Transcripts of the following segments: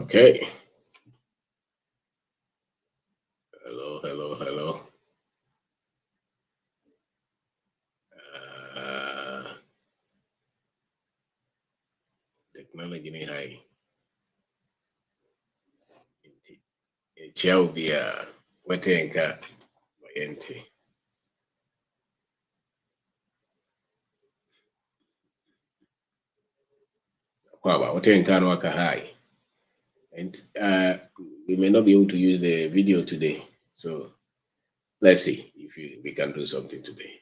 Okay. Hello, hello, hello. Technology ni high. Chao bia wetenka mayenti. Kwaba wetenka no waka high. And we may not be able to use the video today. So let's see if we can do something today.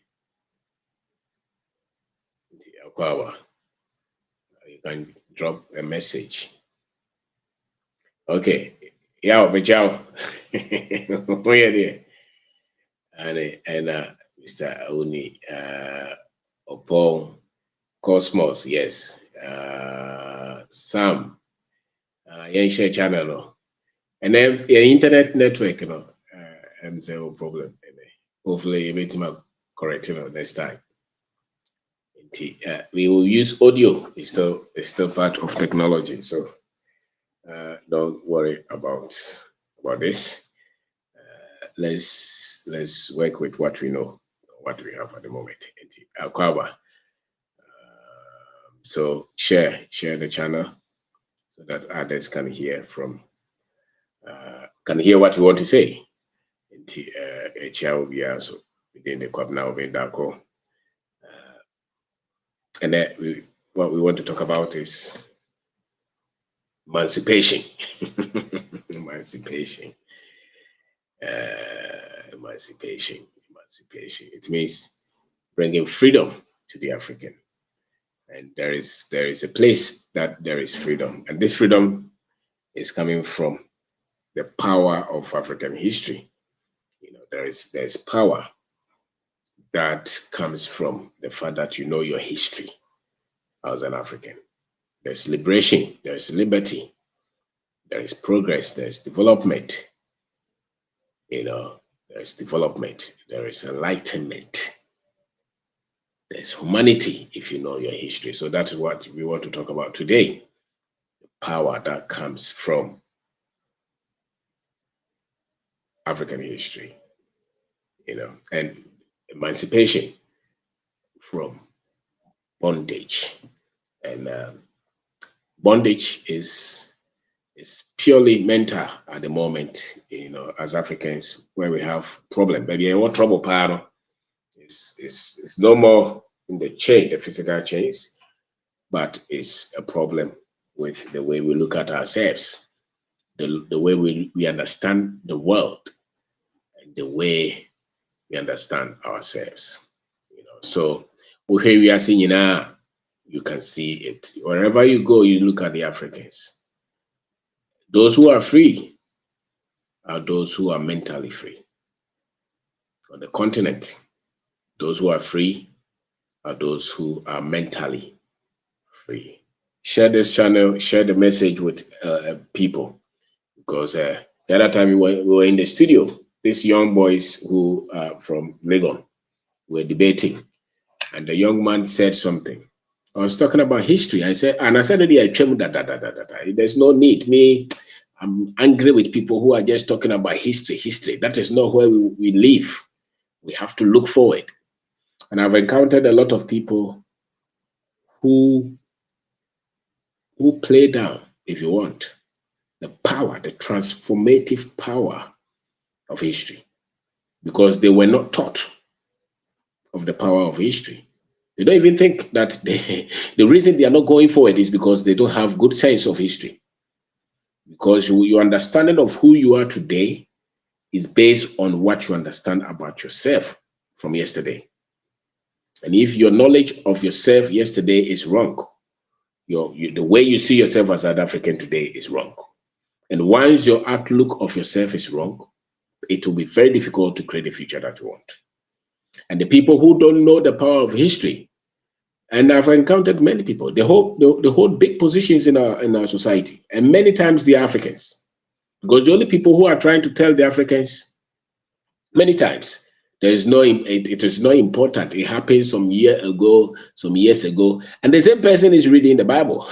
Kwaba, you can drop a message. Okay. Yeah, but ciao. Where there? And Mr. Auni, Opong, Cosmos, yes. Sam, share channel, no. And then your internet network, you know, and zero problem. Hopefully, you make him correct, you know, next time. We will use audio. It's still part of technology, so don't worry about this. Let's work with what we know, what we have at the moment. So share the channel so that others can hear what we want to say. So within the club now, and then what we want to talk about is emancipation. Emancipation. It means bringing freedom to the African. And there is a place that there is freedom, and this freedom is coming from the power of African history. You know, there's power that comes from the fact that you know your history as an African. There's liberation, there's liberty, there is progress, there's development. You know, there's development, there is enlightenment, there's humanity if you know your history. So that's what we want to talk about today. The power that comes from African history, you know, and emancipation from bondage. And bondage is purely mental at the moment, you know, as Africans, where we have problem. Maybe what trouble part is no more in the chain, the physical chains, but it's a problem with the way we look at ourselves, the way we understand the world, and the way we understand ourselves. You know, so here we are seeing now, you can see it. Wherever you go, you look at the Africans. Those who are free are those who are mentally free. On the continent, those who are free are those who are mentally free. Share this channel, share the message with people, because the other time we were in the studio, these young boys who are from Legon were debating, and the young man said something. I was talking about history. I said, there's no need. I'm angry with people who are just talking about history. That is not where we live. We have to look forward. And I've encountered a lot of people who play down, if you want, the power, the transformative power of history, because they were not taught of the power of history. They don't even think that the reason they are not going forward is because they don't have good sense of history. Because your understanding of who you are today is based on what you understand about yourself from yesterday. And if your knowledge of yourself yesterday is wrong, the way you see yourself as an African today is wrong. And once your outlook of yourself is wrong, it will be very difficult to create the future that you want. And the people who don't know the power of history, and I've encountered many people, they hold big positions in our society, and many times they are Africans, because the only people who are trying to tell the Africans, many times it is not important. It happened some years ago, and the same person is reading the Bible.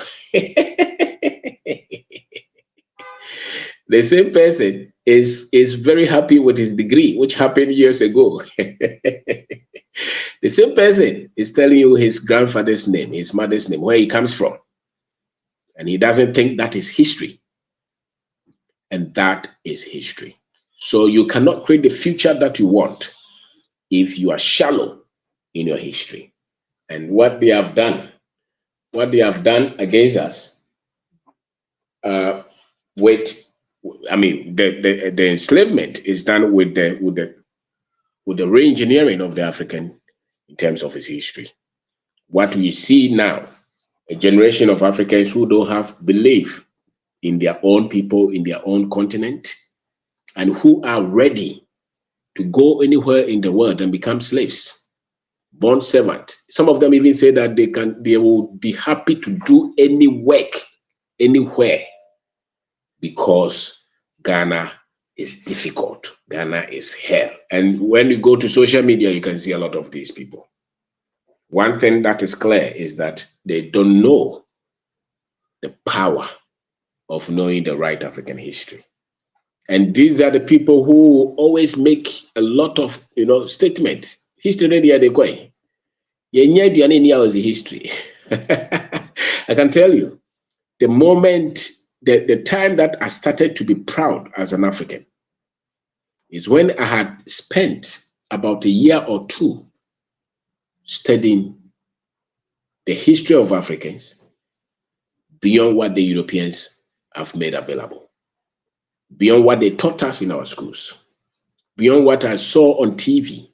The same person is very happy with his degree, which happened years ago. The same person is telling you his grandfather's name, his mother's name, where he comes from. And he doesn't think that is history. And that is history. So you cannot create the future that you want if you are shallow in your history. And what they have done against us, the enslavement is done with the re-engineering of the African in terms of his history. What we see now, a generation of Africans who don't have belief in their own people, in their own continent, and who are ready to go anywhere in the world and become slaves, bond servants. Some of them even say that they will be happy to do any work anywhere because Ghana is difficult. Ghana is hell. And when you go to social media, you can see a lot of these people. One thing that is clear is that they don't know the power of knowing the right African history. And these are the people who always make a lot of statements. History they quite. Was the history. I can tell you, the moment, the time that I started to be proud as an African is when I had spent about a year or two studying the history of Africans beyond what the Europeans have made available, beyond what they taught us in our schools, beyond what I saw on TV,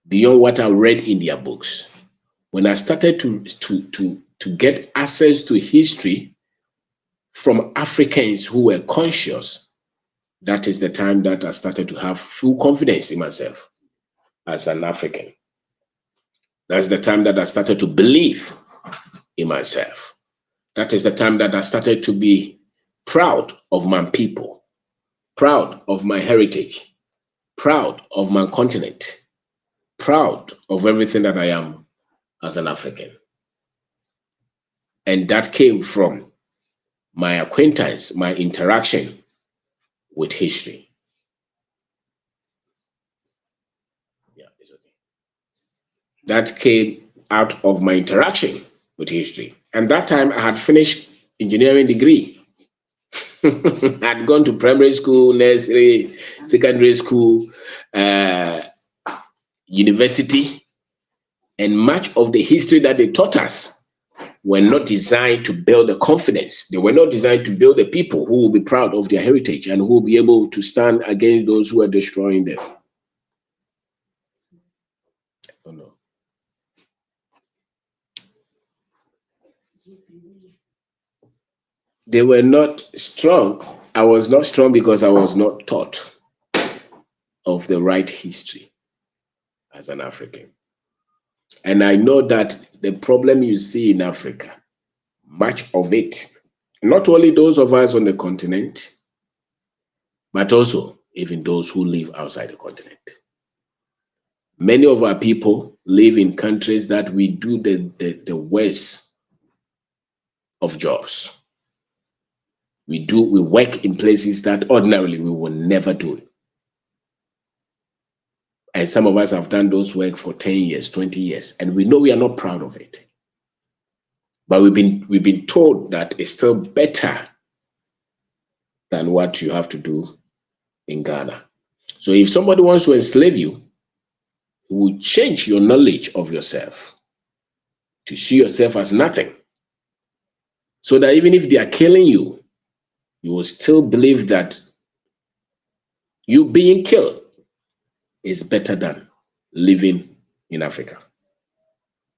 beyond what I read in their books. When I started to get access to history from Africans who were conscious, that is the time that I started to have full confidence in myself as an African. That's the time that I started to believe in myself. That is the time that I started to be proud of my people, proud of my heritage, proud of my continent, proud of everything that I am as an African. And that came from my acquaintance, my interaction with history. Yeah, it's okay. That came out of my interaction with history. And that time I had finished engineering degree. I'd gone to primary school, nursery, secondary school, university, and much of the history that they taught us were not designed to build the confidence. They were not designed to build the people who will be proud of their heritage and who will be able to stand against those who are destroying them. Oh no. They were not strong. I was not strong because I was not taught of the right history as an African. And I know that the problem you see in Africa, much of it, not only those of us on the continent, but also even those who live outside the continent. Many of our people live in countries that we do the worst of jobs. We work in places that ordinarily we will never do it. And some of us have done those work for 10 years, 20 years, and we know we are not proud of it. But we've been told that it's still better than what you have to do in Ghana. So if somebody wants to enslave you, you will change your knowledge of yourself to see yourself as nothing. So that even if they are killing you, you will still believe that you being killed is better than living in Africa.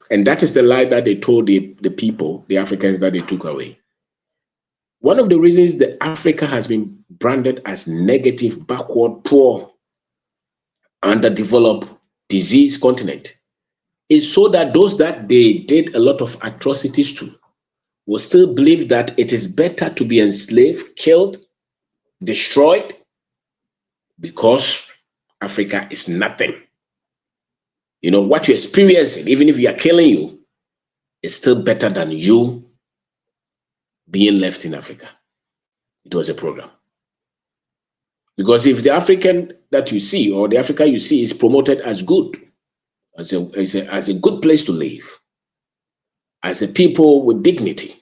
And that is the lie that they told the people, the Africans that they took away. One of the reasons that Africa has been branded as negative, backward, poor, underdeveloped, diseased continent is so that those that they did a lot of atrocities to will still believe that it is better to be enslaved, killed, destroyed, because Africa is nothing. What you're experiencing, even if you are killing you, is still better than you being left in Africa. It was a program. Because if the African that you see, or the Africa you see, is promoted as good, as a good place to live, as a people with dignity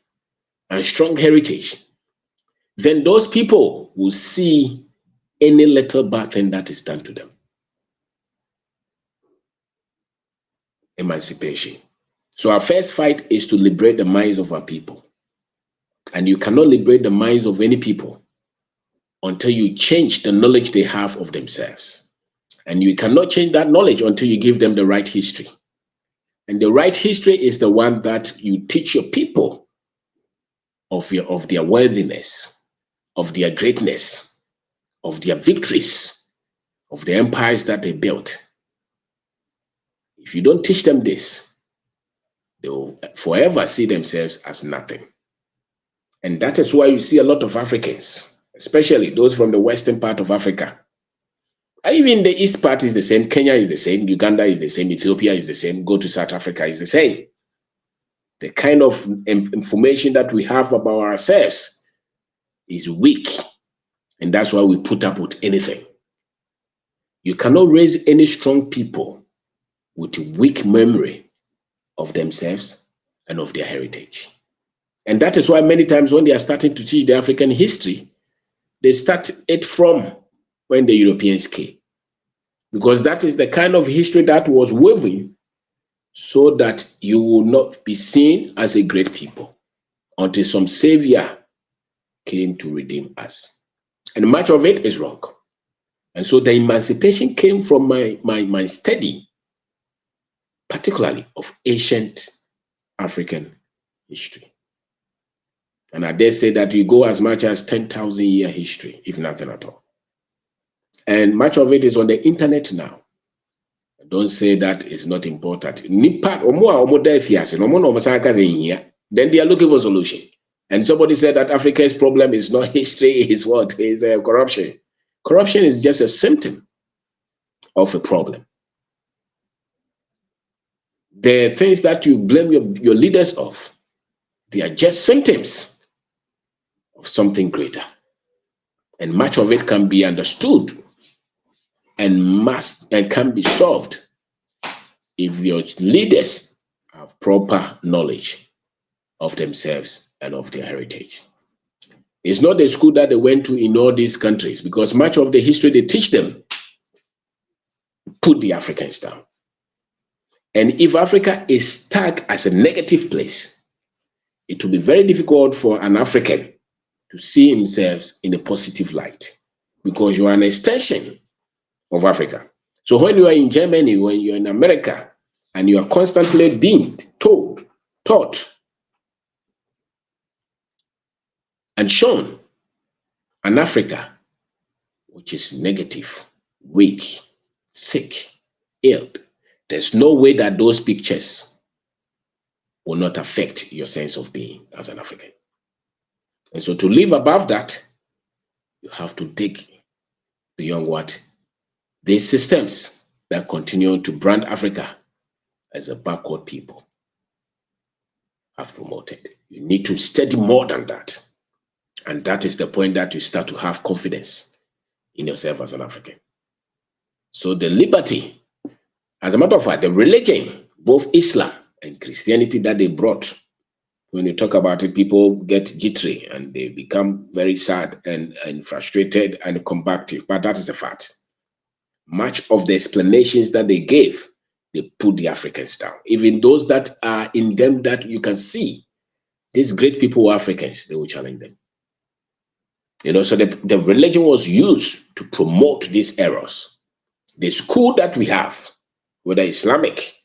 and strong heritage, then those people will see any little bad thing that is done to them. Emancipation. So our first fight is to liberate the minds of our people. And you cannot liberate the minds of any people until you change the knowledge they have of themselves. And you cannot change that knowledge until you give them the right history. And the right history is the one that you teach your people of their worthiness, of their greatness, of their victories, of the empires that they built. If you don't teach them this, they will forever see themselves as nothing. And that is why you see a lot of Africans, especially those from the western part of Africa. Even the east part is the same. Kenya is the same. Uganda is the same. Ethiopia is the same. Go to South Africa is the same. The kind of information that we have about ourselves is weak. And that's why we put up with anything. You cannot raise any strong people with a weak memory of themselves and of their heritage. And that is why many times when they are starting to teach the African history, they start it from when the Europeans came. Because that is the kind of history that was woven so that you will not be seen as a great people until some savior came to redeem us. And much of it is wrong. And so the emancipation came from my study, particularly of ancient African history. And I dare say that you go as much as 10,000 year history, if nothing at all. And much of it is on the internet now. Don't say that is not important. Then they are looking for solution. And somebody said that Africa's problem is not history, is what? Is corruption. Corruption is just a symptom of a problem. The things that you blame your leaders of, they are just symptoms of something greater. And much of it can be understood and can be solved if your leaders have proper knowledge of themselves and of their heritage. It's not the school that they went to in all these countries, because much of the history they teach them put the Africans down. And if Africa is tagged as a negative place, it will be very difficult for an African to see himself in a positive light, because you are an extension of Africa. So when you are in Germany, when you're in America, and you are constantly being taught, and shown an Africa which is negative, weak, sick, ill, there's no way that those pictures will not affect your sense of being as an African. And so to live above that, you have to dig beyond what these systems that continue to brand Africa as a backward people have promoted. You need to study more than that. And that is the point that you start to have confidence in yourself as an African. So the liberty, as a matter of fact, the religion, both Islam and Christianity that they brought, when you talk about it, people get jittery and they become very sad and frustrated and combative. But that is a fact. Much of the explanations that they gave, they put the Africans down. Even those that are in them that you can see, these great people were Africans, they will challenge them. So the religion was used to promote these errors. The school that we have, whether Islamic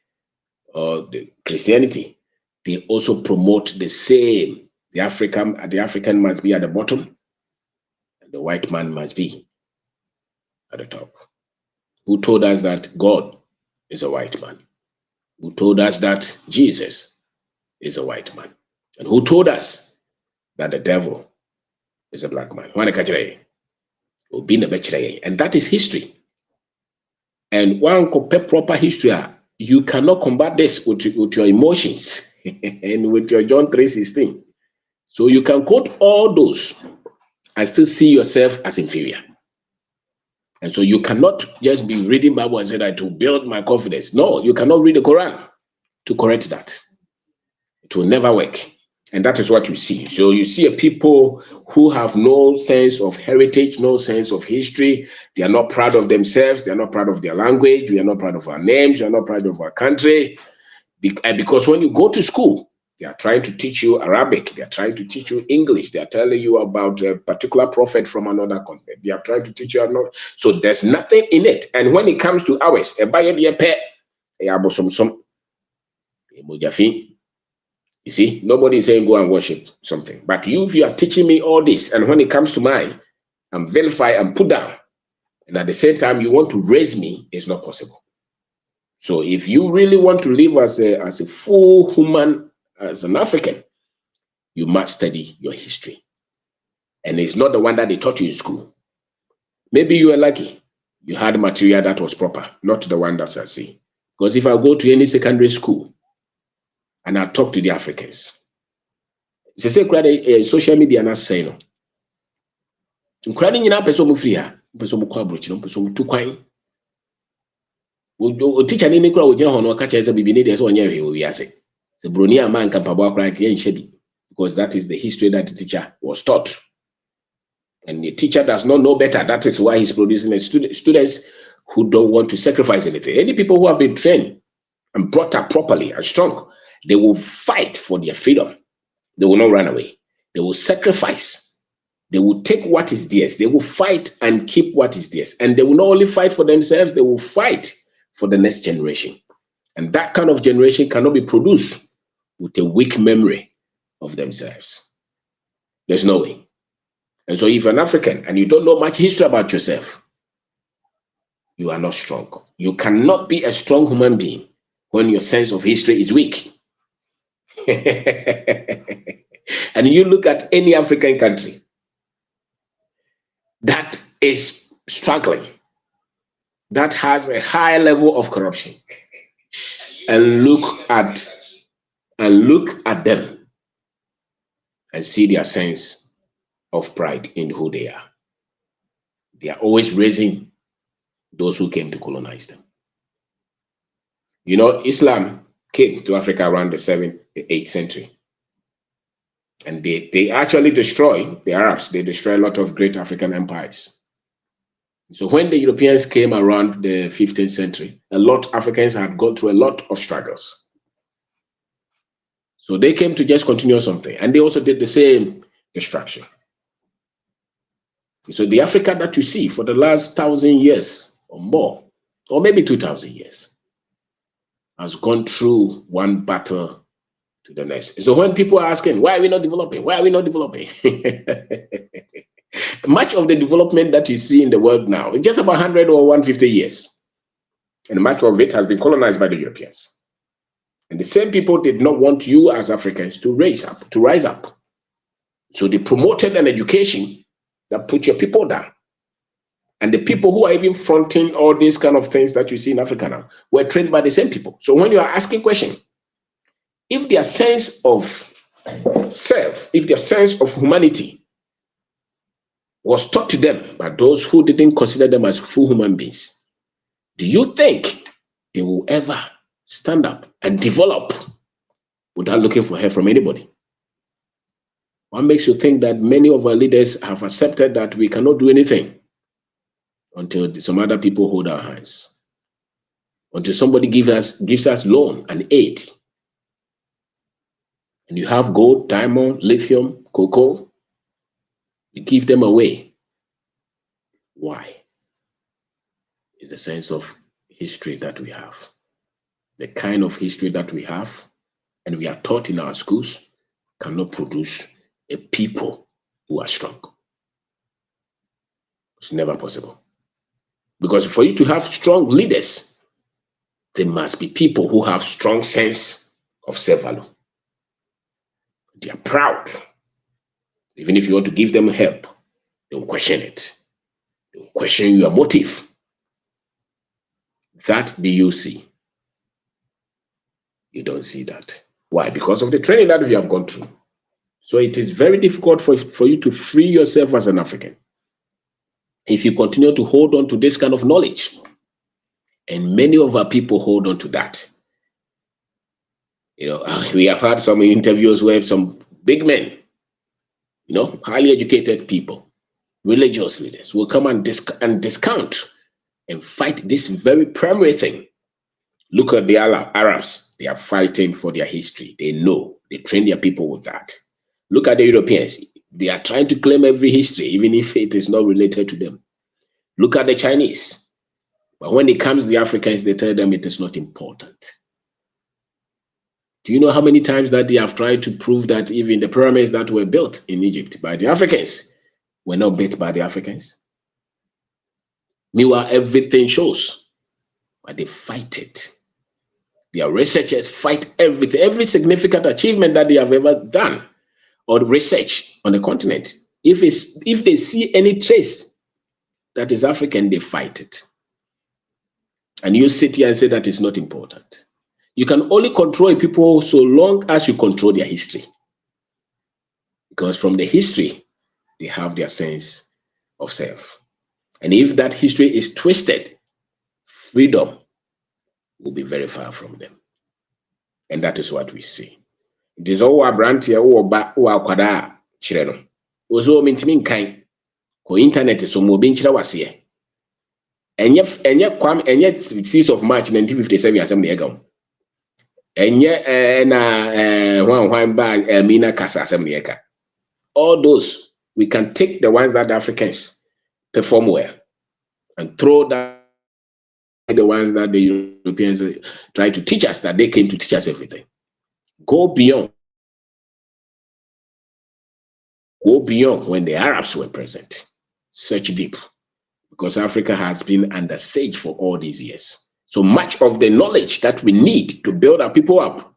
or the Christianity, they also promote the same. The African must be at the bottom, and the white man must be at the top. Who told us that God is a white man? Who told us that Jesus is a white man? And who told us that the devil is a black man? And that is history. And one compare proper history, you cannot combat this with your emotions and with your John 3:16. So you can quote all those and still see yourself as inferior. And so you cannot just be reading Bible and say that to build my confidence. No, you cannot read the Quran to correct that. It will never work. And that is what you see. So you see a people who have no sense of heritage, no sense of history. They are not proud of themselves. They are not proud of their language. We are not proud of our names. We are not proud of our country. Because when you go to school, they are trying to teach you Arabic. They are trying to teach you English. They are telling you about a particular prophet from another continent. They are trying to teach you another. So there's nothing in it. And when it comes to ours, you see, nobody is saying go and worship something. But if you are teaching me all this, and when it comes to mine, I'm vilified and put down. And at the same time, you want to raise me, it's not possible. So if you really want to live as a full human, as an African, you must study your history. And it's not the one that they taught you in school. Maybe you are lucky. You had material that was proper, not the one that's I see. Because if I go to any secondary school and I talk to the Africans, they say social media not saying no. Including in person free her, person kwabrochi, person too quiet. O teacher ni kura o jina hono ka cheze bibi ne de so onye we ase. Se broni ama nka pabo akra ke yen because that is the history that the teacher was taught. And the teacher does not know better. That is why he's producing students who don't want to sacrifice anything. Any people who have been trained and brought up properly and strong, they will fight for their freedom. They will not run away. They will sacrifice. They will take what is theirs. They will fight and keep what is theirs. And they will not only fight for themselves, they will fight for the next generation. And that kind of generation cannot be produced with a weak memory of themselves. There's no way. And so if you're an African and you don't know much history about yourself, you are not strong. You cannot be a strong human being when your sense of history is weak. And you look at any African country that is struggling, that has a high level of corruption, and look at them and see their sense of pride in who they are. They are always raising those who came to colonize them. You know, Islam came to Africa around the 7th, 8th century. And they actually destroyed the Arabs. They destroyed a lot of great African empires. So when the Europeans came around the 15th century, a lot of Africans had gone through a lot of struggles. So they came to just continue something. And they also did the same destruction. So the Africa that you see for the last 1,000 years or more, or maybe 2,000 years, has gone through one battle to the next. So when people are asking, why are we not developing? Why are we not developing? Much of the development that you see in the world now is just about 100 or 150 years. And much of it has been colonized by the Europeans. And the same people did not want you as Africans to rise up. So they promoted an education that put your people down. And the people who are even fronting all these kind of things that you see in Africa now were trained by the same people. So when you are asking questions, if their sense of self, if their sense of humanity was taught to them by those who didn't consider them as full human beings, do you think they will ever stand up and develop without looking for help from anybody? What makes you think that many of our leaders have accepted that we cannot do anything until some other people hold our hands, until somebody gives us loan and aid? And you have gold, diamond, lithium, cocoa, you give them away. Why? It's the sense of history that we have. The kind of history that we have, and we are taught in our schools, cannot produce a people who are strong. It's never possible. Because for you to have strong leaders, there must be people who have strong sense of self-value. They are proud. Even if you want to give them help, they will question it. They will question your motive. That do you see? You don't see that. Why? Because of the training that we have gone through. So it is very difficult for you to free yourself as an African. if you continue to hold on to this kind of knowledge, and many of our people hold on to that. We have had some interviews where some big men, highly educated people, religious leaders will come and discount and fight this very primary thing. Look at the Arabs. They are fighting for their history. They know. They train their people with that. Look at the Europeans. They are trying to claim every history, even if it is not related to them. Look at the Chinese. But when it comes to the Africans, they tell them it is not important. Do you know how many times that they have tried to prove that even the pyramids that were built in Egypt by the Africans were not built by the Africans? Meanwhile, everything shows, but they fight it. Their researchers fight everything, every significant achievement that they have ever done or research on the continent. If they see any trace that is African, they fight it. And you sit here and say that is not important. You can only control people so long as you control their history. Because from the history, they have their sense of self. And if that history is twisted, freedom will be very far from them. And that is what we see. It is all brand here, or kwada chireno. Ozo mintimin kind. Ko internet so mo binchira wase. Enye kwam enye 6th of March 1957 assembly egam. Enye na one ba mina kasa assembly eka. All those, we can take the ones that the Africans perform well and throw that the ones that the Europeans try to teach us, that they came to teach us everything. Go beyond when the Arabs were present. Search deep, because Africa has been under siege for all these years. So much of the knowledge that we need to build our people up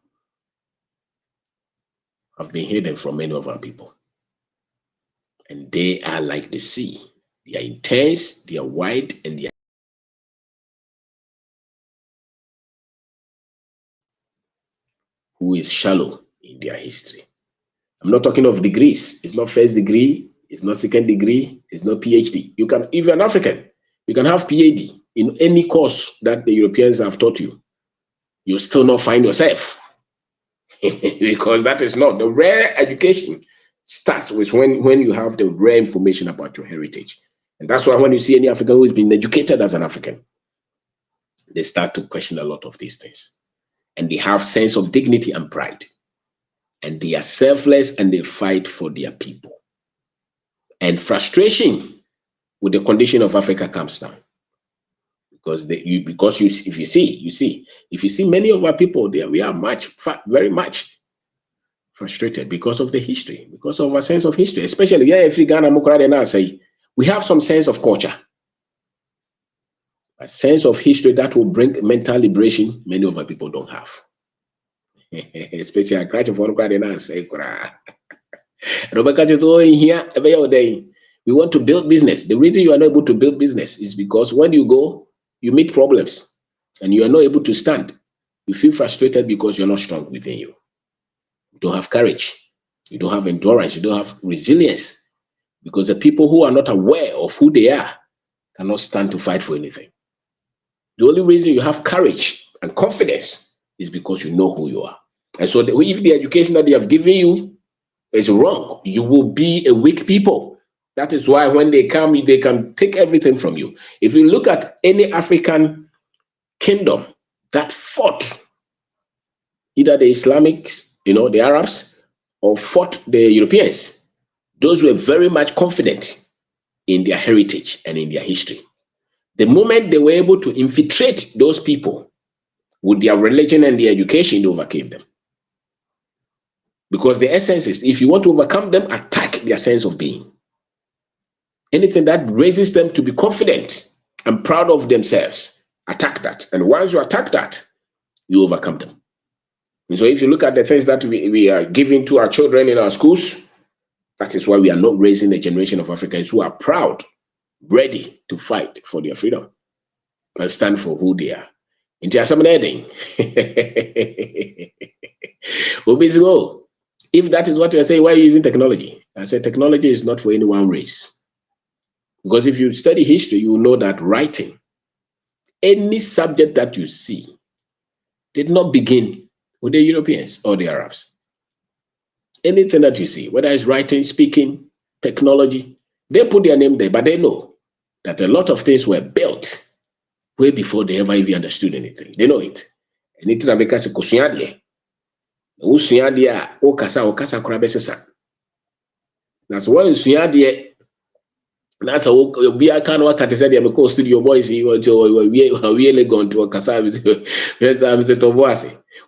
have been hidden from many of our people. And they are like the sea. They are intense, they are wide, and they are who is shallow in their history. I'm not talking of degrees. It's not first degree, it's not second degree, it's not PhD. You can, if you're an African, you can have PhD in any course that the Europeans have taught you. You'll still not find yourself. Because that is not the rare education starts with when you have the rare information about your heritage. And that's why when you see any African who has been educated as an African, they start to question a lot of these things. And they have sense of dignity and pride. And they are selfless and they fight for their people. And frustration with the condition of Africa comes down. Because if you see many of our people there, we are very much frustrated because of the history, because of our sense of history, especially if Ghana now say we have some sense of culture, a sense of history that will bring mental liberation. Many of our people don't have. Especially I cry for now say Rebecca just in here every day. We want to build business. The reason you are not able to build business is because when you go, you meet problems and you are not able to stand. You feel frustrated because you're not strong within you. You don't have courage. You don't have endurance. You don't have resilience, because the people who are not aware of who they are cannot stand to fight for anything. The only reason you have courage and confidence is because you know who you are. And so if the education that they have given you is wrong, you will be a weak people. That is why when they come, they can take everything from you. If you look at any African kingdom that fought either the Islamics, the Arabs, or fought the Europeans, those were very much confident in their heritage and in their history. The moment they were able to infiltrate those people with their religion and their education, they overcame them. Because the essence is, if you want to overcome them, attack their sense of being. Anything that raises them to be confident and proud of themselves, attack that. And once you attack that, you overcome them. And so if you look at the things that we are giving to our children in our schools, that is why we are not raising a generation of Africans who are proud, ready to fight for their freedom and stand for who they are. Into some heading. If that is what you are saying, why are you using technology? I said technology is not for any one race. Because if you study history, you will know that writing, any subject that you see, did not begin with the Europeans or the Arabs. Anything that you see, whether it's writing, speaking, technology, they put their name there, but they know that a lot of things were built way before they ever even understood anything. They know it. And it's not because kusuadie. Usuadie okasa kurabesesa. That's why usuadie. That's a be a can work at the studio studio boys. We really going to a casa.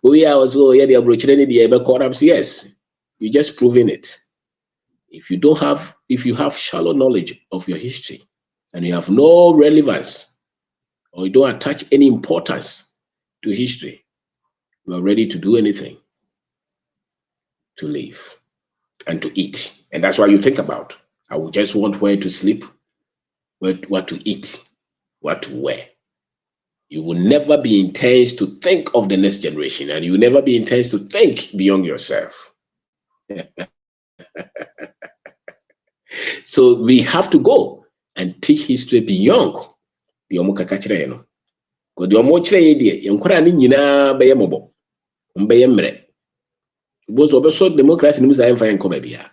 We are also here. The opportunity the yes. You're just proving it. If you have shallow knowledge of your history and you have no relevance or you don't attach any importance to history, you are ready to do anything to live and to eat. And that's what you think about. I would just want where to sleep, what to eat, what to wear. You will never be intense to think of the next generation, and you will never be intense to think beyond yourself. So we have to go and teach history beyond the omukakachire no. Because the omochire ye yenkora ni nyina beye mobo. Mbeye mre. Bozo obeso democracy ni musa emfa yenko babia.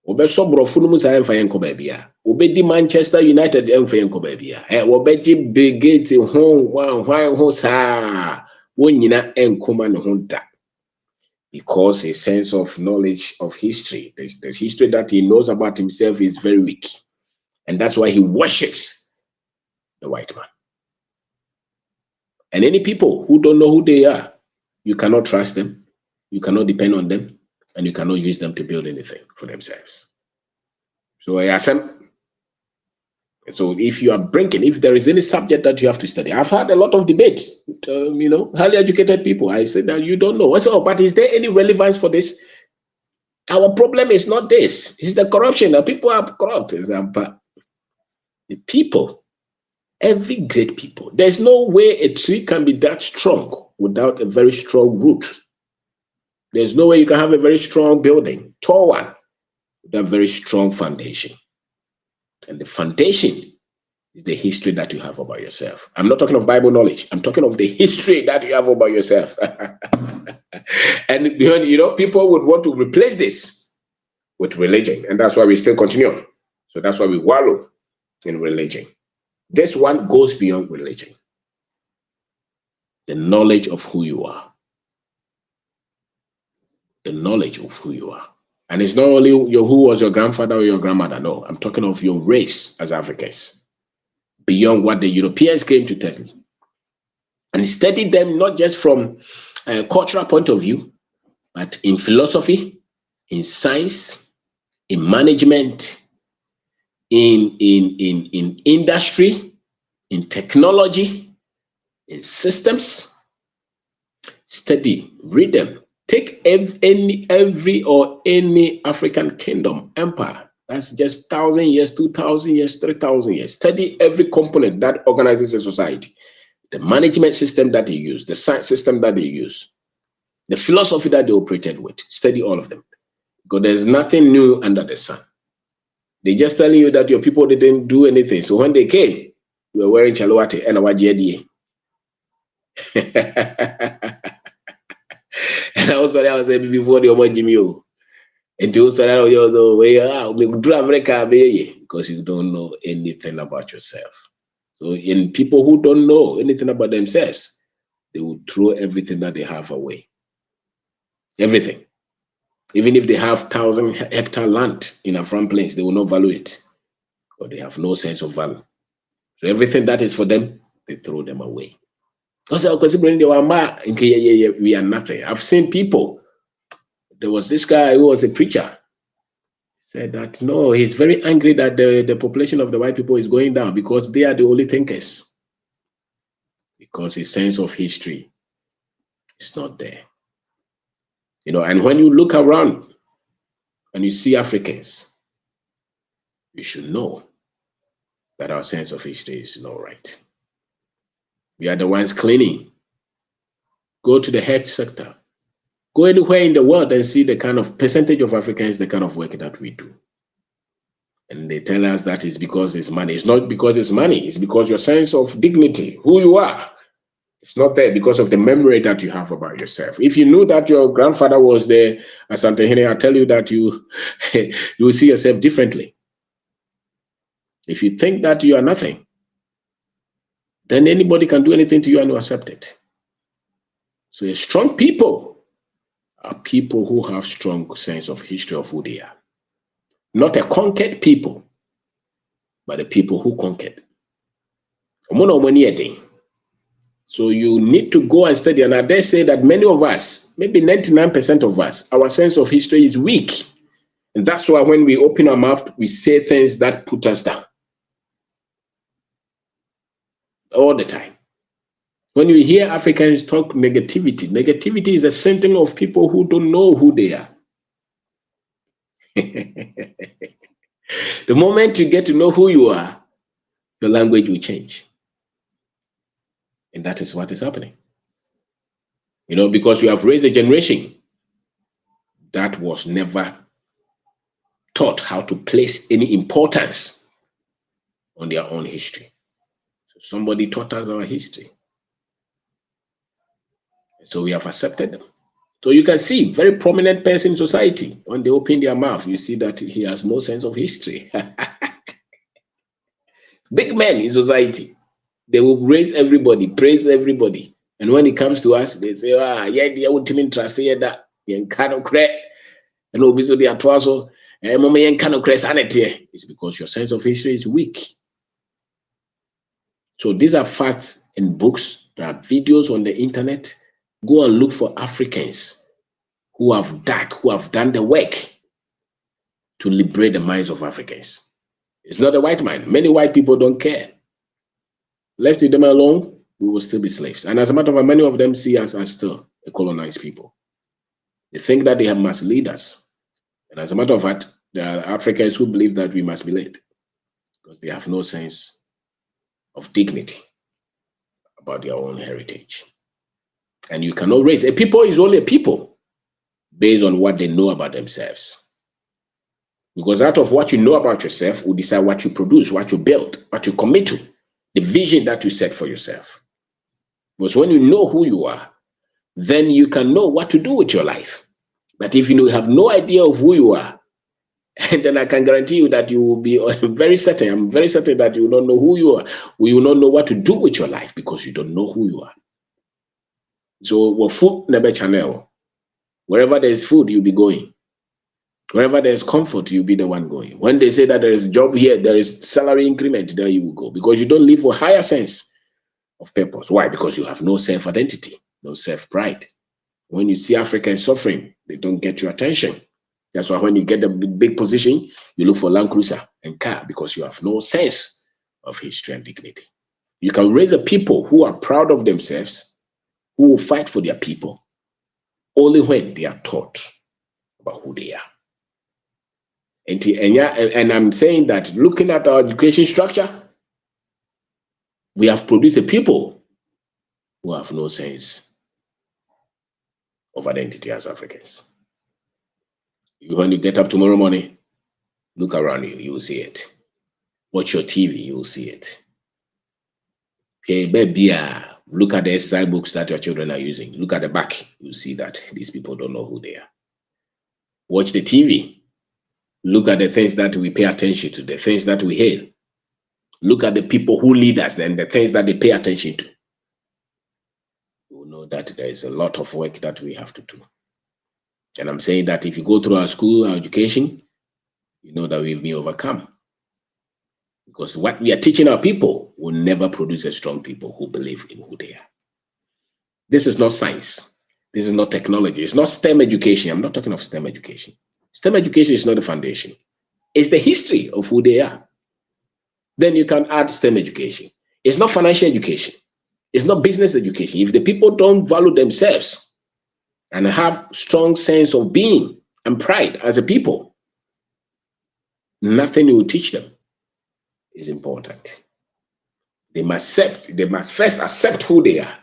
Obeso brofo ni musa emfa yenko babia. Obedi Manchester United emfa yenko babia. Obedi Brigade ho sa wonyina enkoma ne ho da. Because a sense of knowledge of history, the history that he knows about himself is very weak. And that's why he worships the white man. And any people who don't know who they are, you cannot trust them, you cannot depend on them, and you cannot use them to build anything for themselves. So if there is any subject that you have to study, I've had a lot of debate, highly educated people. I said that you don't know. But is there any relevance for this? Our problem is not this. It's the corruption. The people are corrupt. But the people, every great people, there's no way a tree can be that strong without a very strong root. There's no way you can have a very strong building, tall one, with a very strong foundation. And the foundation is the history that you have about yourself. I'm not talking of Bible knowledge. I'm talking of the history that you have about yourself. And people would want to replace this with religion. And that's why we still continue. So that's why we wallow in religion. This one goes beyond religion. The knowledge of who you are. The knowledge of who you are. And it's not only who was your grandfather or your grandmother. No, I'm talking of your race as Africans. Beyond what the Europeans came to tell you. And study them not just from a cultural point of view, but in philosophy, in science, in management, in industry, in technology, in systems. Study, read them. Take any African kingdom, empire. That's just 1,000 years, 2,000 years, 3,000 years. Study every component that organizes a society. The management system that they use, the science system that they use, the philosophy that they operated with. Study all of them. Because there's nothing new under the sun. They're just telling you that your people didn't do anything. So when they came, you were wearing chalwate and awajedi. And also that was before the Omo Jimmy. And also America because you don't know anything about yourself. So in people who don't know anything about themselves, they will throw everything that they have away. Everything. Even if they have 1,000-hectare land in a front place, they will not value it. Or they have no sense of value. So everything that is for them, they throw them away. Also, we are nothing. I've seen people. There was this guy who was a preacher. Said that no, he's very angry that the population of the white people is going down because they are the only thinkers. Because his sense of history is not there. And when you look around and you see Africans, you should know that our sense of history is not right. We are the ones cleaning. Go to the health sector. Go anywhere in the world and see the kind of percentage of Africans, the kind of work that we do. And they tell us that is because it's money. It's not because it's money. It's because your sense of dignity, who you are. It's not there because of the memory that you have about yourself. If you knew that your grandfather was there, Asante Hene, I tell you that you you will see yourself differently. If you think that you are nothing, then anybody can do anything to you and you accept it. So a strong people are people who have strong sense of history of who they are. Not a conquered people, but the people who conquered. So you need to go and study. And I dare say that many of us, maybe 99% of us, our sense of history is weak. And that's why when we open our mouth, we say things that put us down. All the time. When you hear Africans talk negativity, negativity is a symptom of people who don't know who they are. The moment you get to know who you are, your language will change. And that is what is happening. You know, because you have raised a generation that was never taught how to place any importance on their own history. So somebody taught us our history. So we have accepted them. So you can see very prominent person in society, when they open their mouth, you see that he has no sense of history. Big men in society, they will raise everybody, praise everybody. And when it comes to us, they say, yeah, they would trust that. And obviously, it's because your sense of history is weak. So these are facts in books. There are videos on the internet. Go and look for Africans who have done the work to liberate the minds of Africans. It's not a white man. Many white people don't care. Left them alone, we will still be slaves. And as a matter of fact, many of them see us as still a colonized people. They think that they must lead us. And as a matter of fact, there are Africans who believe that we must be led because they have no sense of dignity about their own heritage. And you cannot raise a people is only a people based on what they know about themselves. Because out of what you know about yourself will decide what you produce, what you build, what you commit to, the vision that you set for yourself. Because when you know who you are, then you can know what to do with your life. But if you have no idea of who you are, then I can guarantee you that you will be very certain. I'm very certain that you will not know who you are. You will not know what to do with your life because you don't know who you are. So, food never channel. Wherever there is food, you'll be going. Wherever there is comfort, you'll be the one going. When they say that there is a job here, there is salary increment, there you will go. Because you don't live for higher sense of purpose. Why? Because you have no self-identity, no self-pride. When you see Africans suffering, they don't get your attention. That's why when you get a big position, you look for Land Cruiser and car because you have no sense of history and dignity. You can raise a people who are proud of themselves, who will fight for their people, only when they are taught about who they are. And I'm saying that looking at our education structure, we have produced a people who have no sense of identity as Africans. When you get up tomorrow morning, look around you, you will see it. Watch your TV, you will see it. Okay, baby, look at the exercise books that your children are using. Look at the back, you see that these people don't know who they are. Watch the TV. Look at the things that we pay attention to, the things that we hear. Look at the people who lead us and the things that they pay attention to. You will know that there is a lot of work that we have to do. And I'm saying that if you go through our school, our education, you know that we've been overcome. Because what we are teaching our people will never produce a strong people who believe in who they are. This is not science. This is not technology. It's not STEM education. I'm not talking of STEM education. STEM education is not the foundation. It's the history of who they are. Then you can add STEM education. It's not financial education. It's not business education. If the people don't value themselves and have strong sense of being and pride as a people, nothing you will teach them is important. They must first accept who they are.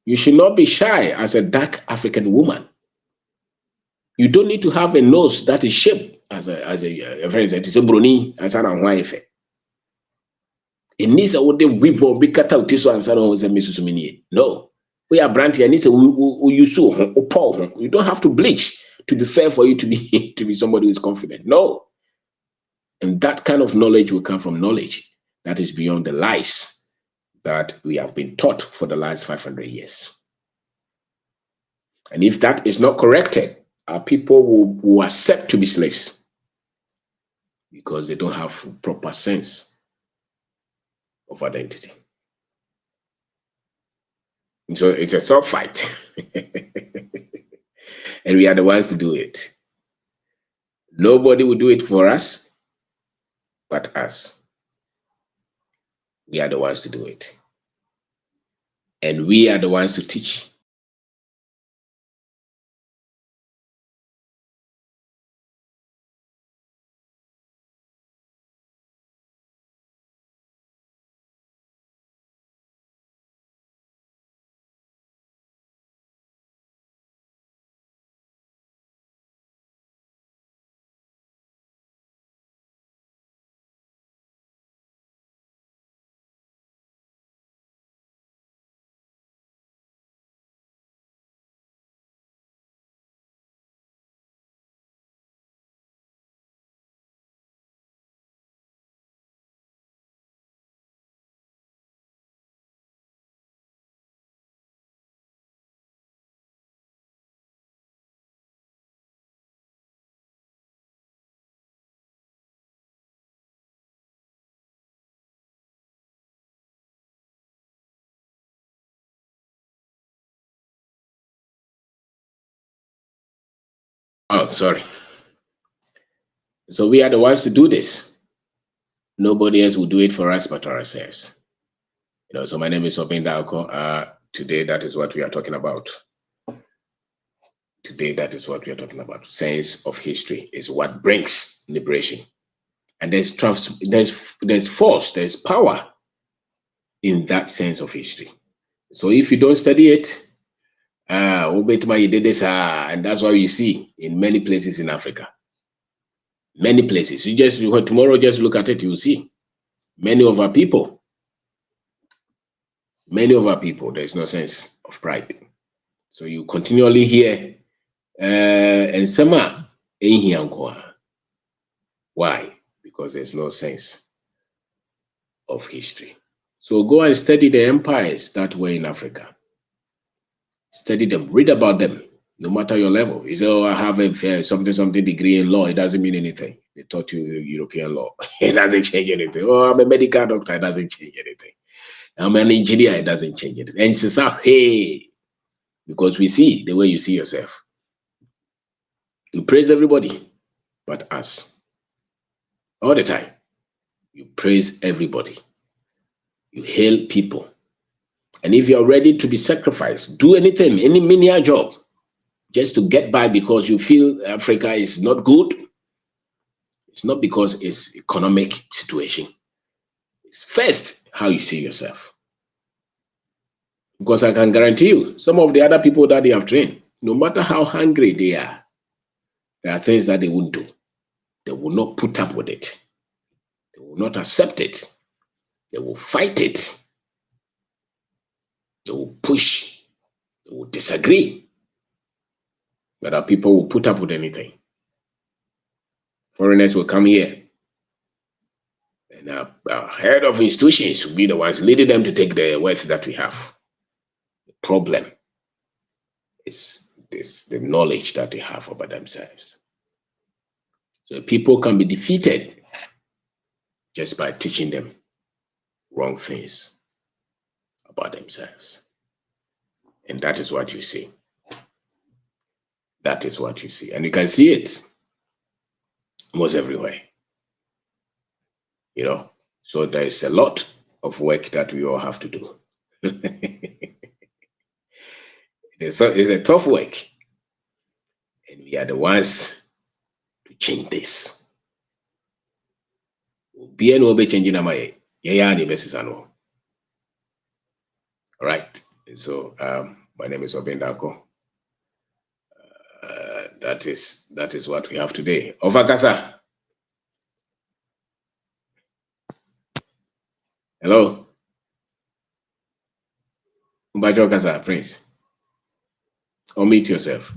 You should not be shy as a dark African woman. You don't need to have a nose that is shaped as a friend said, it's a brony, and son and wife. It needs a would weave or big cut out this one, son was a Mrs. Mini. No, we are brandy, and it's a you so Paul. You don't have to bleach to be fair for you to be to be somebody who is confident. No. And that kind of knowledge will come from knowledge that is beyond the lies that we have been taught for the last 500 years. And if that is not corrected, our people will accept to be slaves because they don't have proper sense of identity. And so it's a tough fight. And we are the ones to do it. Nobody will do it for us but us. We are the ones to do it. And we are the ones to teach. Oh, sorry. So we are the ones to do this. Nobody else will do it for us but ourselves. So my name is Obindako. Today, that is what we are talking about. Today, that is what we are talking about. Sense of history is what brings liberation. And there's force, there's power in that sense of history. So if you don't study it, you did this, and that's why you see in many places in Africa. Many places. Tomorrow, just look at it, you'll see. Many of our people, there's no sense of pride. So you continually hear, and Sama, why? Because there's no sense of history. So go and study the empires that were in Africa. Study them, read about them, no matter your level. You say, oh, I have a something degree in law. It doesn't mean anything. They taught you European law. It doesn't change anything. Oh, I'm a medical doctor. It doesn't change anything. I'm an engineer. It doesn't change anything. And it's up, hey, because we see the way you see yourself. You praise everybody but us. All the time. You praise everybody. You hail people. And if you're ready to be sacrificed, do anything, any menial job, just to get by because you feel Africa is not good. It's not because it's economic situation. It's first how you see yourself. Because I can guarantee you, some of the other people that they have trained, no matter how hungry they are, there are things that they won't do. They will not put up with it. They will not accept it. They will fight it. They will push. They will disagree. But our people will put up with anything. Foreigners will come here. And our head of institutions will be the ones leading them to take the wealth that we have. The problem is the knowledge that they have about themselves. So people can be defeated just by teaching them wrong things about themselves. And that is what you see. That is what you see. And you can see it almost everywhere. So there is a lot of work that we all have to do. It's a tough work. And we are the ones to change this. All right. So my name is Obindako. That that is what we have today. Ofakasa. Hello. Umbajo Kasa, Prince. Unmute yourself.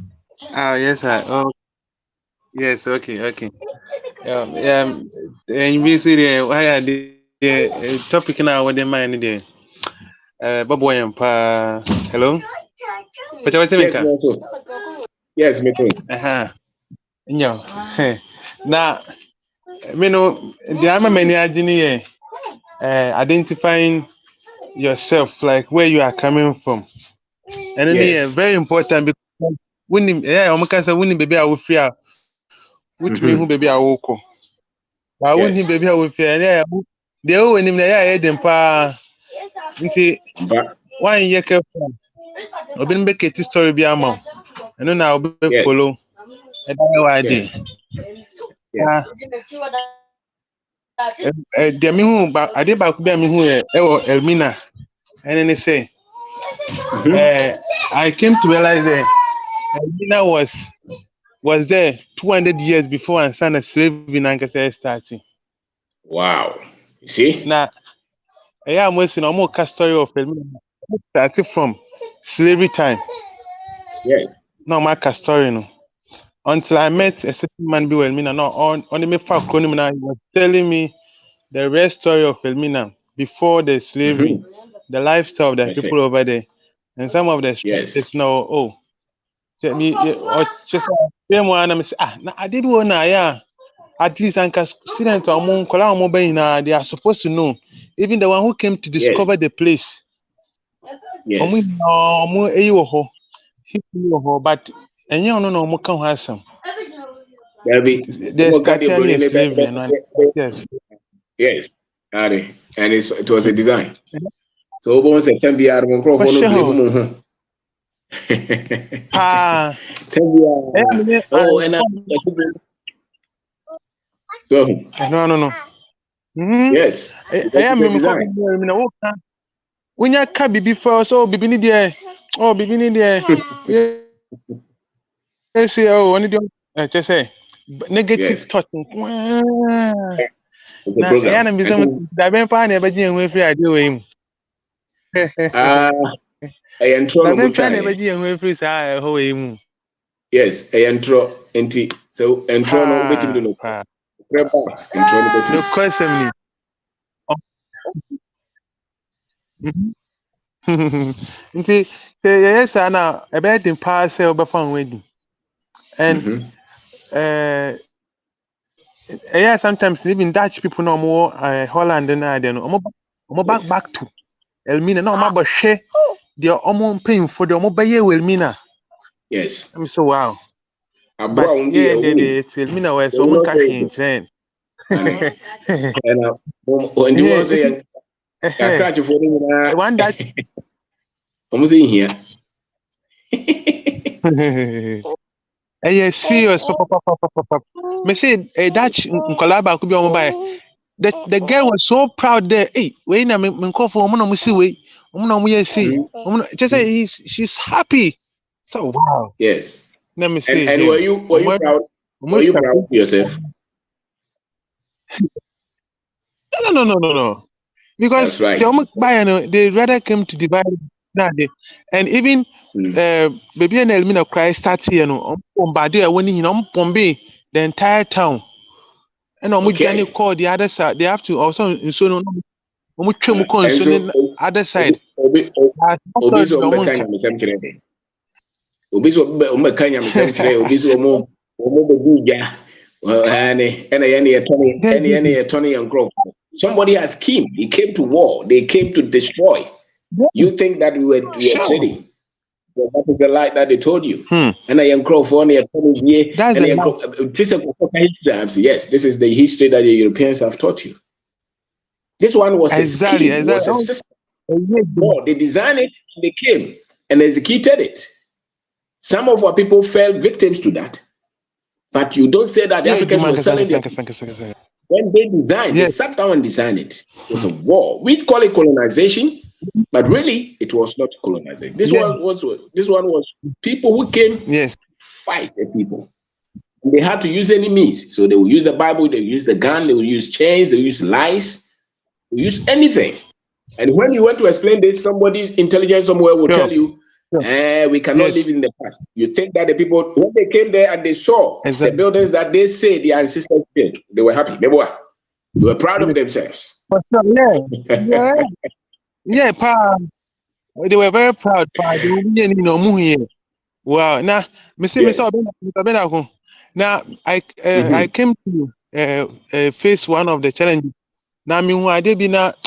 Yes, sir. Oh, yes. Okay. And we see the why are the topic now with the mind there. Bobo Yampa. Hello. But what's Yes, it? Meto. Yes, Meto. No. Now, you know, the I'm many engineer identifying yourself, like where you are coming from, and then Yes. very important because when I'm when baby I will free out, which mean who baby I will call. I wouldn't him Yes. baby I will free. Yeah, the old when him there, them pa. But One year careful. I've been make a story be amount. And then I'll be yes, follow. I don't know why I did. yes, yes. The me who, but I did back be me who, Elmina. And then they say, Mm-hmm. I came to realize that Elmina was there 200 years before and son of slavery in Ankasa starting. Wow. You see? Now, I am wasting almost a story of Elmina. Starting from slavery time. Yes. No, my story no. Until I met a certain man, be Elmina. No, on me for he was telling me the real story of Elmina before the slavery, Mm-hmm. the lifestyle of the I say. people over there, and some of the Yes. structures now. Oh, tell me, or just same one. I'm say, I did one. Yeah, at least I can students among they are supposed to know. Even the one who came to Yes. discover the place. Yes. But and you don't know more can have some. There'll be The starting is slavery and yes. yes. Ari. And it was a design. So once a 10 BR For microphone no blame sure. him. 啊，10 哎，BR. 你们啊，Oh, and I so no. yes. Eh, Because I am it's a me ko design. me na wo ka. Unya ka bibi first, oh bibi ni there. Oh bibi ni there. Yes, oh oni dey just say negative Yes. thought. It's a Na ya program. na I bizem think da ben pa na e beji enwe free ade we mu. ah I intro Da no ben pa na e mutwae. beji enwe free sa e ho we mu. Yes, I intro enti so intro no betimi no Pa. preba intro no No betimi. question me. Nti say yes na e be din pa say obefa nwe di. And Mhm. uh yeah, sometimes even Dutch people no more Holland and I don't know. Omo Yes. back to Elmina. No, omo share the omo paying for the omo buy Elmina. Yes. I'm so wow. Abro But umbi yeah, e woni. the Elmina was They so will omo not cash say in it. train. Ane. And when you want say ya crash for ni na One that omo say here. serious. Me say a Dutch collab could be omo buy. The girl was so proud there. Hey, wait na me call for omo no see we. Omo no see. Just say she's happy. So wow. Yes. Let me And see and him. were you proud? Were you proud of yourself? No. Because That's the right. almost buy they rather came to divide that day. And even Mm. baby and Elmina cry start here no bombarded when he bombe the entire town. And Journey Okay. call the other side. They have to also so no And so other side. obi so mbeka nyamesem kire. Obi so mbeka nyamesem kire, obi so omo bedu ja. And ye tony and growth. Somebody has came. He came to war. They came to destroy. You think that we were trading? Well, that is the lie that they told you. And I am Crawford, That's yes, this is the history that the Europeans have taught you. This one was a scheme, was a system. No, they designed it, they came and executed it. Some of our people fell victims to that. But you don't say that the Africans were selling their when they designed, they sat down and designed it. It was a war. We call it colonization, but really it was not colonization. This one was people who came to fight the people. And they had to use any means. So they will use the Bible, they will use the gun, they will use chains, they will use lies, they will use anything. And when you want to explain this, somebody intelligent somewhere will tell you, we cannot live in the past. You think that the people, when they came there and they saw the buildings that they say their ancestors built, they were happy. They were proud of themselves. They were very proud. Wow. Now, now I came to face one of the challenges. Now,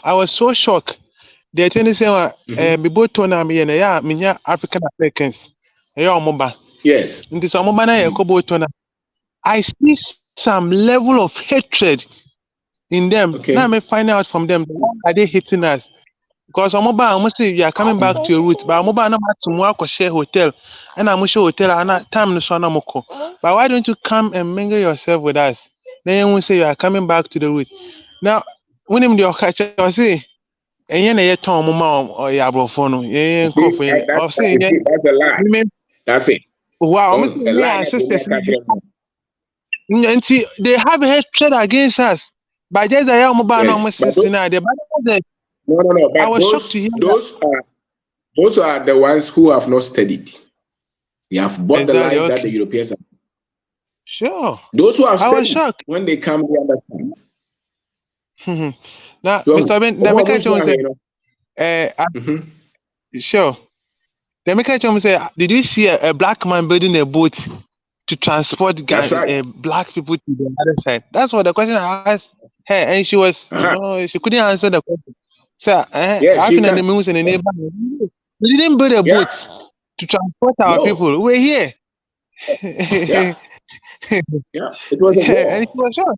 I was so shocked. The attorney said, "We both told me, yeah, African Americans, yes. In this I see some level of hatred in them. Okay. Now I find out from them, why are they hating us? Because I'm say you are coming back to your roots, but I'm not to share hotel, and I'm sure hotel and time no. But why don't you come and mingle yourself with us? Then you will say you are coming back to the roots. Now, when him the catcher say, and you turn or yabrofono, that's a lie. That's it. Wow, they have hatred against us. But just the young no. But I was shocked to hear those are the ones who have not studied. They have bought the lies that the Europeans have. Sure. Those who have studied, when they come, they understand. Now, Mr. Ben, the American sure. The American say, did you see a black man building a boat to transport black people to the other side? That's what the question I asked her, and she was she couldn't answer the question. So, African and the moons and the neighbor, we didn't build a boat to transport our people. We're here. It was a war. And it was sure.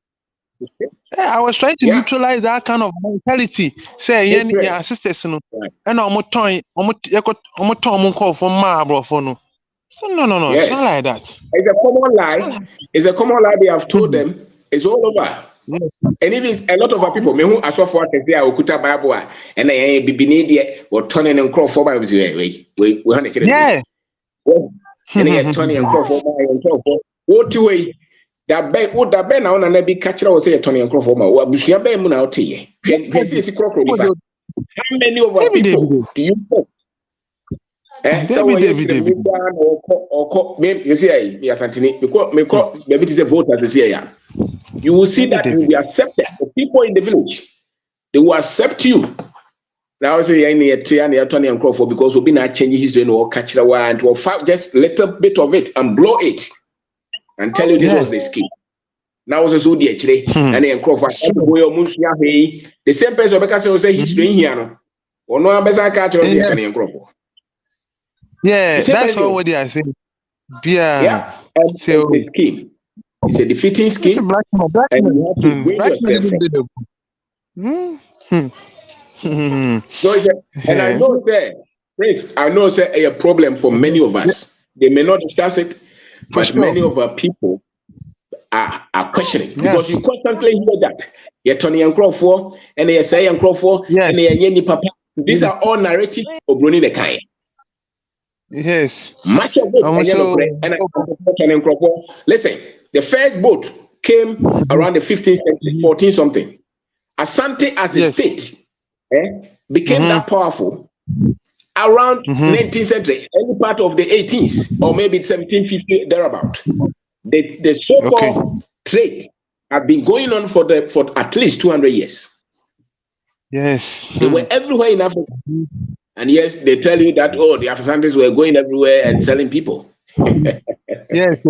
I was trying to neutralize that kind of mentality. Say, yeah, sisters, and I'm call for Marlboro for no. So no, it's not like that. It's a common lie. It's a common lie they have told them. It's all over. And it is a lot of our people. Me who I saw for say Okuta Bible and I be there or turning and crawl for Bible. We yeah. And they turning and crawl for what way? That be now na be catcher or say turning and crawl for my busia be mu na otie. How many of our people do you know? So we you will see that you will be accepted. The people in the village, they will accept you. Now say because we'll be not changing history or catch the one to just little bit of it and blow it and tell you this was the scheme. Now also the actually and then the same person because say history here or no catch that's all what they are saying. Yeah. And so the scheme. It's a defeating scheme. And you have to win yourself. And I know that, Prince, a problem for many of us. They may not discuss it, but many of our people are questioning because you constantly hear that. You're Tony and Crawford, and they say and Crawford, and they are Papa. These are all narratives of Bruni the kind. Yes. Much of it. Listen, the first boat came around the 15th century, 14 something. Asante as a state became that powerful around 19th century, any part of the 18th or maybe 1750 thereabout. The so-called trade had been going on for at least 200 years. Yes. They were everywhere in Africa. And yes, they tell you that, the Asantes were going everywhere and selling people. Yes,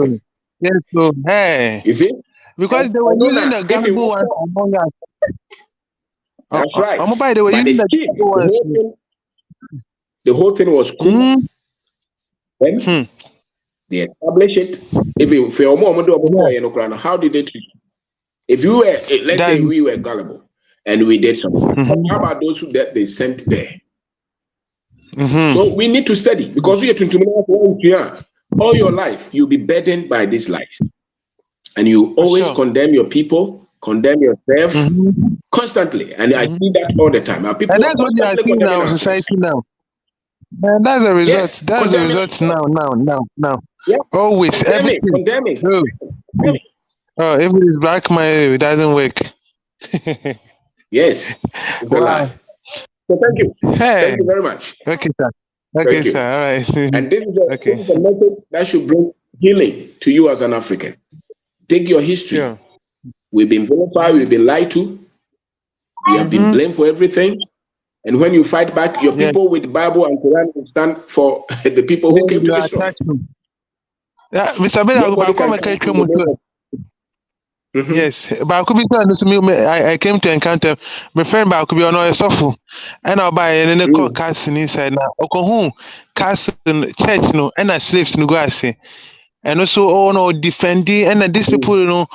so hey. You see? Because they were using the Gambo one among us. That's right. They were using the whole thing was cool. Then they established it. How did they treat you? If you were, let's say we were gullible and we did something, how about those who that they sent there? So we need to study because we are all your life you'll be burdened by these lies, and you always condemn your people, condemn yourself constantly, and I see that all the time. Our people, and that's what you are seeing in our society now. And that's the result. That's the result now. Yeah. Always condemning. Oh, if it is black man, it doesn't work. Yes, it's a Wow. lie. So thank you. Hey. Thank you very much. Okay, sir. Okay, Thank sir. you. All right. And this Okay. is a message that should bring healing to you as an African. Take your history. Sure. We've been vilified, we've been lied to, we have been blamed for everything. And when you fight back, your Yes. people with Bible and Quran will stand for the people who came to You are destroy. attached. Yeah, Mr. Ben, Nobody I come can and come catch in the name of. Yes, but I could be I came to encounter my friend, but I could be on a sofa, and I'll buy and then they call casting inside now. Okohun casting church, no, and I slaves no go say. And also, oh no, defending, and these people, you know,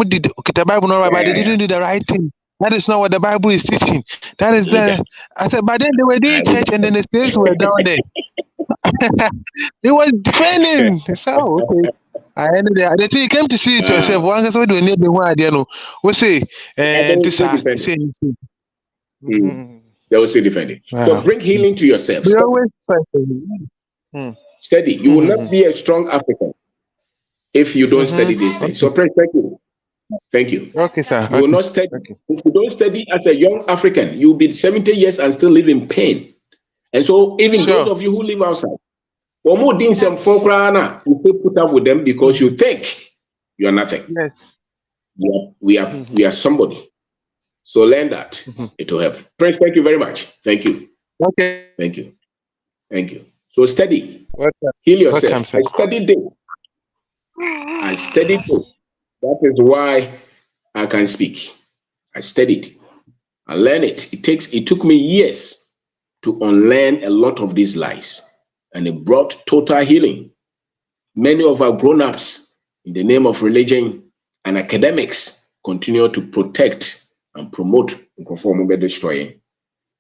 did okay, the Bible not right, but they didn't do the right thing. That is not what the Bible is teaching. That is the. I said, but then they were doing church, and then the slaves were down there. They was defending. So okay. I ended there. The thing you came to see it yourself. One can say we need the one idea. No, we say, this say. They will still defend it. So bring healing to yourself. We always Study. You will not be a strong African if you don't study these things. So pray, thank you. Thank you. Okay, sir. You will not study. Okay. If you don't study as a young African, you'll be 70 years and still live in pain. And so even those of you who live outside, you put up with them because you think you are nothing. Yes. We are somebody. So learn that. It will help. Prince, thank you very much. Thank you. Okay. Thank you. Thank you. So study. Heal yourself. I studied this. I studied this. That is why I can speak. I studied. I learned it. It took me years to unlearn a lot of these lies. And it brought total healing. Many of our grown-ups, in the name of religion and academics, continue to protect and promote destroying.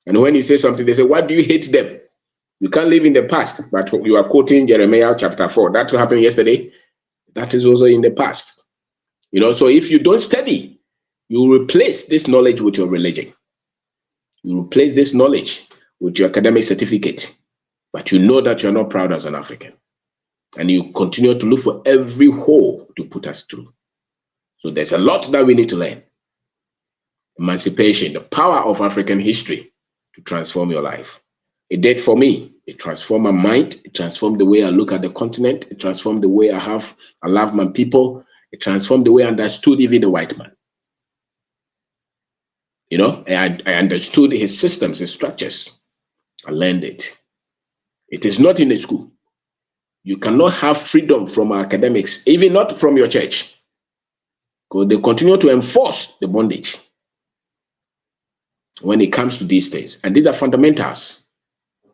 And when you say something, they say, why do you hate them? You can't live in the past. But you are quoting Jeremiah chapter 4. That happened yesterday. That is also in the past. So if you don't study, you replace this knowledge with your religion. You replace this knowledge with your academic certificate. But you know that you're not proud as an African. And you continue to look for every hole to put us through. So there's a lot that we need to learn. Emancipation, the power of African history to transform your life. It did for me. It transformed my mind. It transformed the way I look at the continent. It transformed the way I love my people. It transformed the way I understood even the white man. I understood his systems, his structures. I learned it. It is not in a school. You cannot have freedom from academics, even not from your church, because they continue to enforce the bondage when it comes to these things. And these are fundamentals.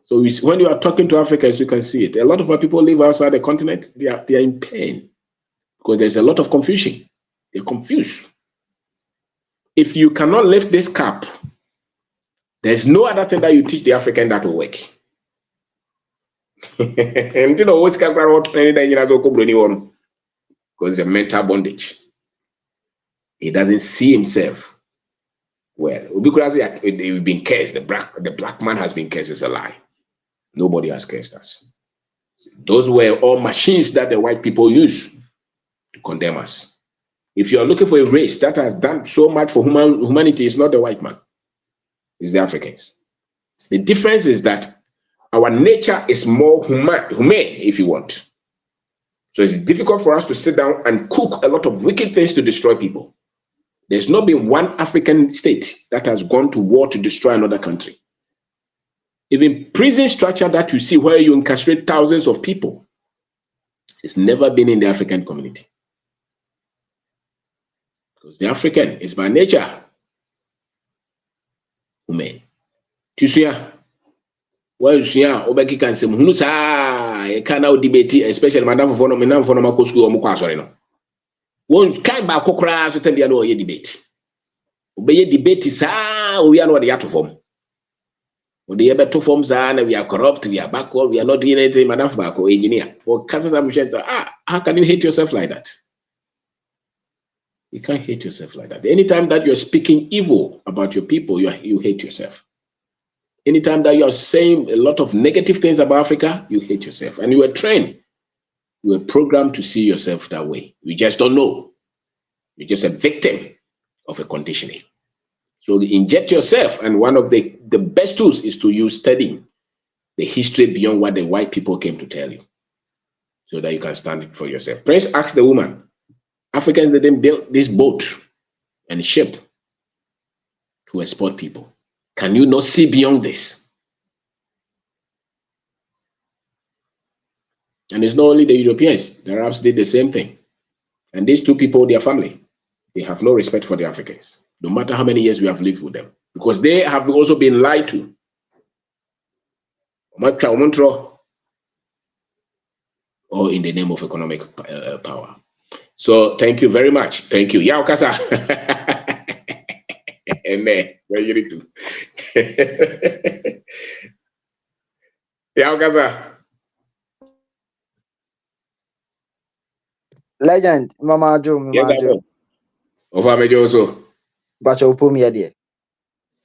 So when you are talking to Africans, you can see it. A lot of our people live outside the continent. They are in pain because there's a lot of confusion. They're confused. If you cannot lift this cap, there's no other thing that you teach the African that will work. Because the mental bondage. He doesn't see himself well. Because we've been cursed. The black man has been cursed. It's a lie. Nobody has cursed us. Those were all machines that the white people use to condemn us. If you are looking for a race that has done so much for humanity, it's not the white man. It's the Africans. The difference is that our nature is more humane, if you want. So it's difficult for us to sit down and cook a lot of wicked things to destroy people. There's not been one African state that has gone to war to destroy another country. Even prison structure that you see where you incarcerate thousands of people, it's never been in the African community. Because the African is by nature humane. Tusuya. Well, Obeki can say, I cannot debate, especially Madame for my school or Mukwasarino. One kind by Kokra, so tell me, I know your debate. Obey debate is, we are not the art of form. When the other two forms are, we are corrupt, we are backward, we are not doing anything, Madame Bako, engineer. Or how can you hate yourself like that? You can't hate yourself like that. Anytime that you're speaking evil about your people, you hate yourself. Anytime that you are saying a lot of negative things about Africa, you hate yourself. And you were trained You were programmed to see yourself that way. You just don't know. You're just a victim of a conditioning. So inject yourself, and one of the best tools is to use studying the history beyond what the white people came to tell you, so that you can stand it for yourself. Prince asked the woman, Africans didn't build this boat and ship to export people. Can you not see beyond this? And it's not only the Europeans. The Arabs did the same thing. And these two people, their family, they have no respect for the Africans, no matter how many years we have lived with them, because they have also been lied to. Or in the name of economic power. So thank you very much. Thank you. Yao Kasa. Where you need to. Yao Kasa. Legend, Mama Joe, Mama Joe. Over Major also. But you put me there.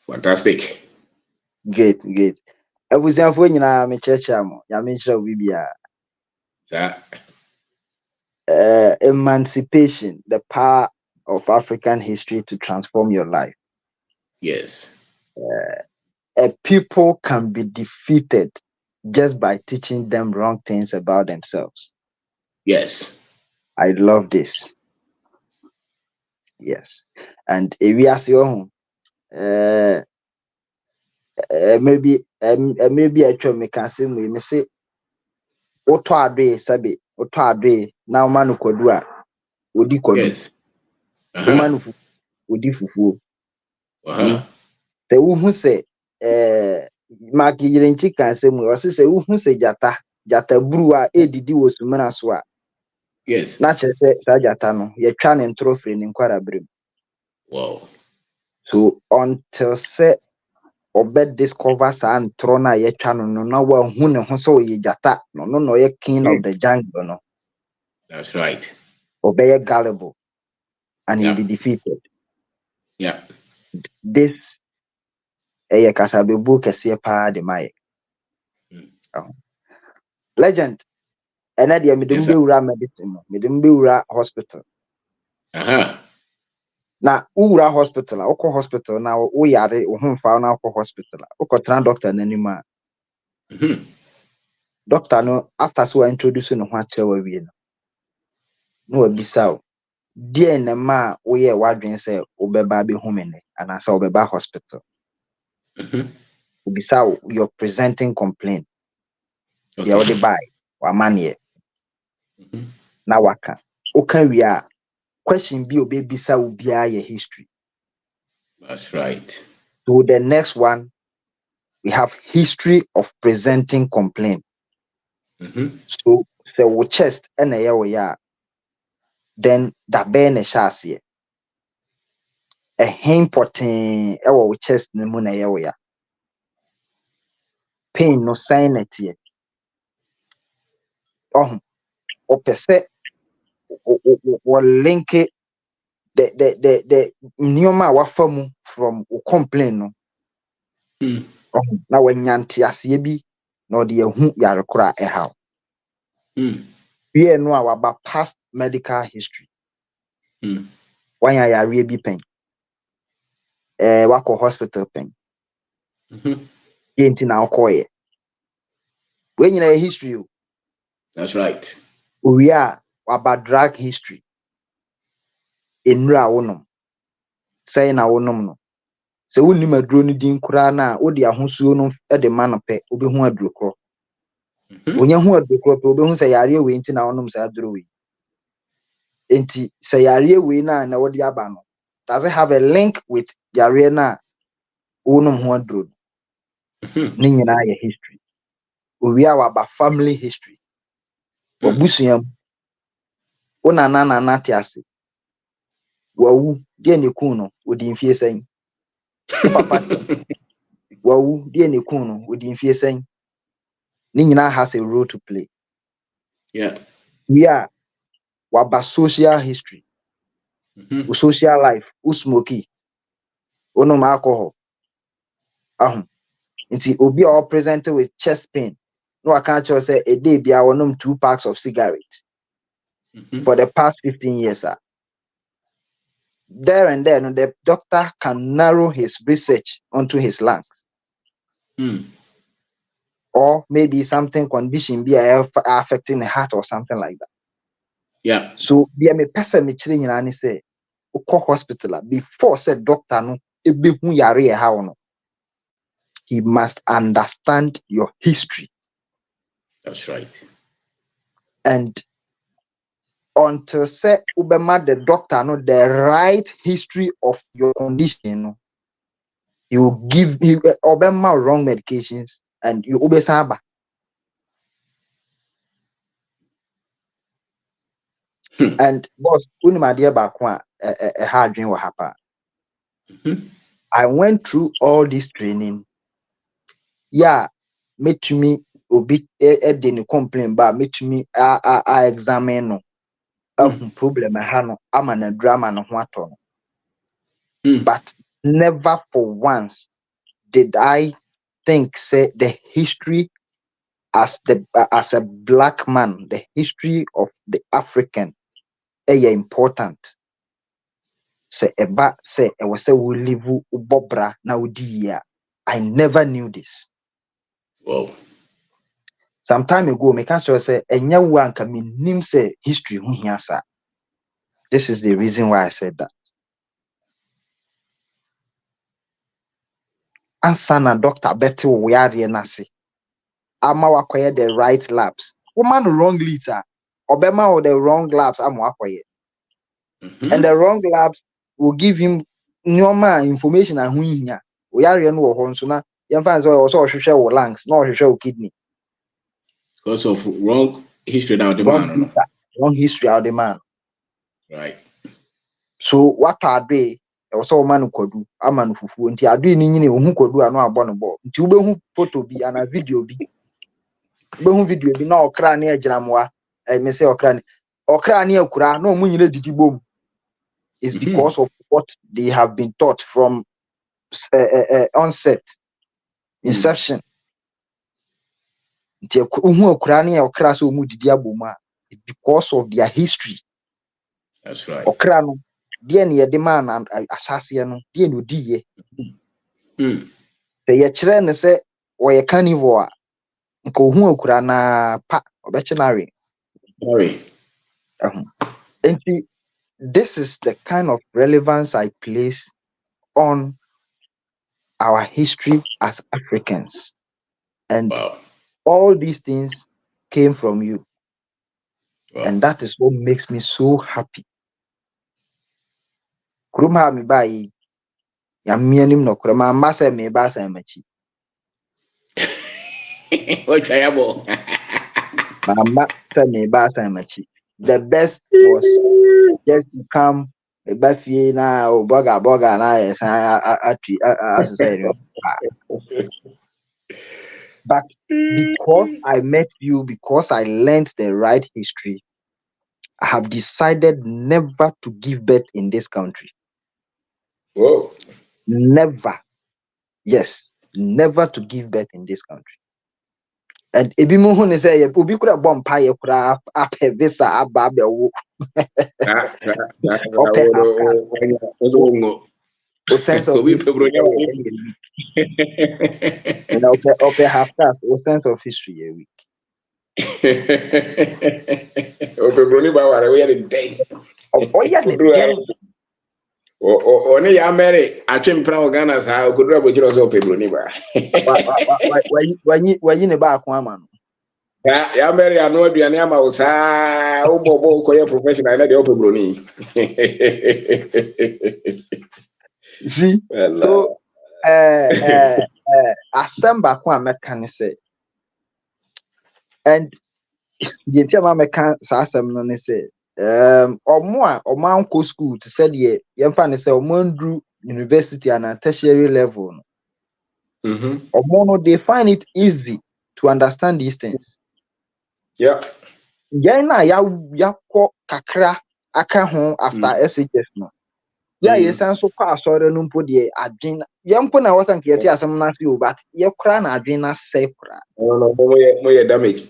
Fantastic. Great. I was in for you now, me church amo. Ya me chira bibia. Sir. Emancipation, the power of African history to transform your life. Yes. A people can be defeated just by teaching them wrong things about themselves. Yes. I love this. Yes. And if we ask you, maybe I try me can say me say oto ade sabe oto ade na manu kodu a odi kodu. Yes. Manu odi fufu. Se uhu se maki yirenchi kan se mu o se uhu se jata buru a edidi wo sumana so a. Yes. Na chese sa jata no ye twa ne ntro fre ne nkwara brem. Wow. So until se obe discover sa ntro na ye twa no na wa hu ne ho so ye jata no ye king of the jungle no. That's right. Obey gullible and he'll be defeated. Yeah. This kasabebu kese pa de mai. Legend. And I dear medumbe ura medicine, medumbe ura hospital. Na ura hospital, oko hospital na o yare o fa na oko hospital. Oko tran doctor nanima. Doctor no after so introduce no ho achewa wie no. No obisa o. Die na ma wo ye wadwen say obeba be home and asa obeba hospital. Obisa you're presenting complaint. Okay. Ya ode buy wa manie. Na waka. Oka wi a question bi obebisa wo bia ye history. That's right. So the next one we have history of presenting complaint. So we chest and ya then that be na shase. Important we chest ne mu na ya. Pain no sign it here. O pese o link the nyoma wafamu from o complain no. Na wanyanti ase bi na de ehu yare kora how. We no our past medical history. Wanya yare bi pen. Wako hospital pen. Yenti na okoye. When you history. That's right. We are about drug history. Enra wonom. Say na wonom no. Se wonni maduro ni din kura na wo de ahosuo no e de ma no pe obehu aduro kro. Onya hu aduro kro pe obehu se yare we nti na wonom se aduro we. Enti se yare we na wo de aba no. Does it have a link with yare na wonom hu aduro? Ni nyina ye history. We are about family history. Obusuam. Ona na tiase. Wawu die ne kun no odi mfie sen. Papa wawu die ne kun no odi mfie sen. Ni nyina has a role to play. Yeah. We are about social history. Social life, smoky. Onom alcohol. Nti obi all presented with chest pain. No, I can't just say a day be I will 2 packs of cigarettes for the past 15 years. Sir. There and then, the doctor can narrow his research onto his lungs. Or maybe something condition be affecting the heart or something like that. Yeah. So be a person me chilling and say, hospital before said doctor no how no. He must understand your history. That's right. And until say ubema the doctor know the right history of your condition, he will give you obema wrong medications and you ubesaba. And boss, unima dear bakwa a hard dream will happen. I went through all this training. Yeah, make me obi didn't complain about make me examine no problem no I'm a drama no what on. But never for once did I think say the history as a black man, the history of the African important. Say eba say I was say we live ubobra na udi. I never knew this. Wow. Some time ago, me can't say enya wan ka nim say history hu hia sa. This is the reason why I said that. Ansa na doctor Betty we are na se. Ama wakoye the right labs. Woman wrong liter. Obema or the wrong labs am wakoye. And the wrong labs will give him normal information and hu hia. We are no ho so na yemfa so hwehwe wo lungs, no hwehwe wo kidney. Because of wrong history now the man. Wrong history of the man. Right. So what are they? Also man kodu amanu fufu nti ado ni nyine ohu kodu anu abọ no bo nti ubehu photo bi ana video bi ubehu video bi na okra na egiramwa me say okra na akura na omu nyine didi bom is because of what they have been taught from onset inception nti ohu akura na okra so omu didi abom a because of their history. That's right. Okra no die na yede man and asase no die no die se ye kire ne se oye carnivore nko hu akura na pa obechinary Sorry. And this is the kind of relevance I place on our history as Africans. And wow. All these things came from you. Wow. And that is what makes me so happy. Kuruma mi bayi ya mianim no kuruma masa me ba sa machi. What trouble? Mama sa me ba sa machi. The best was just to come Bafie na boga na yes but because I met you, because I learned the right history, I have decided never to give birth in this country. Whoa. Never. Yes, never to give birth in this country. And ebi mo hu ne say obi kura bomb pa ye kura ape visa ababe wo. O sense of history. And ope half cast o sense of history a week. Ope broni ba ware we the day. Oh yeah, the day. Oni ya mere atwempra Ghana sa okudura bojiro so ope broni ba. Wayi ne ba akwa ama no. Ya mere anu aduane ama wo saa ubobo koye professional na de ope broni. See, so assemble kwa meka ne say, and the tema meka sa asem no ne say omo anko school to say the yemfa ne say omo andru university and tertiary level no omo no they find it easy to understand these things. Yeah. Ya na ya ko kakra aka ho after SHS no Yeah, yes, and so far, so the numpo de adwin. Yampo na wasn't yet as some nasty, but your crown adwin as safe. No, more damage.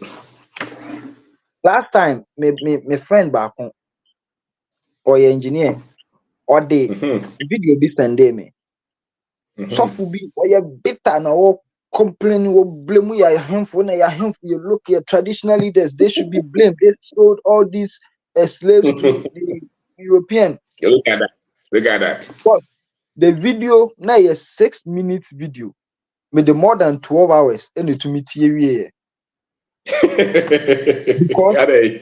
Last time, my friend back home, or your engineer, or the video be send me. So for be or your bitter now complain or blame we are harmful, you look at traditional leaders, they should be blamed. They sold all these slaves to the European. Look at that. Look at that. But the video now a 6 minutes video with the more than 12 hours and it to meet here. Because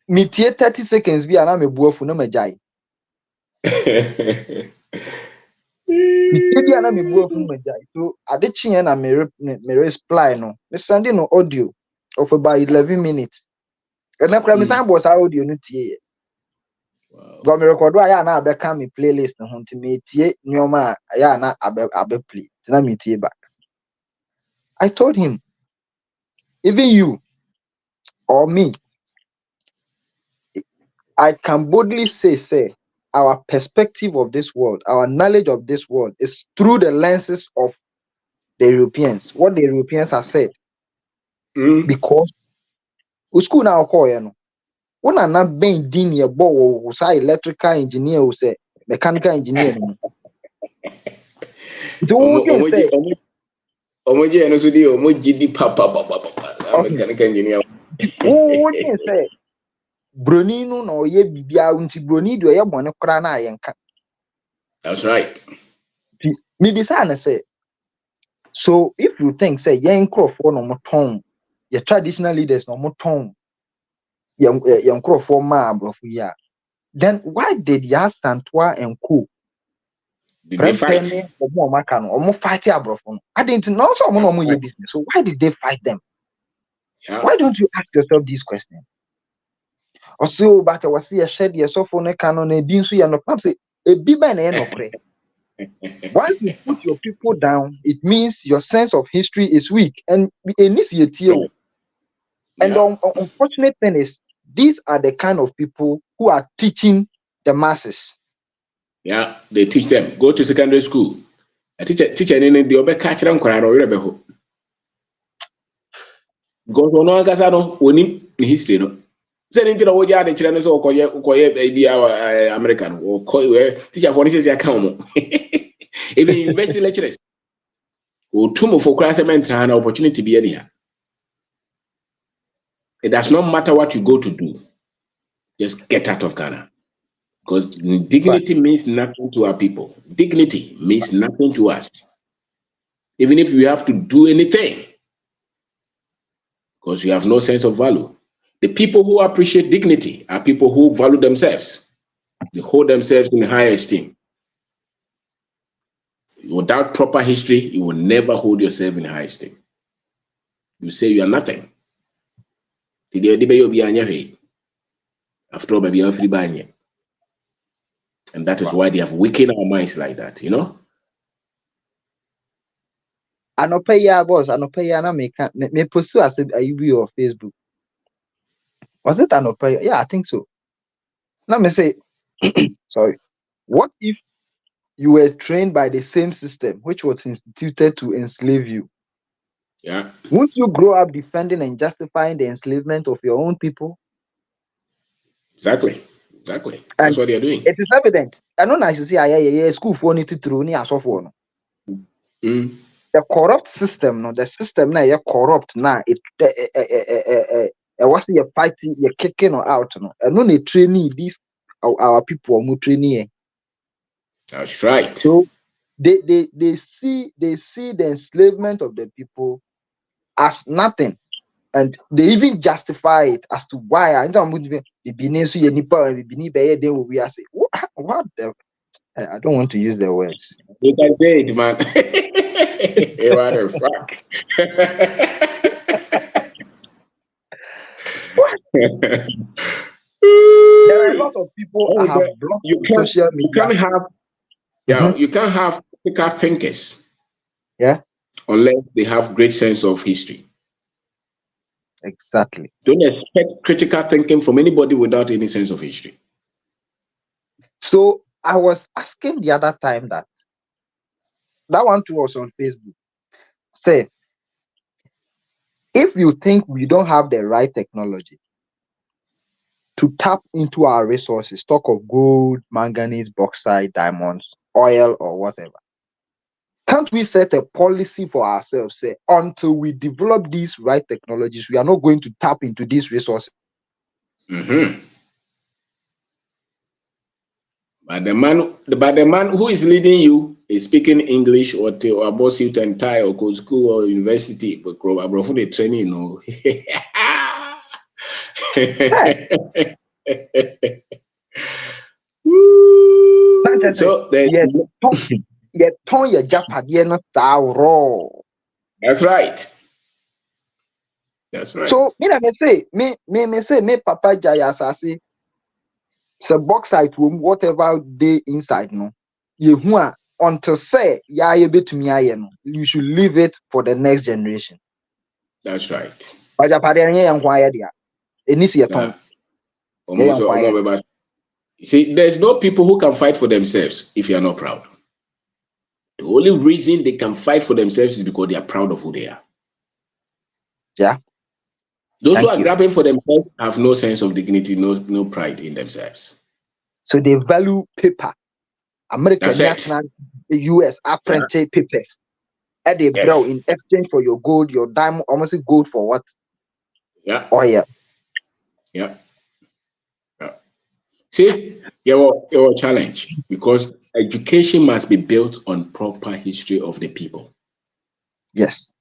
me 30 seconds be an ame buafu na majai. Me an ame buafu majai. So adichi na me reply no. Me sending no audio of about 11 minutes. And na kra me san boss audio no tie. Wow. Go me record aya na abeka me playlist no nti me tie nyoma aya na abe play. Na me tie back. I told him, even you or me, I can boldly say, our perspective of this world, our knowledge of this world is through the lenses of the Europeans, what the Europeans have said. Because we school now call you know, when I'm not being dean your boy who say electrical engineer who say mechanical engineer. Omoji eno so di omoji di papa mechanical engineer. Who can say Broni no ye bibia unti Broni do ye bone kra na yenka. That's right. Me decide say, so if you think say yen crofo no moton, your traditional leaders no moton, yen crofo ma abrofu ya, then why did ya Santwa and Co Did they fight? Omo fight abrofu? I didn't know someone omo ye business. So why did they fight them? Yeah. Why don't you ask yourself these questions? Also, but I was here shed yourself on a canon a being so you're not say a biba no cre. Once you put your people down, it means your sense of history is weak and initiative. And the unfortunate thing is, these are the kind of people who are teaching the masses. Yeah, they teach them. Go to secondary school. A teacher in the other catch them because no gasa no oni history no. Say into the way the children so koye baby our American or teacher for this account. Even university lecturers. Or two for class and opportunity be anyhow. It does not matter what you go to do. Just get out of Ghana. Because dignity means nothing to our people. Dignity means nothing to us. Even if you have to do anything. Because you have no sense of value. The people who appreciate dignity are people who value themselves. They hold themselves in high esteem. Without proper history, you will never hold yourself in high esteem. You say you are nothing. After all, baby, and that is why they have weakened our minds like that, you know? Anopeya boss, Anopeya na me pursue as a UB or Facebook. Was it Anopeya? Yeah, I think so. Let me say, sorry. What if you were trained by the same system which was instituted to enslave you? Yeah. Won't you grow up defending and justifying the enslavement of your own people? Exactly. That's what they're doing. It is evident. I know nice to see school for need to through near software. The corrupt system, no, the system now you're corrupt now. What's your fighting, you're kicking or out, no. And no they training these our people are training. That's right. So they see the enslavement of the people as nothing. And they even justify it as to why I don't want to be what the I don't want to use the words. You can say it, man. What the fuck? There are a lot of people who have blocked social media. You can't have critical thinkers. Yeah. Unless they have great sense of history. Exactly. Don't expect critical thinking from anybody without any sense of history. So I was asking the other time that one too was on Facebook. Say, if you think we don't have the right technology to tap into our resources, talk of gold, manganese, bauxite, diamonds, oil, or whatever, can't we set a policy for ourselves? Say, until we develop these right technologies, we are not going to tap into these resources. Mm-hmm. But the man who is leading you is speaking English or about you to entire or go school or university, but for the training, no. So that's right. That's right. So me say me papa jaya asase. So bauxite whatever they inside no. Yehu until say ya betumi aye no. You should leave it for the next generation. That's right. You see, there's no people who can fight for themselves if you are not proud. The only reason they can fight for themselves is because they are proud of who they are. Yeah. Those who are grabbing for themselves have no sense of dignity, no pride in themselves. So they value paper. American national, the US are printed papers. And they bro in exchange for your gold, your diamond, almost gold for what? Yeah. Oil. Yeah. See, your challenge, because education must be built on proper history of the people. Yes.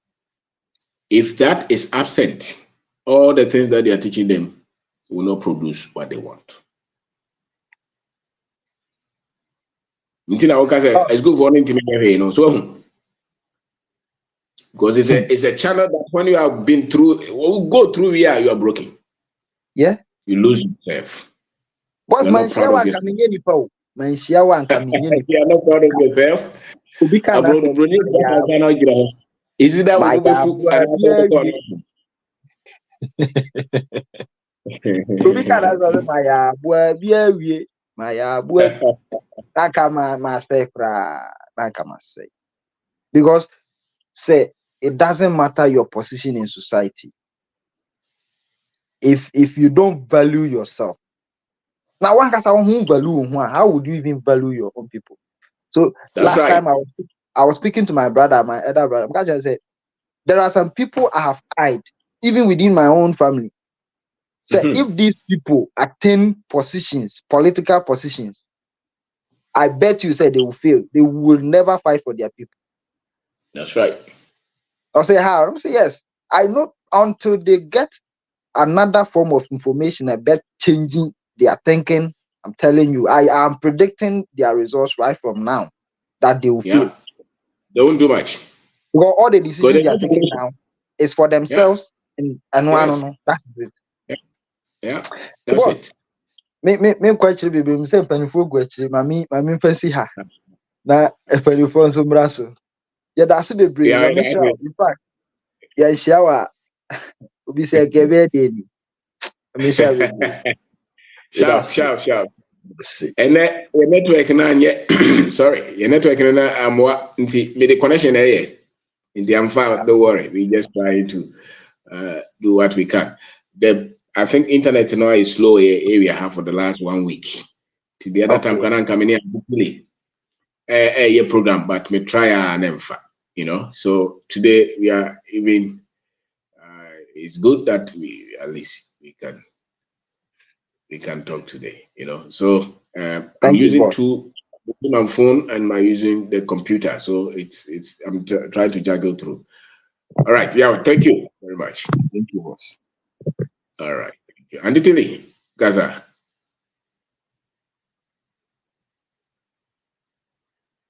If that is absent, all the things that they are teaching them will not produce what they want. It's good for anything, so because it's a channel that when you have been through, go through here, you are broken. Yeah. You lose yourself. Boss, man, you are not proud of yourself. Is it that because say it doesn't matter your position in society. If you don't value yourself, now one can say value, how would you even value your own people? So last time I was speaking to my brother, my elder brother, because I said there are some people I have eyed, even within my own family. So if these people attain positions, political positions, I bet you say they will fail. They will never fight for their people. That's right. I'll say how? I'm say yes. I know until they get another form of information about changing their thinking. I'm telling you, I am predicting their results right from now that they will fail. They won't do much. Because all the decisions they are taking now is for themselves and no. That's it. Yeah. That's it. Me question baby, me say penifo question, mami fancy ha. Na penifo so braso. Yeah, that's the brain. In fact, yeah, shower. Obi say gebe dey ni. Me share Sharp. And then your network now, sorry, your network now more the connection here. In the amount, don't worry. We just try to do what we can. I think internet now is slow area have for the last 1 week. To the other time, can come in here program, but me try and So today we are even. It's good that we at least we can talk today. So I'm using two on phone and I'm using the computer. So I'm trying to juggle through. All right. Yeah. Thank you very much. Thank you, boss. All right. Thank you. And Italy, Gaza.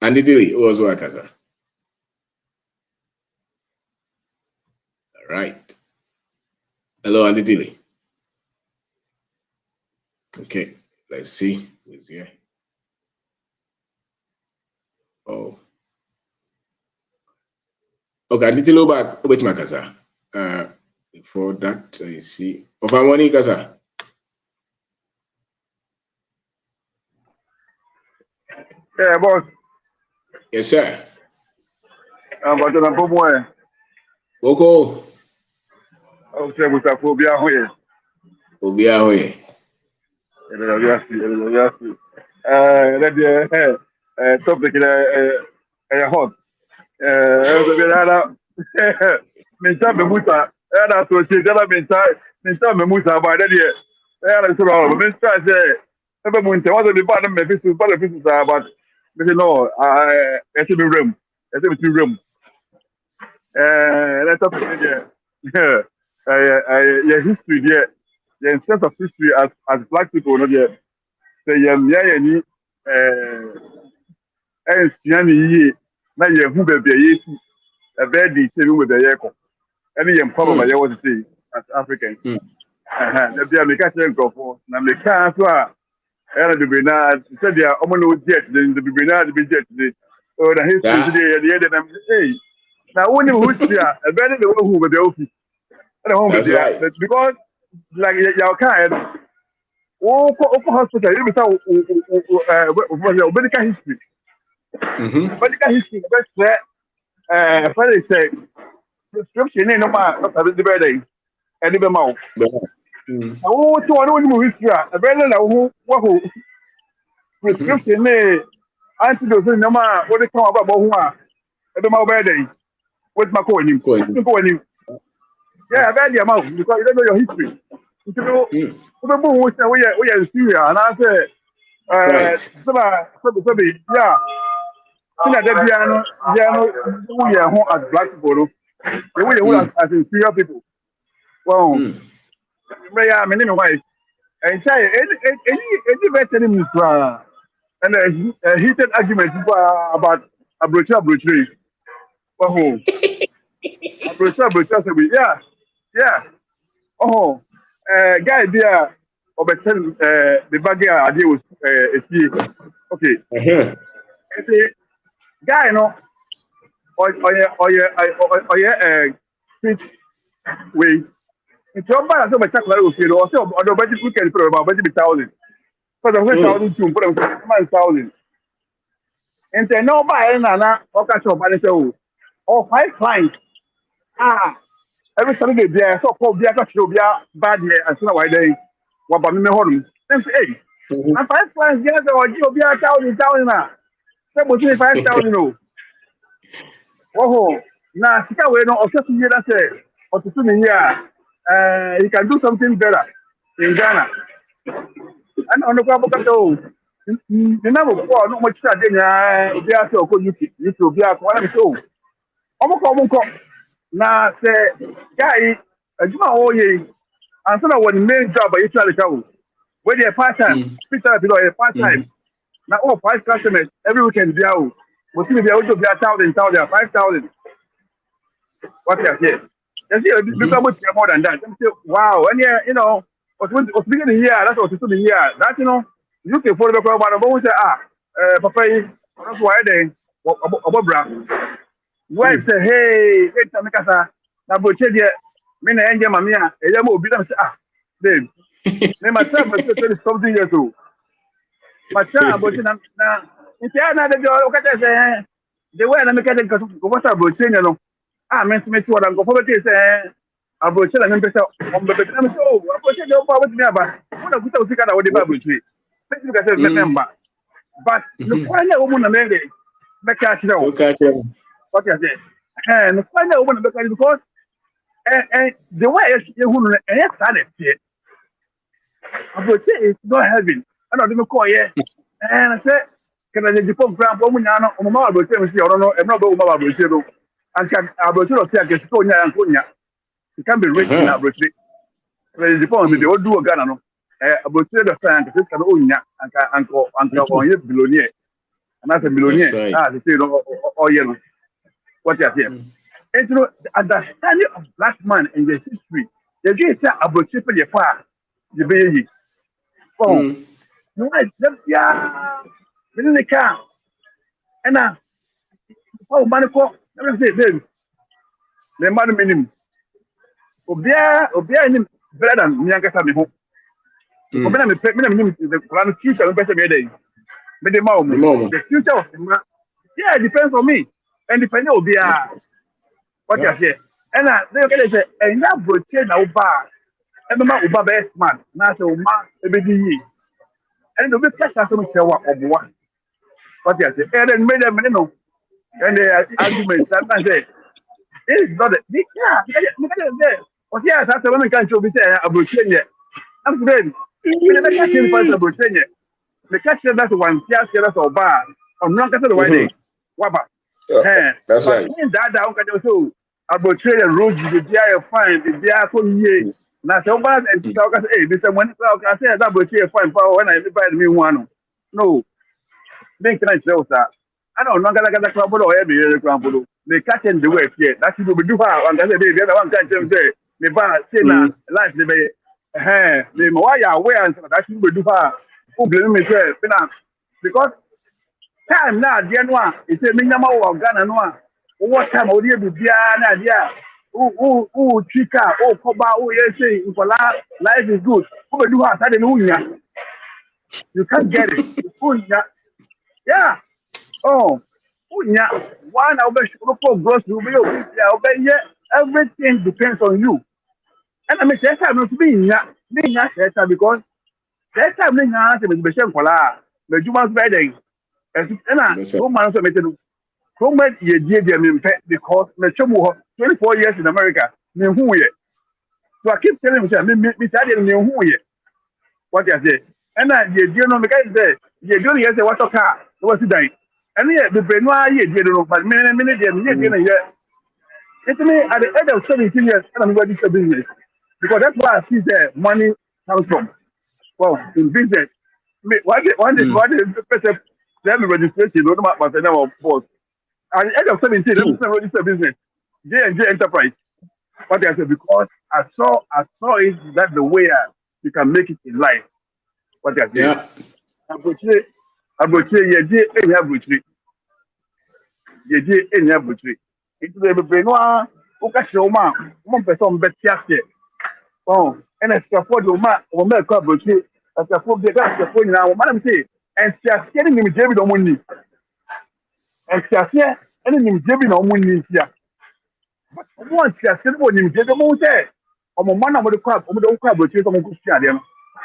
And Italy, who was what, Gaza? All right. Hello, and Italy. Okay. Let's see who's here. Oh. Okay, and Italy back with my Gaza. Before that, I see. Of our money, Gaza. Yeah, boss. Yes, sir. But I'm boy. Boko. Oh, say with a phobia here. Obia hoye. Topic hot. Minta memuta. Era so che dela minta memuta ba de de. Era so ba minta say ebe munte wa be ba na me fisu ba le fisu sa but me say no I say be room. I say be room. Let's talk about your history there. Your sense of history as black people no there. Say any ye na ye hu bebe ye ti e be di se we be ye ko. Any ye problem I want to say as Africans. The be make a go for na me ka so a era de be na say dia omo no jet the be na the be jet the oh the history there the hey now when you history a be the one who be the office. That's right. But because like your kind hospital you be say medical history. Medical history best say prescription no ma not the better and the mouth. Now what you want history a better na who prescription antidote no ma what they come about who are the mouth better with my coin. Yeah, very amount because you don't know your history. You know, we are Syria, and I say, Right. yeah. Sina de biano, we are home as black people. We are as inferior people. Well, my name is wife, and say any better than and a heated argument about a brochure. Oh, a brochure, yeah. Oh, guy there, overturn the baggy idea was okay. See, guy, no, speech way. It's your bad as a chocolate will feel also on the budget we can put about budget 1,000. For the 1,000 to put them 1,000. And say no buy and or catch up and say, oh, 5 clients. Every Saturday there, so called the other show be bad here and so why they what about me home. Then say, hey, and 5 clients there or you be 1,000 now. Say, was 5,000 no. Oh, now, we no also see that say, or to me here, he can do something better in Ghana. And on the Kabukato, the number of not much that they are so good. You to be a quality show. Omo now say, guy, a Juma Oye, and so what the main job I usually go. Where they part time, a part time. Now, all 5 customers every weekend, they are. We'll see if they also be 1,000, 5,000. What you say? You see, become much more than that. Say, wow, and yeah, you know, what's beginning here, that's what's doing here. That, you know, you can follow the crowd, but we say, Papa, that's why they, wife say, hey, it's a Mikasa, now, but check it, Mina Angel Mamia, and you will be them say, babe, me myself, I said, something years old. My child, but now, it's another girl, look at that, the way I make it, because what's about changing, you know. Me what I'm going to say. I will tell them, I'm so, I will tell you about me about what I was thinking about the Bible tree. Look at remember. But the final woman, a lady, make catch you know. What I say. And the final woman, because the way you would started it, I will say it's not heaven. I don't even call it. And I said, can I just put ground woman? I'm not about to say, I don't know, I'm not about to say. And can Abrochero say against Tonya and Konya? It can be rich in Abrochero. The point is, they all do a Ghana. Abrochero the scientist can own ya and uncle on your billionaire. And that's a billionaire. They say, oh, yeah. What you say? And you know, the understanding of black man and their history, they get Abrochero for your fire, the baby. Oh, no, yeah, in the car. And now, oh, Manico, let me say, baby. The man minimum. Obia ni better than me ankasa me ho. Obia me the plan future me pese me dey. The future of the man, yeah, it depends on me. And depending on what you say. And they say, and that would change our bar. And the man will be best man. Now, so man, a bit and the big question to me, what you say. And then made them know. And the argument sometimes say, this is not it. Yeah, look at it there. But yes, after one can show me about change it. I'm saying, we never catch him for about change it. The catch that's one, yes, that's all bad. I'm not going to the wedding. What about? That's right. That down can also about trade and roads, the DI fine, the DI for ye. Now, so bad and talk as a Mr. When I say that would fine power when I buy me one. No, they can show that. I don't know, like a crumble or every year crumble. They catch in the way here. That's what we do. And that's the other one can't say. The bar, say, life, the way. The why are aware and that's what we do. Who blame me, because time now, the one, it's a minimum of Ghana. What time would you be there? Who Chica, Koba, say, life is good. Who will do that? I don't know. You can't get it. Yeah. Oh, one of the grocery, everything depends on you. And I mean, that's time not to be because that time they have to be same for la. The Jumas wedding, and so man so made so much ye because me 24 years in America, me who ye. So I keep telling myself, me study me who ye. What I say, and I ye no me can say ye do ye say what car was it dying. And yet the Benoit ye did no, but many it's me at the end of 17 years, and I'm going to do business because that's where I see the money comes from. Well, in business, what is the registration? No matter the number of boss. At the end of 17, I'm register business, J&J Enterprise. What I said because I saw it that the way you can make it in life. What I said. Yeah. I go it's the Benoit, who catch your man, one person bet yesterday. Oh, and I support your man, or make up with you. I support the guy, the phone now, Madam say, and she has getting him David on money. And she has here, and him David on money here. But once she has said, what him David on there, or man of the crab, or the crab, which is on good them.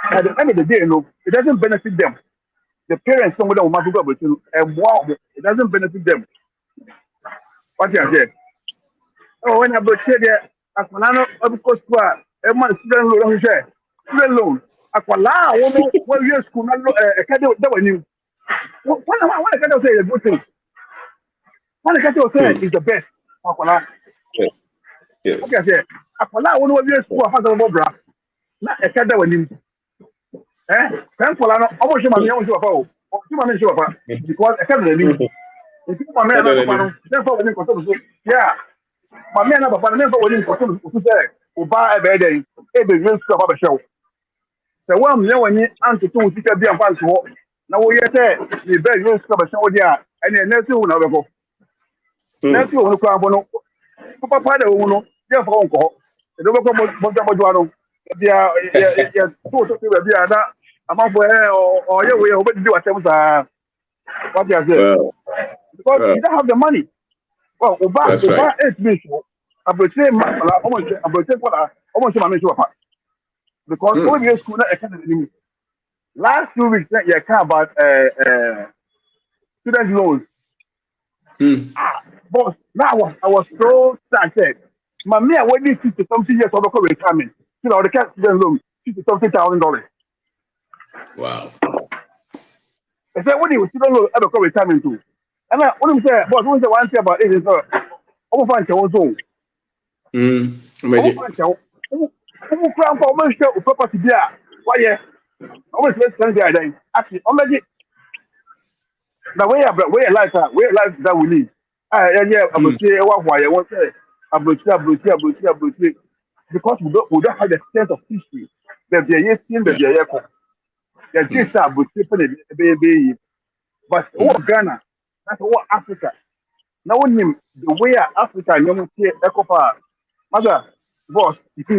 At the end of the day, no, it doesn't benefit them. The parents, some of them will not go with you, and wow, it doesn't benefit them. What you say? Oh, when I go there, I can of course, a man student loan. I can allow one year school, that one you. What I can say is a good thing. What I can say is the best. Yes. Okay, I say, I can allow 1 year school, I have a bra. Not a cat that one you. Thankful, I'm almost my own show. Because I can't really. If you my man, yeah. My man, I'm a member within to say, who buy a bed, a big risk of a show. The one when you answer to see a fans walk. Now, we say, the bed risk of a show, yeah, and then next one of go. Next one, Papa, the one, yeah, for uncle. The local Montamoduano, they are among or your way of what to do at times. What you say? Because you don't have the money. Well, Oba 8 minutes. I will say, almost my mentor. Because all your school academy. Last 2 weeks, you care about student loans. Boss, now I was so sad. My man, when you 50 something years of retirement, you know, the cat student loan, $50,000. Wow. I said, when you student loan, ever come retirement too. And I want to say, boss, what was the one thing about it is I'm find your own. Who crown for most of property there? Why, yeah, always let's send the idea. Actually, the way life that we live. Yeah, I'm going to say, why I want to say, I'm going to say, because we don't have the sense of history. That they are seen that they are echo. They're just about baby. But what Ghana, that's what Africa. Now, when the way Africa, you know, say echo power. Mother, boss, I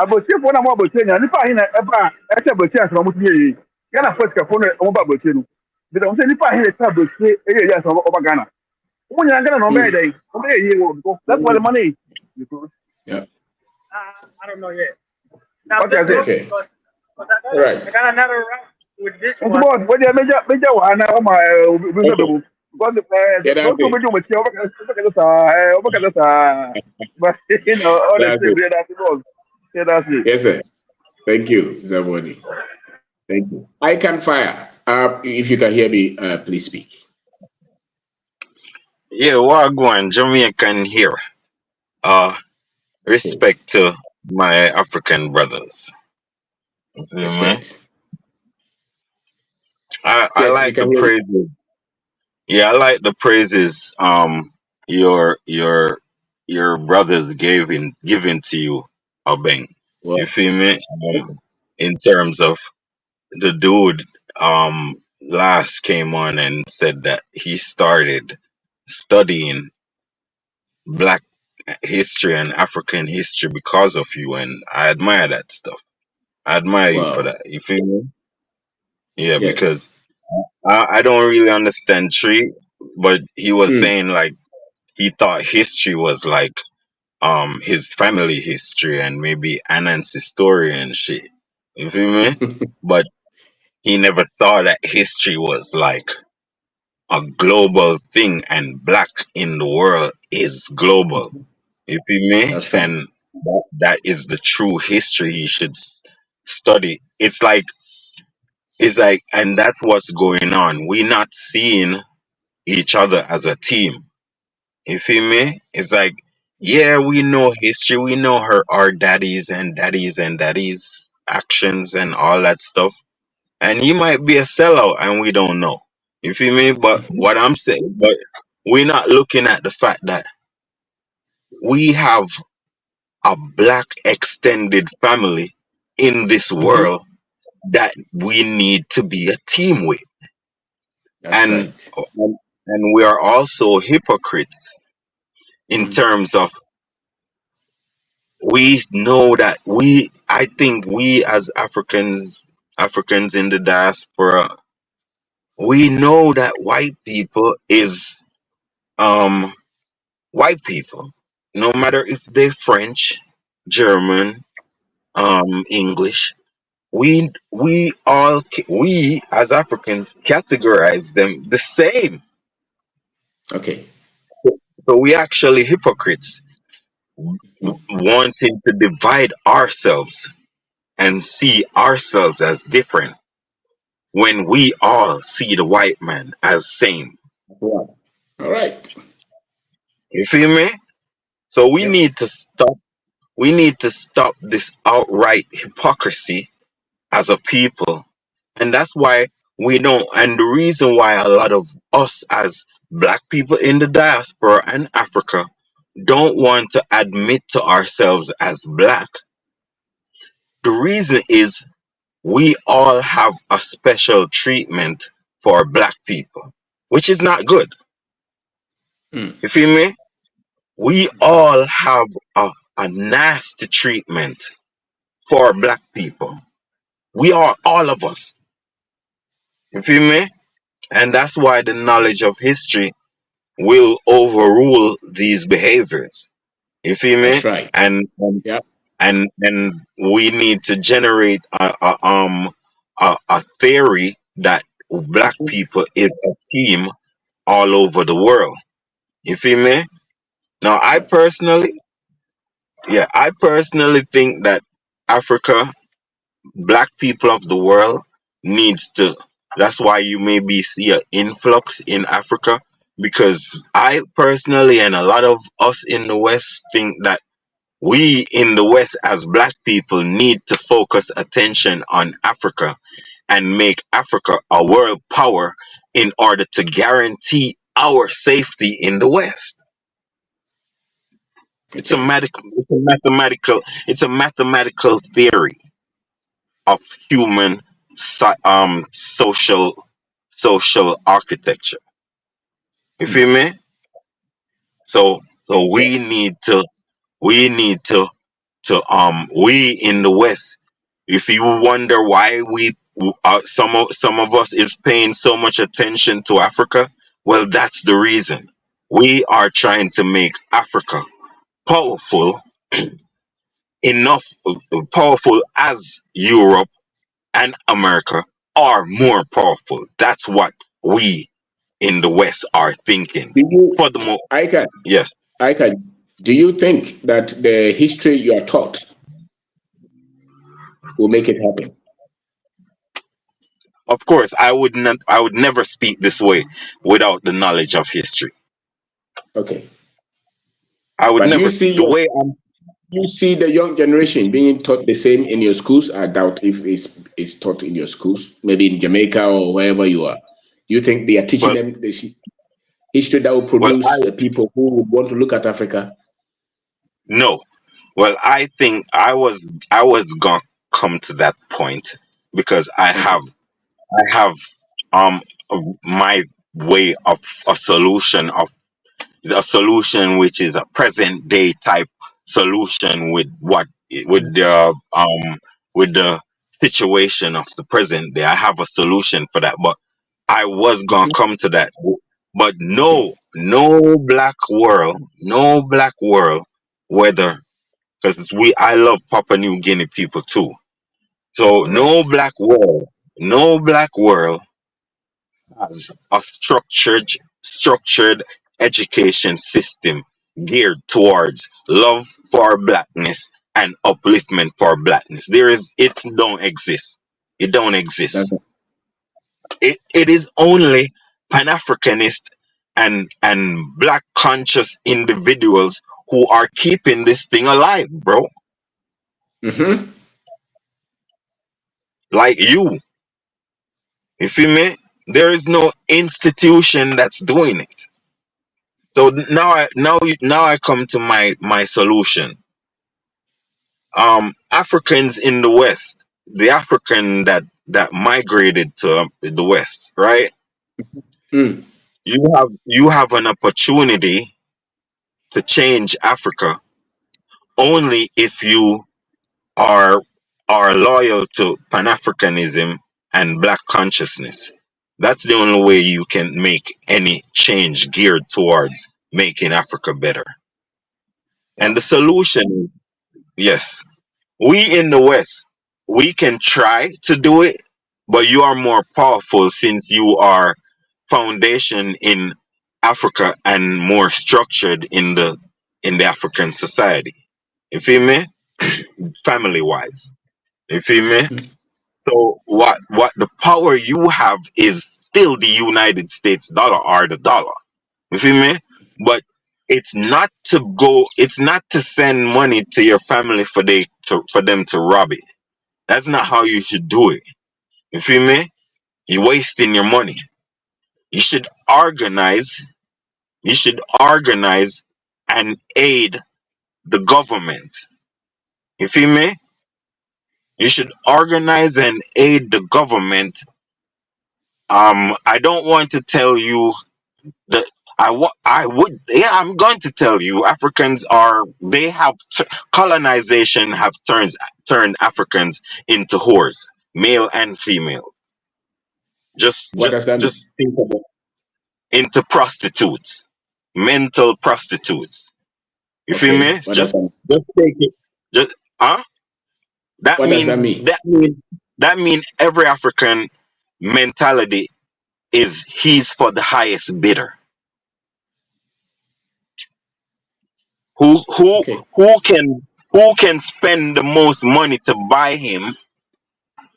will say for them about saying, and if I in a chance from what you Ghana first ka phone o ba boche no. But on say nipa here ta boche yes over Ghana. When you Ghana no be dey. O be here because that's where the money is. Because Yeah. I don't know yet. Now, okay, Okay. Right. I got another round with this it's one. about when you major one na o ma because Yeah, that's don't do it. major with you over but you know all the That's same it. that's it. Yeah, that's it. Yes, sir. Thank you, Zaboni. Thank you. I can fire. If you can hear me, please speak. Yeah, Wagwan, Jamaican here. Okay. Respect to my African brothers. Man. Respect. I Yes, we like the can hear you. praises. Yeah, I like the praises your brothers giving to you, Abeng. You Well, feel me? In terms of the dude last came on and said that he started studying black history and African history because of you, and I admire that stuff. I admire you for well, that. You feel me? Yeah, yes. because I don't really understand tree, but he was Mm. saying like he thought history was like his family history and maybe Anan's story and shit. You feel me? But he never saw that history was like a global thing and black in the world is global. You feel me? That's right. And that is the true history he should study. And that's what's going on. We're not seeing each other as a team. You feel me? It's like, yeah, we know history. We know our daddies' actions and all that stuff. And he might be a sellout and we don't know. You feel me? But what I'm saying, but we're not looking at the fact that we have a black extended family in this Hmm. world that we need to be a team with. That's And right. and we are also hypocrites in Mm. terms of we know that I think we as Africans in the diaspora, we know that white people is um white people. No matter if they're French, German, English, we as Africans categorize them the same. Okay. So we actually hypocrites Mm. wanting to divide ourselves and see ourselves as different when we all see the white man as same. Wow. All right. You feel me? So Yep. we need to stop this outright hypocrisy as a people. And that's why we don't and the reason why a lot of us as black people in the diaspora and Africa don't want to admit to ourselves as black. The reason is we all have a special treatment for black people, which is not good. Mm. You feel me? We all have a nasty treatment for black people. We are all of us. You feel me? And that's why the knowledge of history will overrule these behaviors. You feel me? That's right. And Yep. and we need to generate a theory that black Mhm. people is a team all over the world. You feel me? Now, Yep. I personally think that Africa, black people of the world, needs to. That's why you maybe see an influx in Africa, because I personally and a lot of us in the West think that we in the West as black people need to focus attention on Africa and make Africa a world power in order to guarantee our safety in the West. Okay. It's a mathematical theory of human social architecture. You Mm. feel me? So Yeah. we need to we in the West, if you wonder why some of us is paying so much attention to Africa. Well, that's the reason. We are trying to make Africa powerful enough, powerful as Europe and America are more powerful. That's what we in the West are thinking. Do you, For the most, Ika, yes, Ika, do you think that the history you are taught will make it happen? of course, I would not. I would never speak this way without the knowledge of history. Okay. I would But never. The way I'm. you see the young generation being taught the same in your schools? I doubt if it's taught in your schools, maybe in Jamaica or wherever you are. Do you think they are teaching Well, them the history that will well, produce people who would want to look at Africa? no. Well, I think I was gonna come to that point because Okay. I have um my way of a solution of a solution which is a present day type solution with what with the situation of the present day. I have a solution for that, but I was gonna come to that. But no black world, whether because I love Papua New Guinea people too. So All right. no black world has a structured education system geared towards love for blackness and upliftment for blackness. It don't exist. It don't exist. That's It is only pan-Africanist and black conscious individuals who are keeping this thing alive, bro. Mm-hmm. Like you feel me? There is no institution that's doing it. So now I come to my solution. Africans in the West, the African that migrated to the West, right? Mm. You have an opportunity to change Africa only if you are are loyal to Pan-Africanism and black consciousness. That's the only way you can make any change geared towards making Africa better. And the Wow. solution is yes, we in the West, we can try to do it, but you are more powerful since you are foundation in Africa and more structured in the African society. You feel me? Family wise. You feel me? Mhm. So what the power you have is still the United States dollar or the dollar. You feel me? But it's not to send money to your family for them to rob it. That's not how you should do it. You feel me? You're wasting your money. You should organize, you should organize and aid the government. You feel me? You should organize and aid the government. I don't want to tell you that I would, yeah, I'm going to tell you Africans are they have colonization have turned Africans into whores, male and female. just What just does that mean? just think of it, into prostitutes, mental prostitutes. You feel Okay. me? Just take it. Just huh? That What does that mean mean? that mean that mean every African mentality is he's for the highest bidder. Who who Okay. who can who can spend the most money to buy him?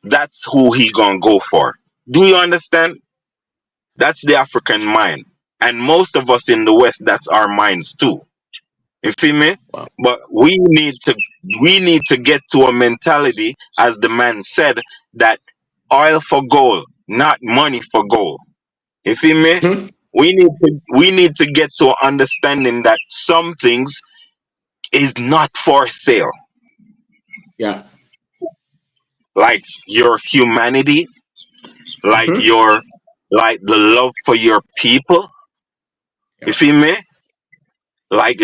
That's who he gonna go for. Do you understand? That's the African mind, and most of us in the West, that's our minds too. You feel me? Wow. But we need to get to a mentality, as the man said, that oil for gold, not money for gold. You feel me? Hmm. We need to get to an understanding that some things is not for sale. Yeah. Like your humanity, like Hmm. your like the love for your people. You Yeah. feel me? Like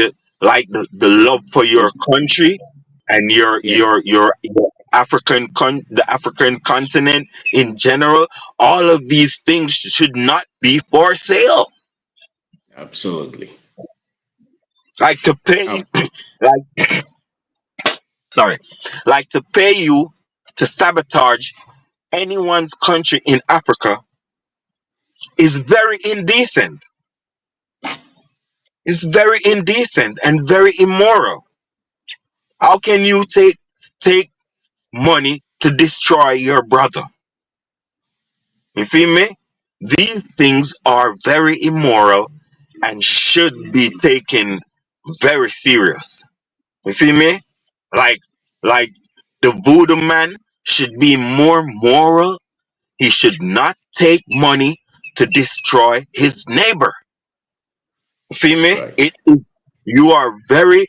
the love for your country and your Yes. your your the African continent in general, all of these things should not be for sale. Absolutely. Like to pay, Ab- like sorry, like to pay you to sabotage anyone's country in Africa is very indecent. It's very indecent and very immoral. How can you take money to destroy your brother? You feel me? These things are very immoral and should be taken very serious. You feel me? Like like the voodoo man should be more moral. He should not take money to destroy his neighbor. You feel That's me? right. You are very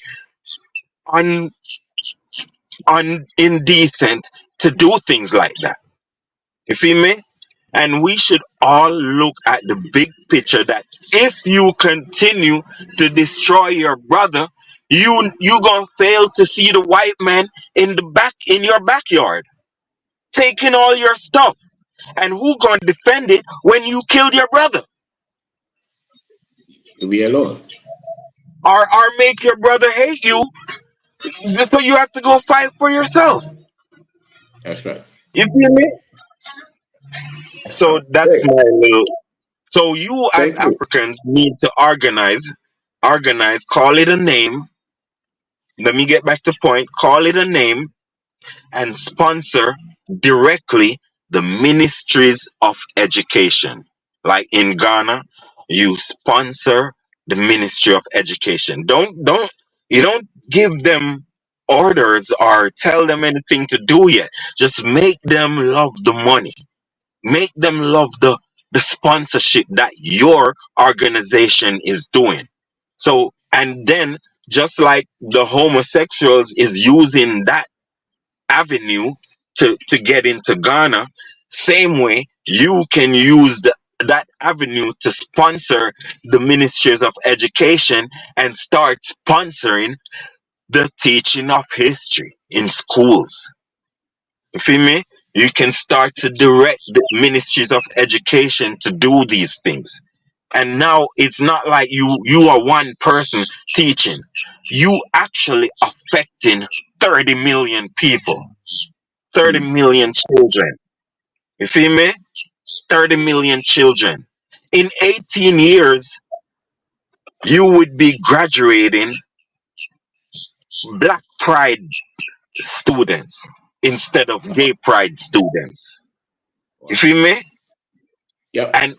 un indecent to do things like that. You feel me? And we should all look at the big picture that if you continue to destroy your brother, you gonna fail to see the white man in your backyard taking all your stuff. And who gonna defend it when you killed your brother? You'll be alone. Or make your brother hate you, so you have to go fight for yourself. That's right. You feel me? So that's Okay. my little. So you as Thank you. Africans need to organize, call it a name. Let me get back to point. Call it a name and sponsor directly the ministries of education. Like in Ghana, you sponsor the Ministry of Education. You don't give them orders or tell them anything to do yet. Just make them love the money. Make them love the sponsorship that your organization is doing. So and then just like the homosexuals is using that avenue to get into Ghana, same way you can use that avenue to sponsor the ministries of education and start sponsoring the teaching of history in schools. You feel me? You can start to direct the ministries of education to do these things. And now it's not like you are one person teaching. You actually affecting 30 million people. 30 Mm. million children. You feel me? 30 million children. In 18 years, you would be graduating Black Pride students instead of Gay Pride students. You Wow. feel me? Yep. And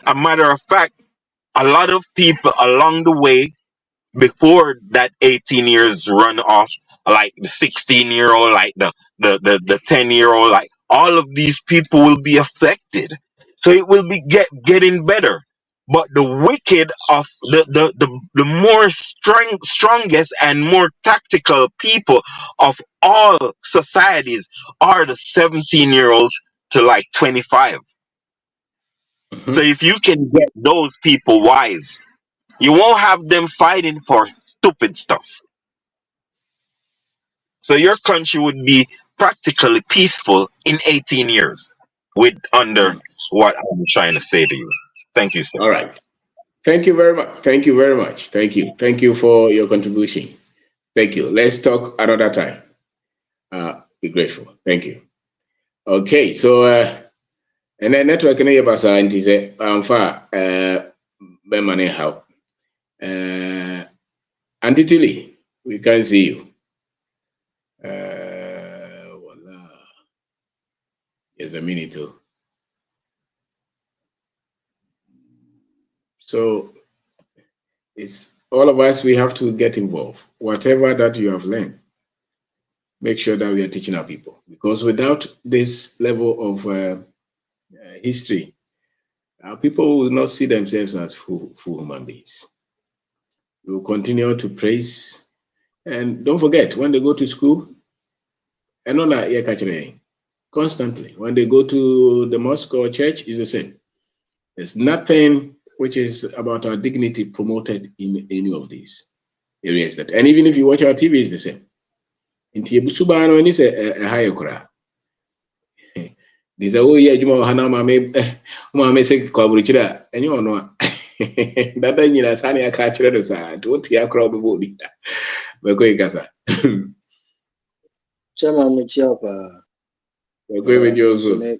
a matter of fact, a lot of people along the way before that 18 years run off, like the 16-year-old, like the 10-year-old, like all of these people will be affected. So it will be getting better. But the wicked of the more strongest and more tactical people of all societies are the 17-year-olds to like 25. So Mhm. if you can get those people wise, you won't have them fighting for stupid stuff. So your country would be practically peaceful in 18 years with under Mm. what I'm trying to say to you. Thank you, sir. All right. Thank you very much. Thank you very much. Thank you. Thank you for your contribution. Thank you. Let's talk another time. Be grateful. Thank you. Okay. So, and then network na yɛ basa nti sɛ amfa bɛma ne haw. Auntie Tilly, we can see you. Voila. Yes, a minute. So it's all of us, we have to get involved. Whatever that you have learned, make sure that we are teaching our people. Because without this level of history, our people will not see themselves as full human beings. We will continue to praise. And don't forget, when they go to school, and on a constantly, when they go to the mosque or church, it's the same. There's nothing which is about our dignity promoted in any of these areas. And even if you watch our TV, it's the same. Nti ebusuba no ni se haye kura. Disa wo ye adwuma ha na ma me se kwaburichira enye ono a. Dada nyina sa na aka kire do sa. To ti akra obebo bi. Beko ikasa. Chairman Muchiapa. Beko me jozo.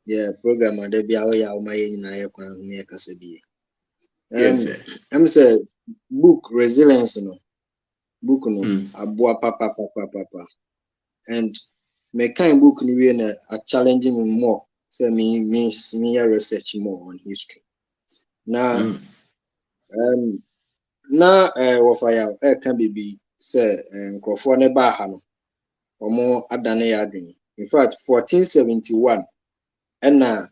Yeah, program ade bia o ya o maye nyina ye kwan me kasa bi. Yes sir. I'm say book resilience no. Book no aboa papa. And me kind book ni we na a challenging me more. So me research more on history. Now na wofaya can be say nkrofo ne ba ha no omo adane ya adwen. In fact 1471 na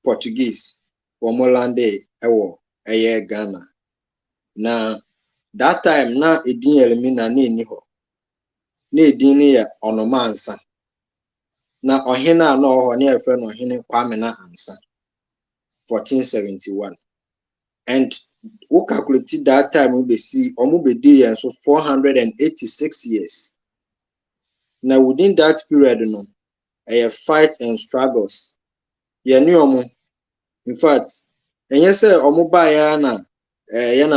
Portuguese omo lande ewo eye Ghana. Na that time na edin elimina na eni ho. Na edin ne ya onomansa. Na ohene a na oho na efe no ohene Kwame na Ansa. 1471. And we calculate that time we see so 486 years. Now within that period, a fight and struggles. In fact, and yes, na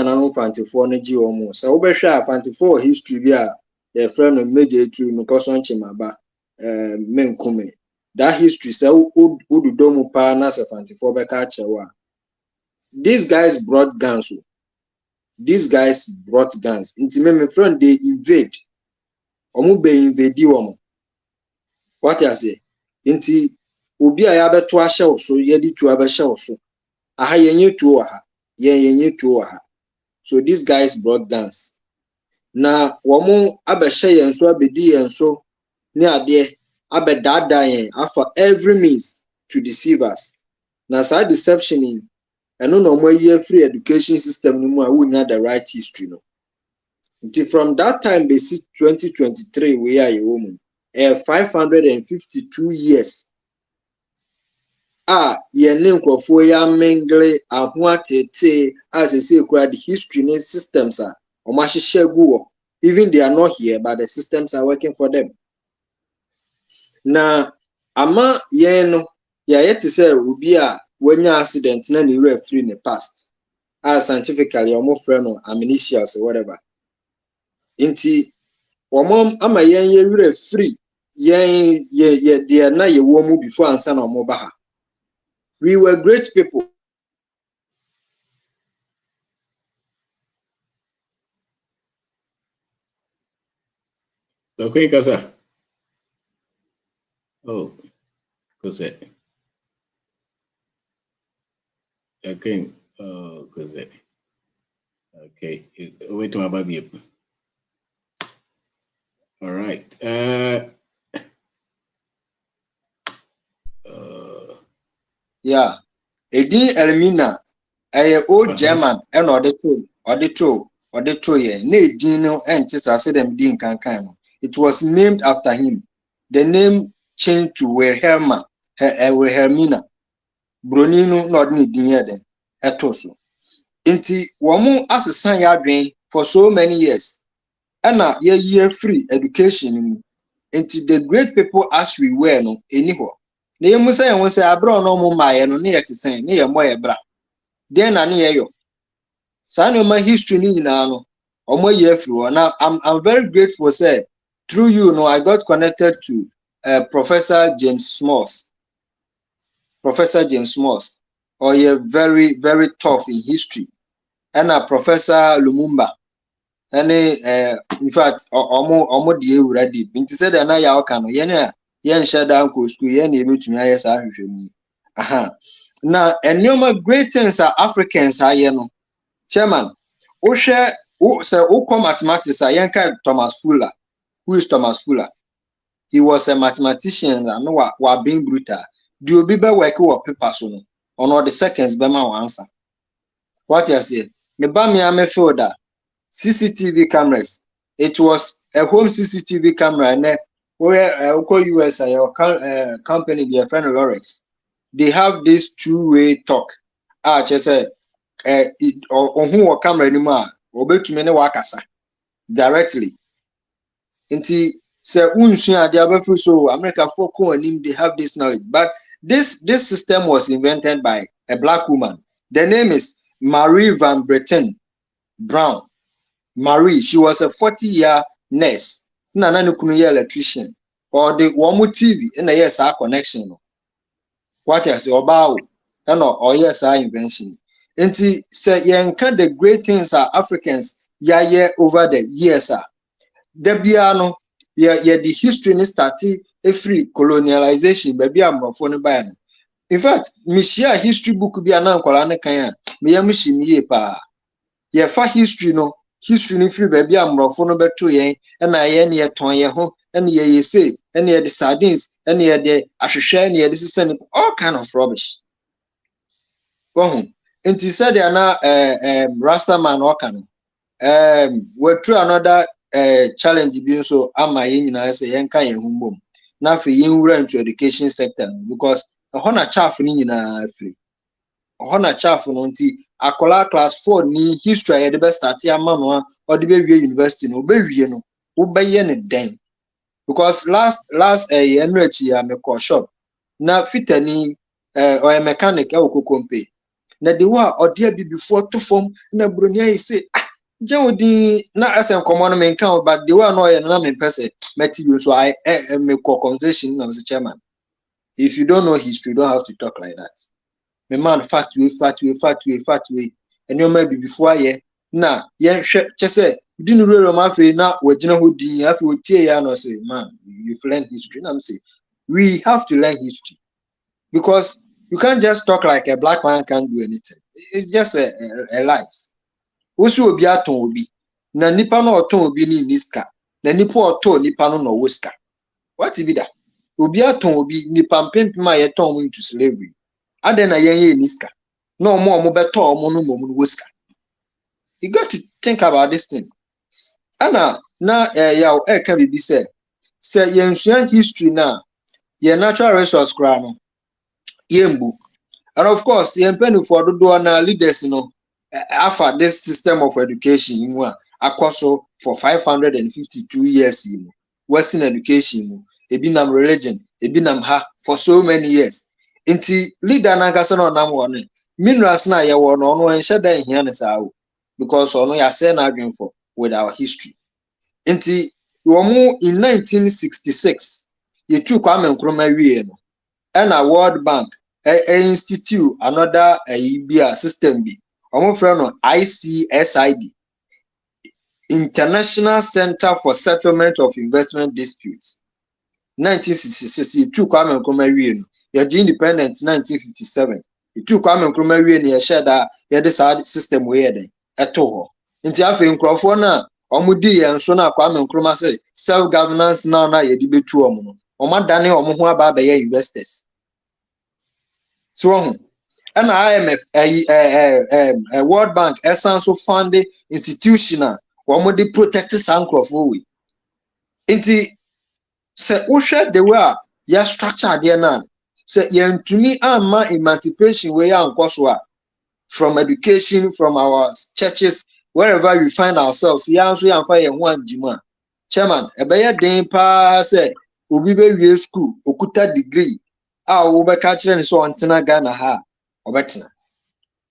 na fancy-4 na ji omo. So we share fancy-4 history bia your friend major to no person chimaba menkume. That history say udu domu pa na fancy-4 be ka chewa. These guys brought guns. Inti my friend they invade. Omu be invade omo. What you say? Inti obi a ya beto ahye so ye di tu abehye so. Aha yenye tu aha. Yenye tu aha. So these guys brought guns. Na womu abehye yen so abedi yen so ni ade abedada yen for every means to deceive us. Na sa deception in and no more year free education system no more we need the right history no. Until from that time they see 2023 we are a woman 552 years. Ye nkrofo ya mengle aho atete as say the history ne systems are even they are not here but the systems are working for them. Na ama ye no ya yet say obi a wanya accident na ni free in the past. Scientifically almost friend or amnesias or whatever. Inti womom ama yen ye free yen ye na ye womu before ansa na omo ba. We were great people. Okay, kasa. Oh, kose. Okay, kose. Okay, wait to my baby. All right. Yeah. Edin Elmina old German and auditor ye. Ne dino and tisa them din kan. It was named after him. The name changed to Wilhelmina. Bronino not ni din yede. Etoso. Inti womu asisan yadwen for so many years. Ena ye free education. Inti the great people as we were no anyhow. Na yemu say abro no mo maye no ne yetisen ne ye moye bra. Den na ne ye yo. Sa no ma history ni nyina no omo ye free. Now I'm very grateful say through you I got connected to Professor James Smalls. Professor James Smalls. Or ye very very tough in history. And Professor Lumumba. Any in fact omo die already. Binti said na ya oka no ye na yen shada ko school ye na ebetumi aye sa hwehwemu. Now enyoma great things are Africans aye no. Chairman, wo hwe wo mathematics yen ka Thomas Fuller. Who is Thomas Fuller? He was a mathematician and wa being brutal. The obi be work with paper so no. On the seconds be ma answer. What you say? Me ba me feel that CCTV cameras. It was a home CCTV camera and where US company their friend Lorex. They have this two-way talk. Just say or who camera anymore or bet to many wakasa directly. Inti say unsua they are so America for they have this knowledge. But this system was invented by a black woman. The name is Marie Van Bretten Brown. Marie, she was a 40-year nurse. Nana no electrician. Or the one TV in the yes our connection. What I say about or yes our invention. And say can the great things are Africans over the years are. Debiano the history ni started a free colonialization baby am for no buy. In fact, me share history book bi anan kwala ne kan a me yam shi me pa. Ye fa history no free baby amrofo no beto yen na ye ne ton ye ho na ye say na ye the sardines na ye the ahwehwe na ye the sisen all kind of rubbish. Go home. Enti said na Rasta man oka no. We through another challenge bi so ama yen nyina say yen kan yen ho mbom. Na fe yen wura into education sector because na chaff ni nyina free. Na chaff no nti akola class 4 ni history the best start ama no or the be university no be wie no wo be ye ne den because last year no achi ya me call shop na fitani or mechanic e okokompe na the wa ode abi before to form na bronia yi say jewdi na asen komo no me kan but the wa no ye na me pese meti bi so I me call conversation na Mr. Chairman. If you don't know history, you don't have to talk like that. Me man fact way. And you maybe before ye na ye chese didn't really mafe na wajina ho din afi otie ya no say man you've learned history. Na me say we have to learn history because you can't just talk like a black man can't do anything. It's just a lies. Osu obi aton obi na nipa no oton obi ni niska na nipa oton nipa no woska. What be that? Obi aton obi nipa mpempem a ye ton into slavery. Adena yen niska. No more beto no woska. You got to think about this thing. Ana na ya can be say yen history na ye natural resource kra no yembu. And of course yen penny for do na leaders after this system of education akoso for 552 years Western education ebinam religion ebinam ha for so many years. Inti leader na kasa no nam won minerals na ye won no enhye dan hia ne saa because ono ya say na adwen for with our history. Inti womu in 1966 ye tu Kwame Nkrumah wie no and a World Bank institute another system bi omo frɛ no ICSID International Center for Settlement of Investment Disputes. 1966 ye tu Kwame Nkrumah wie no ye independent 1957 ye tu Kwame Nkrumah wie no ye sheda ye de system we ye den eto ho nti afi nkrofo na omudi ye nso na Kwame Nkrumah say self governance na ye di betu omo no omadane omo ho aba ba ye investors so and IMF World Bank essential funding institutional omudi protect sankrofo we nti se uhwe the way ya structure there na se yentumi ama emancipation we ya nkoso from education from our churches wherever we find ourselves ya nso ya fa ye ho anjima chairman ebeye den pa se obi be wie school okuta degree wo be ka kire ne so ontena Ghana ha obetena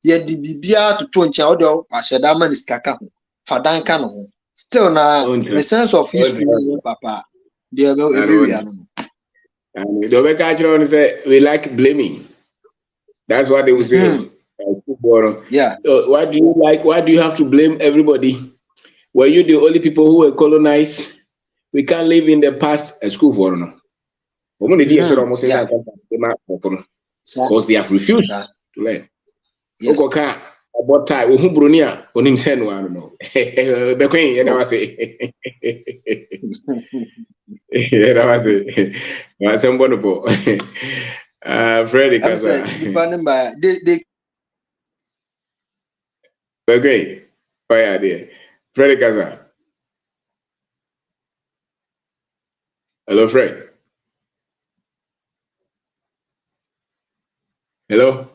ye di bibia to ncha o de ahyeda ma ni skaka ho fadan ka no ho still na the sense of history papa they be we are no and the we like blaming. That's what they would say. Yeah. Why do you have to blame everybody? Were you the only people who were colonized? We can't live in the past at school for no. Because they have refused to learn. Yes. About time, who Brunia on him send one no. The queen, you know what I say. You know what I say. That's wonderful. Freddy, because they okay. Oh yeah, dear. Freddy Kaza. Hello, Fred. Hello.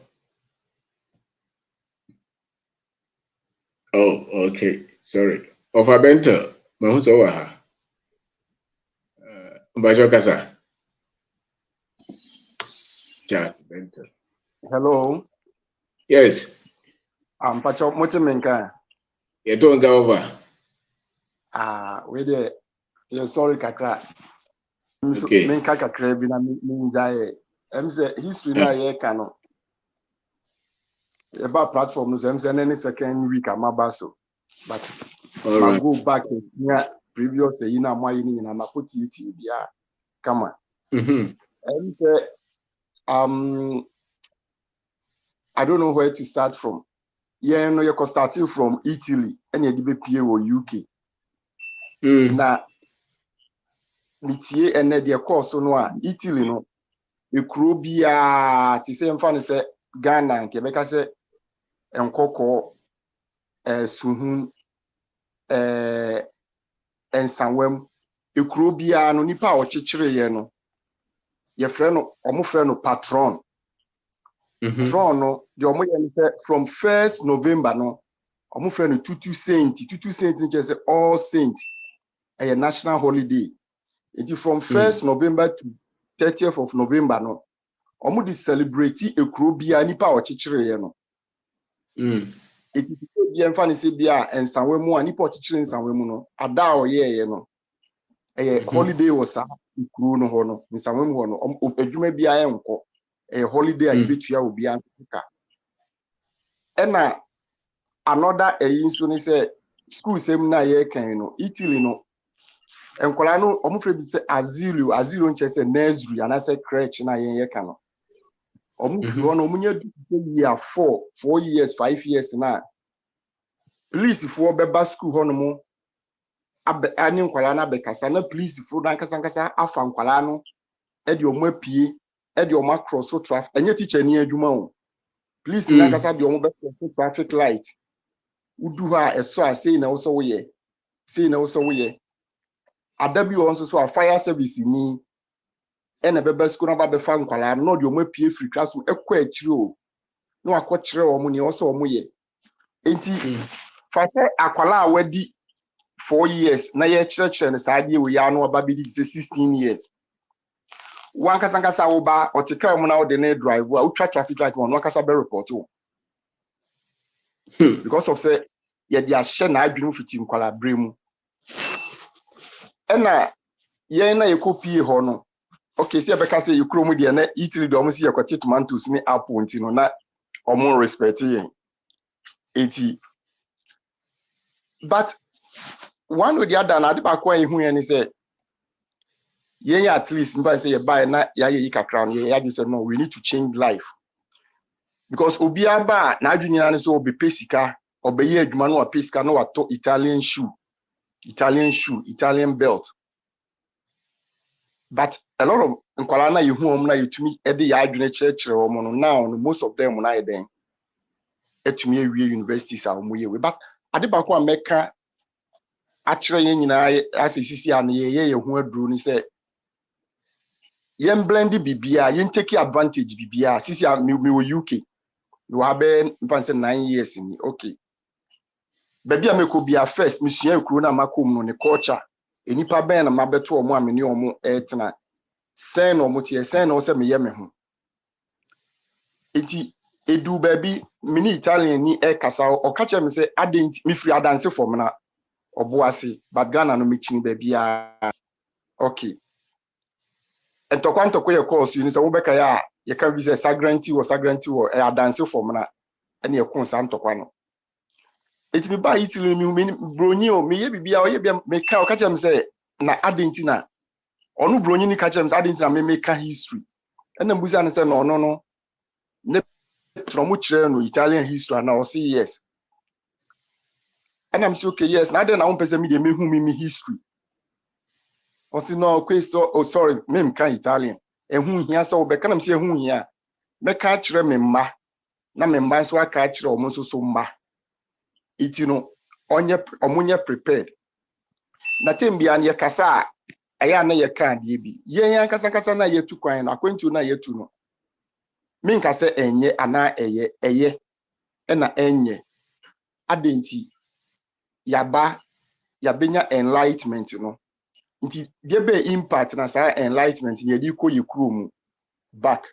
Oh, okay. Sorry. Of a bento. Mahuso waha. Mbajo Kasa. Jack Benton. Hello. Yes. Pacho Motimenka. You don't go over. We there. You're sorry, Kakra. Okay. Menka Kakra Bina Minjaye. Say history na ye kano. About platform no say any second week amabaso. But I go back and previous say na mo yini na put it bia. Come on. Say I don't know where to start from. Yeah, no, you're starting from Italy and you be PA or UK. Na mitie and the course no Italy no ekrobia ti say mfa ne say Ghana nke beka say enkoko suhun ensanwam ekrobia no nipa o chichire ye no ye frɛ no omo frɛ no patron. Patron no the omo ye say from 1st November no omo frɛ no tutu saint nche say all saint a national holiday. It is from 1st November to 30th of November no omo di celebrate ekrobia nipa o chichire ye no. It is bien fan say bia ensanwe mu ani po chichire ensanwe mu no ada o ye no holiday was ekro no ho no ensanwe mu ho no adwuma bia enko holiday a yebetua obi anka ena another nso ni say school sem na ye kan no Italy no enkola no omo frɛ bi say asilo nche say nursery and say crèche na ye kan no omo fi ho no omo nya year 4 years 5 years na police for beba school ho no mo ani nkwala na bekasa na police for na nkasa afa nkwala no e de omo apie e de omo cross so traffic enye teacher ni adwuma o police na nkasa de omo be cross traffic light udu ha eso asei na wo so wo ye adabi won so a fire service ni e na beba school na ba be fa nkwala no de omo apie free classroom ekọ akire o na akọ kire omo ni wo so omo ye enti fa say akwala awadi 4 years na ye church na saadie we ya no aba bi di 16 years wan kasa wo ba otika mu na wo de na drive wo twa traffic light won kasa be report wo because of say ye dia hye na adwunu fiti nkwala bremu ena ye na ye kopie ho no okay see be ka say yekro mu de na Italy do mo see yakwati tomatoes ni apple nti no na omo respect ye eti but one or the other na adiba kwa ihu ye ni say ye at least mba say ye buy na ya ye kakra no ye say no we need to change life because obi aba na adwunyina ne so obi pesika obeye adwuma no wa pesika no wato Italian shoe Italian belt but a lot of nkwala na yehu om na yetumi e de ya adwune chire om no now most of them na eden etumi ewie universities a om ye we but adiba kwa meka achire ye nyina asesisi a na ye hu aduru ni say yen blend bibia yen take advantage bibia sisi a me UK you have been 9 years ni okay baby ameko bia first misua ekuru na makom no ne culture enipa ben na mabeto omo amene omo etena sen no motie sen no se meye me ho eti edu baby mini Italian ni e kasa o kache me se adent mi free adanse form na oboase but Ghana no mechini baby okay entokwanto ye course ni se wo beka ya ye ka bi se sagranti wo e adanse form na ene ye kon sa ntokwa no eti bi ba Italy mi bronyi o me ye bibia o ye bia me ka o kache me se na adenti na onu bronyi ni kache me se adenti na me ka history ena mbuzi an se no ne from chire no Italian history na o say yes ena me say okay yes na dey na won pese me dey mehu me history o say no question oh sorry me kan Italian ehu hia se obeka na me say ehu hia me ka chire me mma na me mma so aka chire o mo so mma iti no omunye prepared na tembia na kasa aya na ye ka de bi yen kasa na ye tu kwan na kwantu na ye tu no min kasa enye ana eye na enye adenti yabenya enlightenment no nti there be impact na sa enlightenment ye di ko ye kuro mu back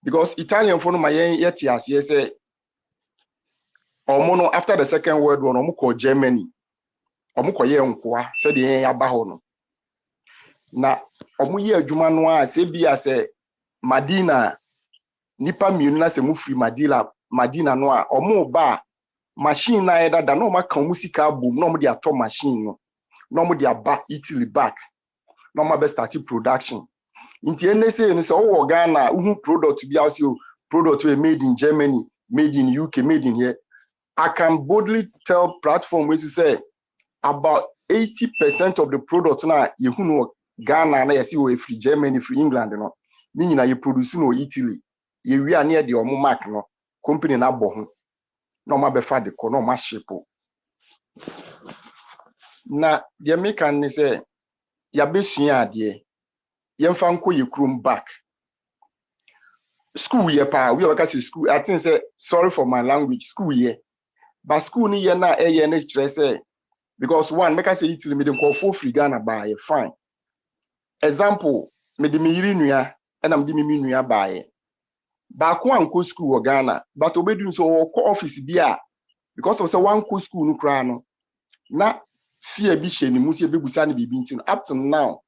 because Italian for no ma yet ase say omo no after the second world war omo call Germany omo koye nkoa say de yen aba ho no na omo ye adwuma no a say bi ase Madina nipa mienu na se mu free Madina no a omo ba machine na eda da no ma kan musika bom no mo de ato machine no no mo de aba Italy back no ma be start production nti ene say no so wo Ghana uhu product bi as you product we made in Germany, made in UK, made in here. I can boldly tell platform where to say about 80% of the products na you know Ghana na you see we free Germany, free England no. Ni nyina you produce no Italy. You we are near the omo mark no company na bo ho. No ma be fa de ko no ma shepo. Na the American say ya be sua ade. Yemfa nko ye krum back. School year pa we work as school. I think say sorry for my language, school year. But school ni year na year na say because one make I say Italy me dem call for free Ghana buy fine. Example, me de me yiri nua and am de me nua buy. Ba ko anko school wo Ghana, but obedu so ko office bia because of say one ko school no kra no. Na fear bi hye ni mu se bebusa na bibi nti no up to now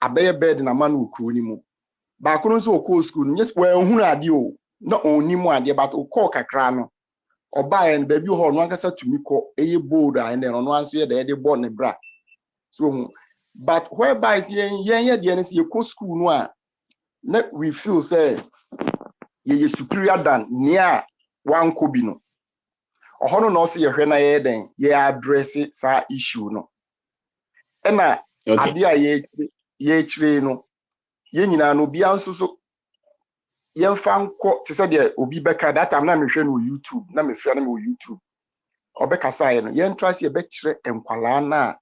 abeye bed na man wo kro ni mu. Ba ko no so ko school no yes we hunu ade o na oni mu ade but o ko kakra no oba en baby ho no ankasa tumi ko eye bold and then no anso ye de board ne bra so but whereby is yen ye de ne se ko school no a na we feel say ye superior than near one ko bi no ohono no se ye hwe na ye den ye address sa issue no e na ade a ye chire no ye nyina no bia nso so yemfa nko te se de obi beka that time na me hwe no YouTube na me hwe na me YouTube obeka sai no yen trust ye be kire enkwala na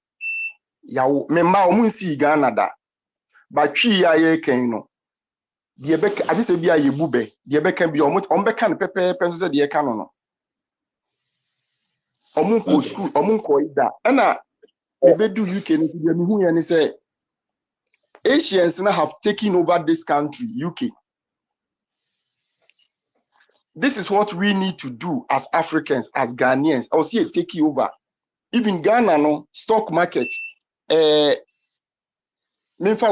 yawo me ma omu nsi Ghana da ba twi ya ye ken no de beka ade se bia ye bube de beka bi omu beka no pepe nso se de ye ka no omu ko school omu ko ida na me bedu UK no de me hu ye ni say Asians now have taken over this country UK. This is what we need to do as Africans, as Ghanaians. I'll see it take over. Even Ghana, no stock market. Memfa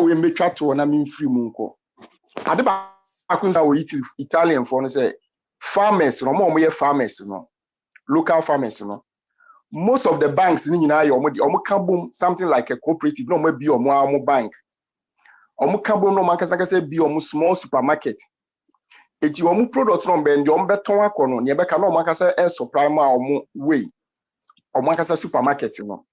we metwa to na me free munko. Ade ba akunza we Italian for no say farmers no mo ye farmers no. Local farmers no. Most of the banks ni nyina ye omo ka boom something like a cooperative no mo bi omo bank. Omo ka boom no man kasa bi omo small supermarket. Eti omu product no be ndi omu beton akono ne be ka no makasa supply ma omu way omu akasa supermarket no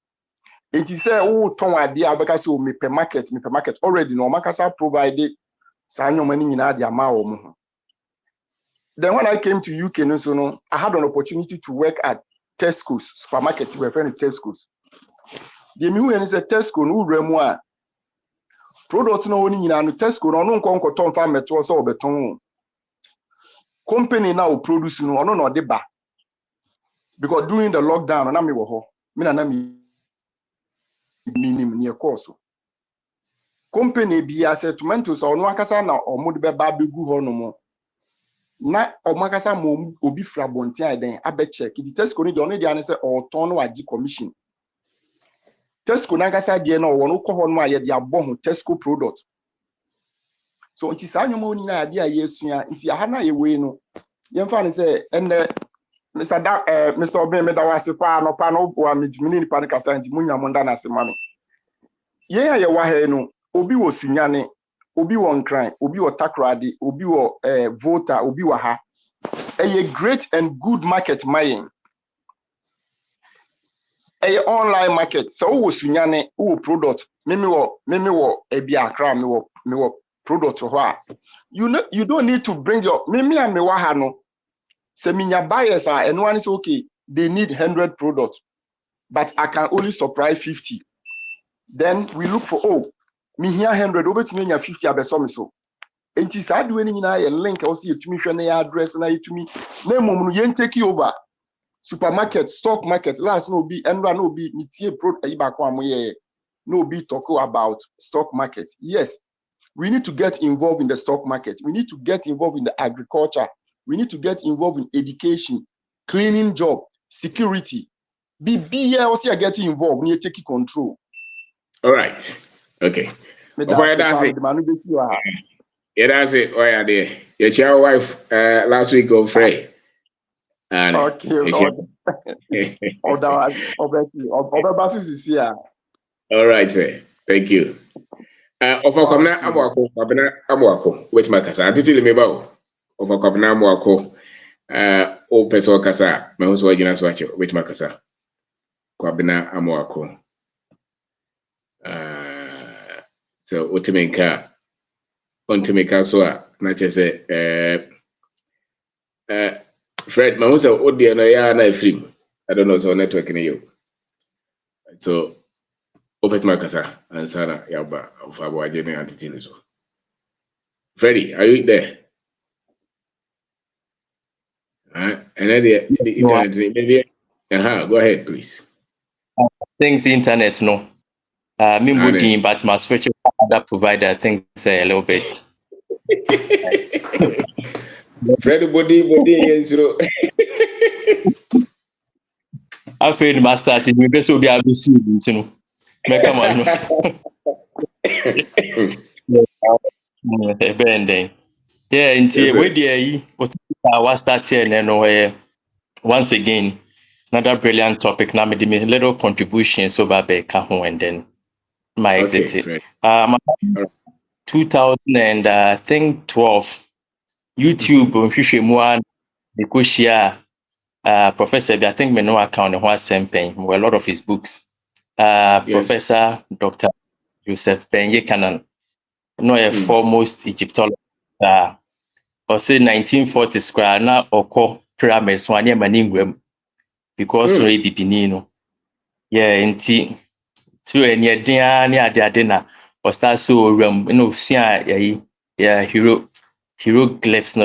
eti say wo ton ade a be ka say o me market already no makasa provide sanyo mani nyina ade ama omu. Then when I came to UK no so no I had an opportunity to work at Tesco's supermarket we friend Tesco's. The me when say Tesco no wuramu a product no oni nyina no Tesco no nko ton fa meto so obeton company now produce no no deba because during the lockdown na me wo ho me na me minim near course company bi asset tomatoes ono akasa na omo de ba begu ho no mo na omo akasa mo obi fra bonti aden abe check the Tesco ni de ono de an say o ton no agi commission Tesco na akasa de na wo no ko ho no aye de abo ho Tesco product so nti sa nyoma oni na ade aye sua nti aha na ye we no yemfa ne say enne Mr. Oben me da wase pa no wa mini pa ne kasa nti munya mo nda na sema no ye ya ye wa he no obi wo sunyane obi wo nkran obi wo takrade obi wo voter obi wo ha a great and good market mayen a online market so wo sunyane wo product meme wo ebi akra me wo product ho a you don't need to bring your meme and me wa ha no seminya buyers are and one is okay they need 100 products but I can only supply 50. Then we look for me here 100 over to me 50 abeso me so enti sa de wani nyina ye link o se yetumi hwe na ya address na yetumi na mom no yen take over supermarket stock market last no be enra no be mitie product ayi ba ko amoye no be talk about stock market. Yes, we need to get involved in the stock market. We need to get involved in the agriculture. We need to get involved in education, cleaning job, security. Be also getting involved. We need to take control. All right. Okay. That's it. Yeah, that's it. Oh, yeah, there. Your child wife last week on Friday. Okay. All right, sir. Thank you. Overcomna Amwako, which Macassa. I did tell me about Overcomna Amwako, O Peso Cassa, my husband, Jonas Watcher, which Macassa. Kwabina Amwako. So, Utimeka, Untimeka, so not just Fred, my husband, Odi and I film. I don't know, so networking you. So, Opet Makasa and Sarah Yaba of our general entity. Freddie, are you there? And then the internet, maybe. Go ahead, please. Things internet, no. Me booking, but my special other provider thinks a little bit. Freddie, body, yes, I'm afraid my starting. We best will be able to see you know. Come on. Yeah, until we there, what start here and once again, another brilliant topic. Now, made me little contributions over Beka and then my exit. 2012 YouTube on Professor, I think me no account on what campaign. A lot of his books. Professor Dr. Joseph Benye Canon, no a foremost Egyptologist. Or say 1940s square now or pyramids one year maningwem because we be Pinino. Yeah, inti to any near dinner or start so hieroglyphs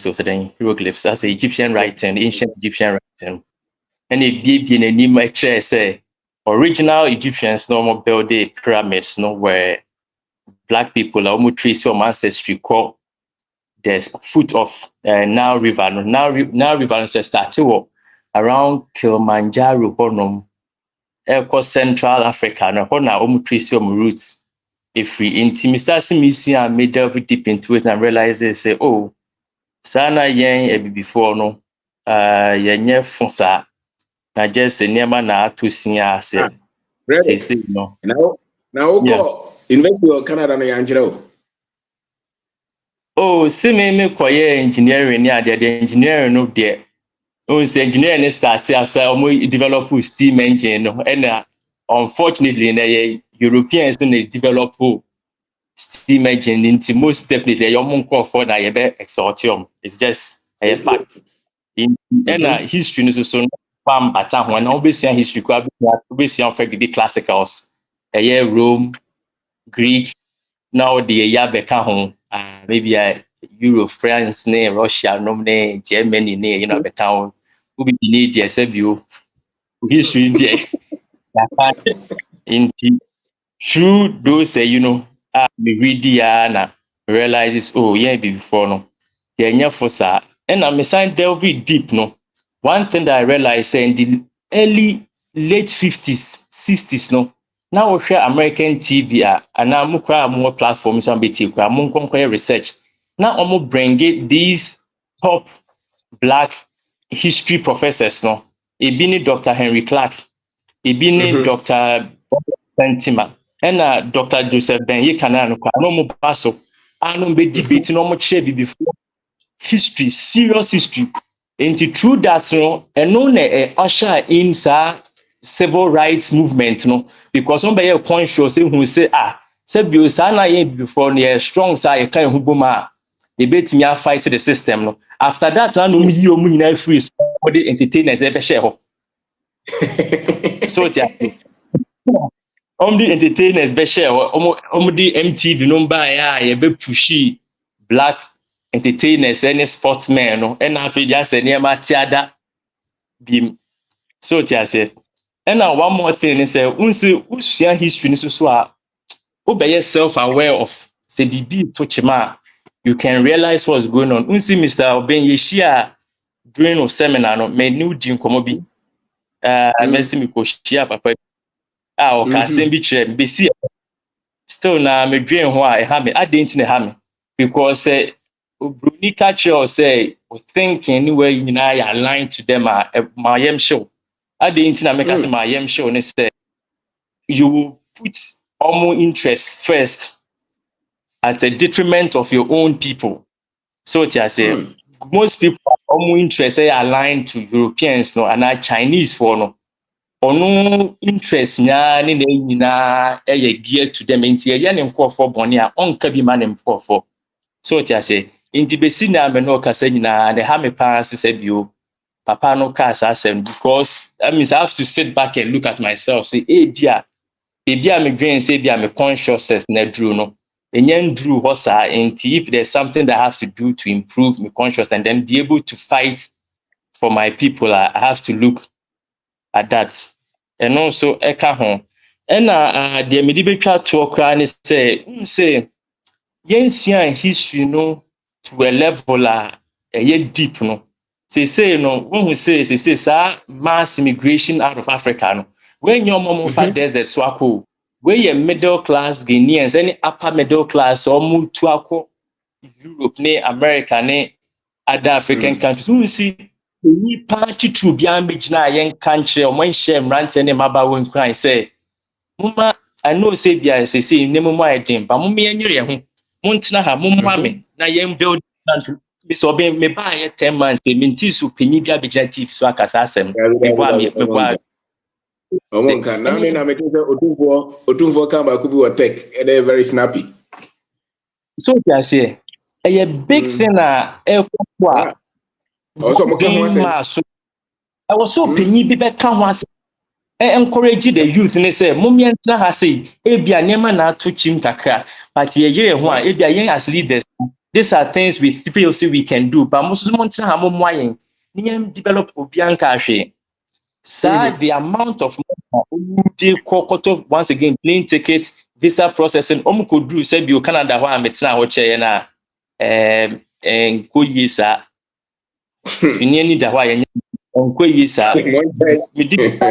or certain hieroglyphs that's Egyptian writing, ancient Egyptian writing. And it be in a new chair say original Egyptians normal build the pyramids no where black people are almost trace your ancestry called the foot of Nile River. Now River started around Kilimanjaro, Central Africa. Now, almost trace your roots. If we intimidate museum, made delve deep into it and realize they say, oh, sana yen before no, yenye fonsa. Na just a near na to see us. Say no. Now, invest in Canada and Angelo. Oh, see me quiet engineering. Yeah, the engineering of there. Oh, engineering started after develop steam engine. And unfortunately, the Europeans only develop steam engine into most definitely your monk for na exortium. It's just a fact. In history is so farm at time when obviously history obviously the classicals. Rome, Greek. Now the Yabeka home. Maybe Europe, France, Russia, Germany, the town. Who be need the SBU history there. Through those we read the realizes before no. The for sir. And I'm saying delve deep no. One thing that I realized in the early late 50s, 60s no. Now we share American TV and now more platforms and more research. Now I'm bringing these top black history professors no. Ebini Dr. Henry Clark, Ebini Dr. Sentima, and Dr. Joseph Benye Canan, no more paso. I don't be debating no more before history, serious history. And through that, and no usher in civil rights movement, because somebody a conscious who say, said you sana before near strong side kind of boma, debate me fight the system. After that, I know you free for the entertainers ever share. So the entertainers be share the MTV number be pushy black entertainers any sportsmen and after just near Matiada beam. So say And now one more thing is usua history ni so a obey self-aware of say bibi to chima, you can realize what's going on. Unsi Mr. Oben Yeshia during a seminar no me new din komo bi. Messi mi ko shia papa. O ka sem bi kire be see still na me dwen ho a ha me adent na ha me because Bruni catch you say thinking anyway nyina ya aligned to them my yam show. Adent na make say my yam show ne say you will put own interest first at the detriment of your own people. So I say most people own interest aligned to Europeans no and Chinese for no. Ono interest nya ne na nyina geared to them nti ye ne nkofo bone a onka bi ma ne nkofo. So I say nti besi na me no kasa nyina ne ha me pass say bio papa no cast asem because that means I have to sit back and look at myself say bia me dream say bia me consciousness na drew no enyen drew hosa nti if there's something that I have to do to improve my consciousness and then be able to fight for my people I have to look at that. And also eka ho and the me di betwa to okra ni say yensua history no to a level deep no say no when we say sa mass immigration out of Africa no when your mom for desert so akọ where your middle class Ghanaians any upper middle class or move to akọ Europe ne America ne other African countries we see we party to be ambigina yen country or when share rant any maba won cry say mama I know say bia say name mo idem but mama yenyere ho montena ha momma me na yen build country me so be me buy 10 months me ntisu penyi bia bigina chief so akasa asem me boa me boa Omonka na me na me think otumfo kan ba ku bi wo tech and they very snappy. So I say a big thing also mo kan ho asem I was so penyi bi be kan ho asem encourage the youth ne say momia ntra ha say ebia nema na to chim kakra but ye yere ho a ebia yen as leaders these are things we feel say we can do but most mo ntra ha mo moyen yen develop obianka ahwe the amount of money once again plane ticket visa processing could do say bio Canada ho ametina ho che na ko yisa fini ni da ho ayen ko yisa me did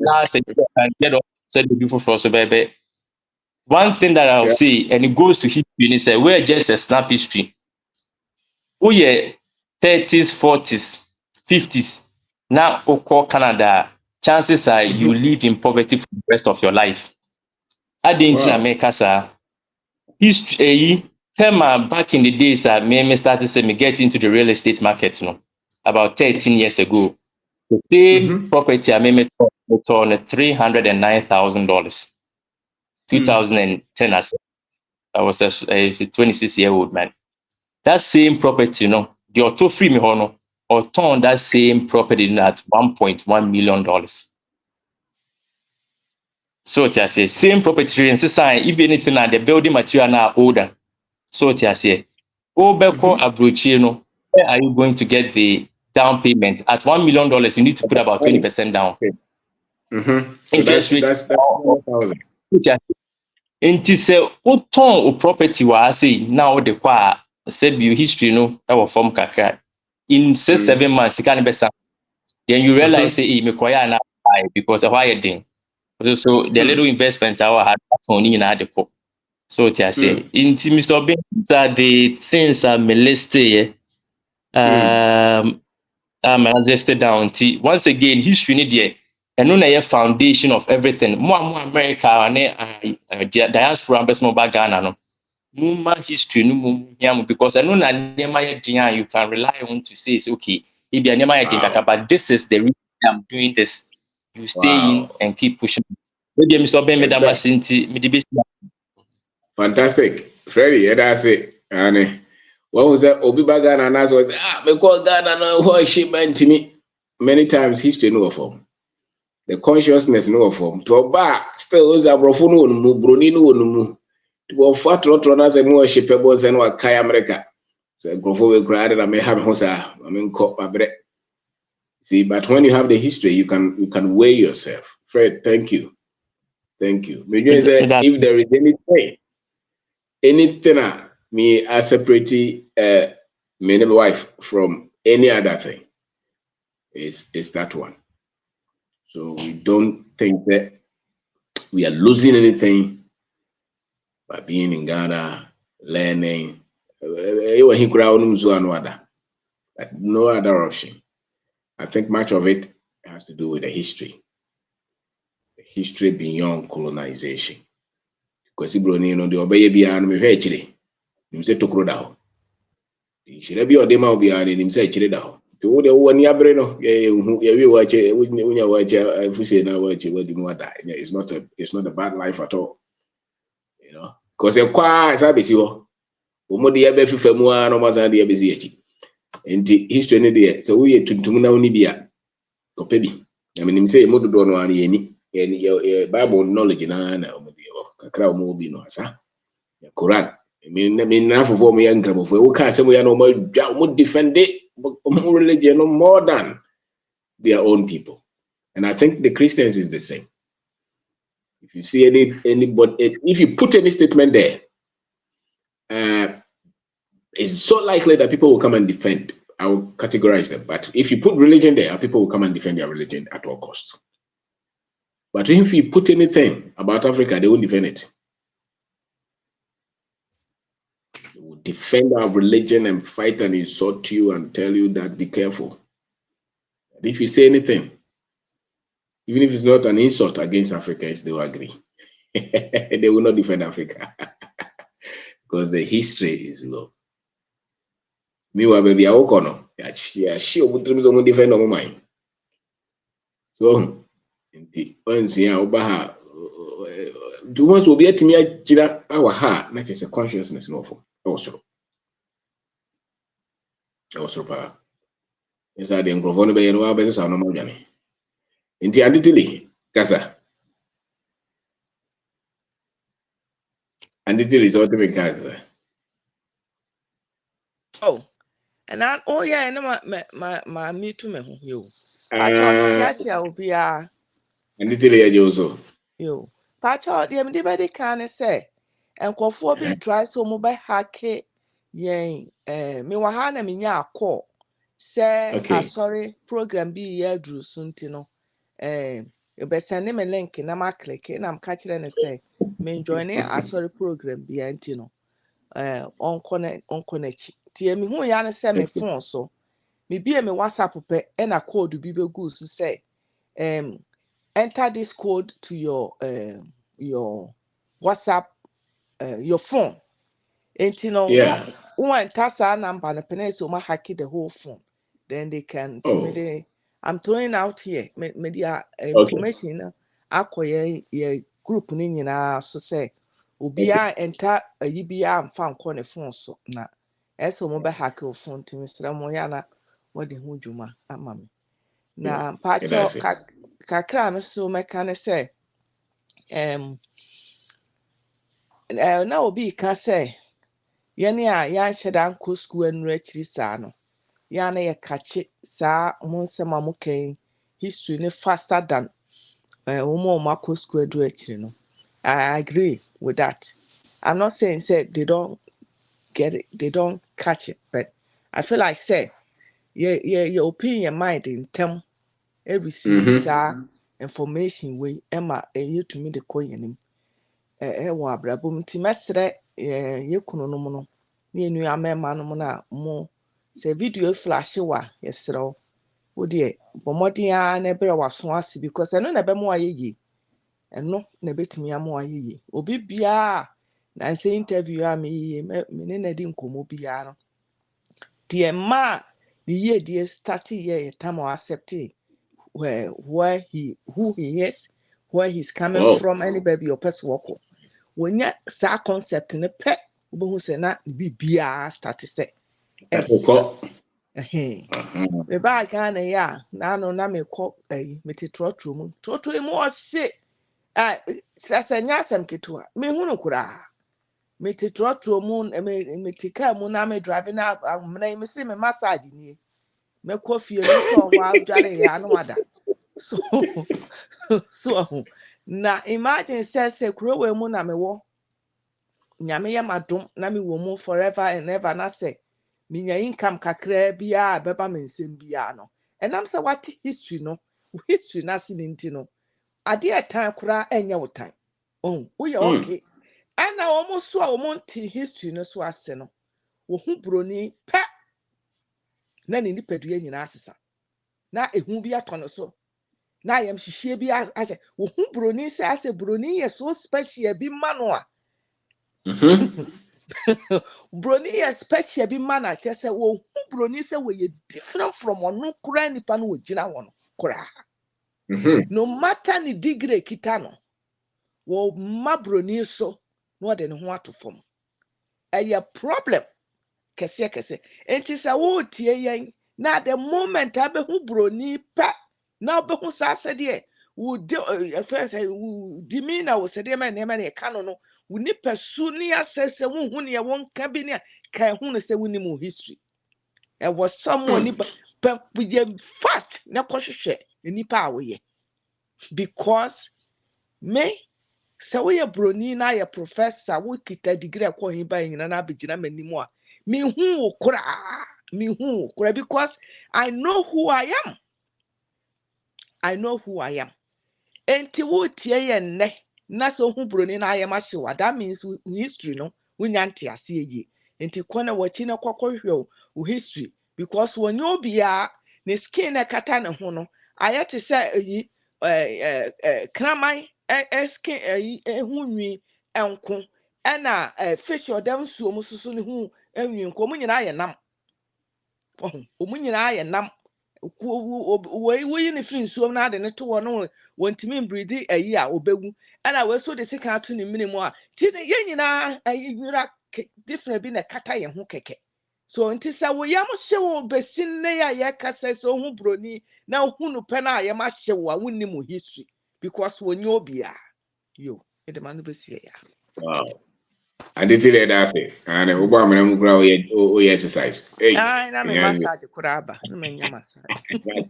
last and get up said the beautiful for so baby one thing that I'll say and it goes to history and say we're just a snap history oh yeah 30s 40s 50s now oko Canada chances are you live in poverty for the rest of your life. I didn't America sir history back in the days me started say me get into the real estate market about 13 years ago. The same property I made on $309,000. 2010 I was a 26-year-old man. That same property, the auto free me or turn that same property at $1.1 million. So I say same property and say if anything the building material now older. So I say Obeko Abrochino, where are you going to get the down payment? At $1 million, you need to put about 20% down. Interest rate. That's 1,000. Inti say o ton o property wa say now the kwa say bio history no e wo form kakra in 6-7 months you can be then you realize say me koya na buy because of why thing so the little investment I had on in the co so I say inti Mr. Ben the things are me listed I'm listed down once again history need there and no na foundation of everything more America and diaspora and small Ghana no more history no because I know na you can rely on to say okay if you but this is the reason I'm doing this you stay in and keep pushing maybe Mr. Ben fantastic Freddie that's it and what was that obi Ghana and as was because Ghana no what shipment to me many times history no form the consciousness no form to back still is a brofuno no broni no no to fat rotro na say mo shipable and what kai America so grofo we cried and I may have hosa I mean cop abre see but when you have the history you can weigh yourself Fred, thank you. Me just say if there is anything me I separate me and my wife from any other thing is that one. So we don't think that we are losing anything by being in Ghana, learning. No other option. I think much of it has to do with the history beyond colonization. Because the obey beyond me very you say to Crodow. Should be or demo beyond him say Chiridaho. To the one yabreno, we watch it, when you watch if we say now watch it, what do you die? It's not a bad life at all. You know, because you're quite service you. Umodi yabe fifemua no mazandi yabe and the history there. So we to only be a copebi. I mean, say Modu don't want any Bible knowledge na kakra mo bi no asa. Quran. I mean, now for me and grab for we can't say we are no more defend it religion no more than their own people. And I think the Christians is the same. If you see anybody, if you put any statement there, it's so likely that people will come and defend. I will categorize them. But if you put religion there, people will come and defend their religion at all costs. But if you put anything about Africa, they won't defend it. They will defend our religion and fight and insult you and tell you that be careful. But if you say anything, even if it's not an insult against Africans, they will agree. They will not defend Africa because the history is low. Meanwhile, baby, I walk on. Yeah, she would defend on mine. So, once you are do once will be at me, our heart, not just a consciousness, no for also. Power. Yes, I didn't grow on by any business or no more journey. In the Anditili, Casa. Anditili is what we can. Oh, and I yeah, no, my me to me you. Pacha will be a Anditili also. You. Pacha, the MD can say, and conform be try so mobile hake. Yea, me wahana me ya call. Say, sorry, program be ye drew soon tino. You better send him a link and I'm click and I'm catching and say, me join it. Sorry, program be antino. On connect. Tia me who yana send me phone so. Me be a me WhatsApp pe and a code to be good to say, enter this code to your WhatsApp, your phone. And you know, one tasa number and a so ma hack the whole phone. Then they can I'm throwing out here media information. Acquire your group in so say ubia enter a UBA and found corner phone so na eso mobile hack your phone to Mr. Moyana what the hujuma amami. Na pacho kakra me so meka say na obi ka say yene a ya hyeda nko school anu akiri saa no ya na ye kache saa mo nsem amokan history ne faster than wo makọ school adu akiri no. I agree with that. I'm not saying say they don't get it, they don't catch it, but I feel like say your opinion mind in term receive information we Emma you to me the coin wa abrabom ti mesre ye kunu no no ne enu amema no na mo se video flash wa yesrew wo de bomodin a na ebere waso ase because eno na be mo ayeye eno na betumi amo ayeye obi bia na say interview a me ne na di nkomo bia no de ma the year they started year time or accepted who he is, where he's coming from, any baby or person walk. When you say concept in a pet, who say not be BR started say. Me ba Ghana ya na no na me call me te trotro mo shit. Sasa nyasem ketua. Me hunu kura. Me te trotro mu me te car mu na me driving up me say me massage ni. Me coffee no to ho adware ya no ada. so na imagine say kuro we mu na me wo nyame ya madom na me wo mu forever and ever na say minya income kakra bia beba me nsem bia no enam say what history no na si ninti no ade etan kura enya wotan we okay ana omo so a omo nti history no so ase no wo hu broni pe na ni nipadua nyina asesa na ehu bi atono so na yam hihie bi ase wo hu broni se ase broni ye so special bi mano a broni ye special bi mana che se wo hu broni se we ye different from onu kura nipa no ogina wo no kura no matter ni degree kita no wo ma broni so no de ne ho atofom eye problem kese enti se wo tie yen na the moment abehu broni pa na obehu sase de wo first demeanor wo se de ma ne ka no wo ni pesu ni asese wo hu ne won ka bi ne ka hu ne se wo ni mu history e was someone ni fast na kohwehwe nipa a wo ye because me se wo ye broni na ye professor wo kita degree ko hin ba nyina na abegina manimu a me hu kura because I know who I am enti wo tie ye nne na so hu broni na ye ma hyewa that means history no wonya nte ase ye enti kwana wachi na kwakwohwe wo history because when you be a ne skin na kata ne ho no ayete say kraman skin hu nwi enko na fish odam suo mu susu ne hu enwi nko mu nyina ye nam omu nyina ye nam we ne free nsuo na ade ne to wo no wontimi breedi ayi a obewu ana we so de sika ato ne minimu a ti ye nyina ayira different bi na kata ye ho keke so nti sa wo yam hye wo besin ne ya ye kasa so hu broni na hu no pe na ye ma hye wo a wonni mu history because wonye obia yo e de manu besi ya Wow. And did it that's it. And Obama and grow exercise. Hey, na me massage kuraba no me nya massage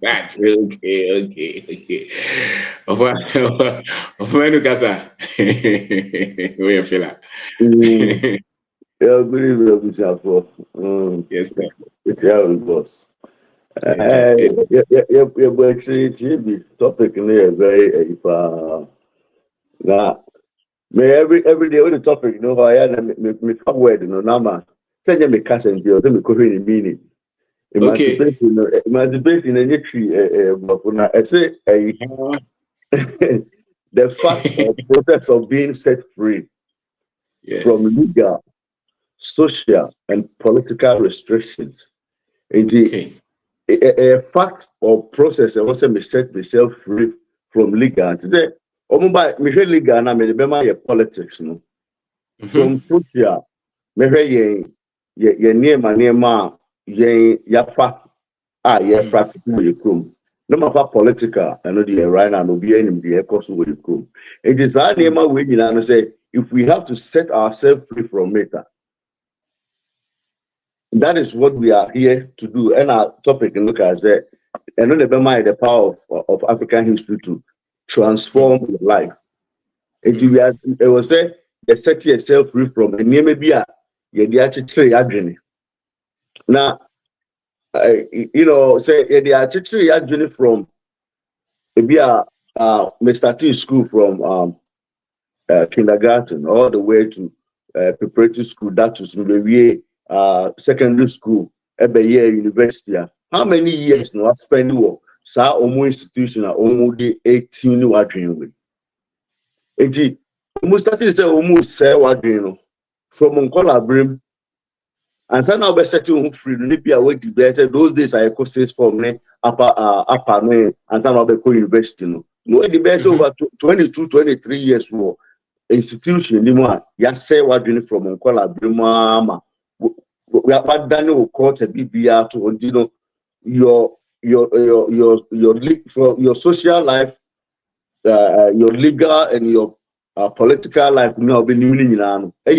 that's okay. Of when casa. We feel like. Yeah, good evening, Mr. Yes, sir. It's how it goes. Yeah, but the topic here very now. Me every day on the topic, you know, I had me word, you know, nama. Say me cast and you me cover in meaning. Emancipation, emancipation, and tree, but I say, the fact or process of being set free from legal, social, and political restrictions. A fact or process, I want to set myself free from legal. Today, me legal na me be politics no. From social, me ye niema ye yafa ye practical ye krum. No matter political, I know the right now no be any the course with the krum. It is our niema we nyina say if we have to set ourselves free from it. That is what we are here to do. And our topic look at that. And then the power of African history to transform your life. It was say you set yourself free from and maybe you actually now you know say you actually from maybe may starting school from kindergarten all the way to preparatory school, that is maybe secondary school, university. How many years no I spend work? Sa omo institution omo de 18 no adwin we. Enti omo started say omo say wadwin from Nkola Brim and so now be setting who free no be away the better those days I could say from me upper me and so now be go university no. No the best over 22 23 years more. Institution ni mo ya say wadwin from Nkola Brim mama we are done with court a BBR to you know your social life, your legal and your political life. Now be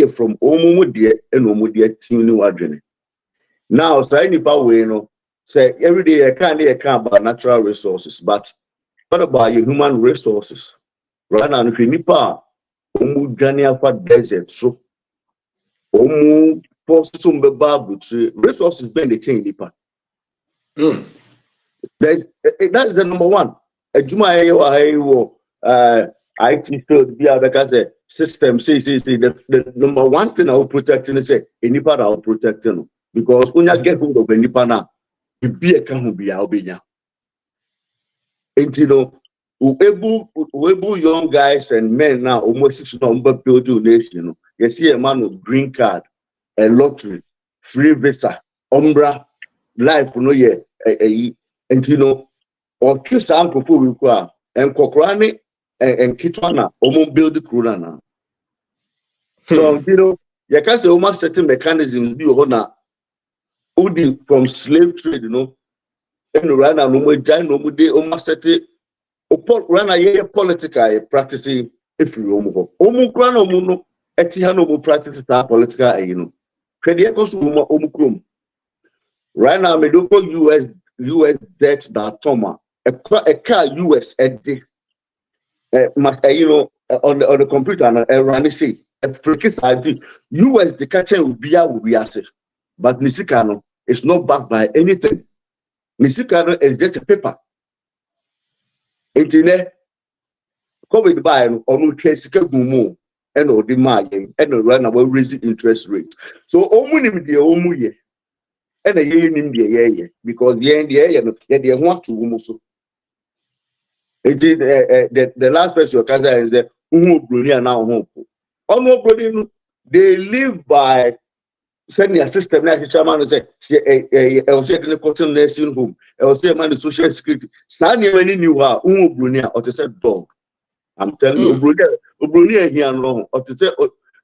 from omo dear and omo dear tini wadwene. Now say nipa we no say every day I can't about natural resources, but What about your human resources? Right now, if you nipa, omu Ghana for desert, so omu forces resources bend the chain nipa. That's the number one. Ejuma IT field be a system say the number one thing I will protect is say any part I will protect because when you get hold of any partner, you be a can be albania. And you know, able young guys and men now almost 6 number building nation. You see a man with green card, a lottery, free visa, umbra, life no yeah, and you know, or kiss uncle for require and Kokrani and Kitwana almost build the Kurana. So you know, you can say almost certain mechanisms be honor from slave trade, you know, and right now no more giant no more day almost certain run a political practicing if you omu krana omu etihano omu practice that political you know. Kedi ekos omu krum. Right now medoko US debt that toma a car US ed must you know on the computer and run say African ID US the catcher will be ase but Nisikano is not backed by anything. Nisikano is just a paper. Internet COVID by on Kesika Gumo and or demand and run away raising interest rate. So omunim the omuye and a year in the because the end they want to umuso. It did the last person Kaza is the Brunia now home. On they live by sending a system like chairman say I was saying the cotton nursing home. I was saying man the social security. Standing when you are Brunia or to say dog. I'm telling you, Obrunia here no, or to say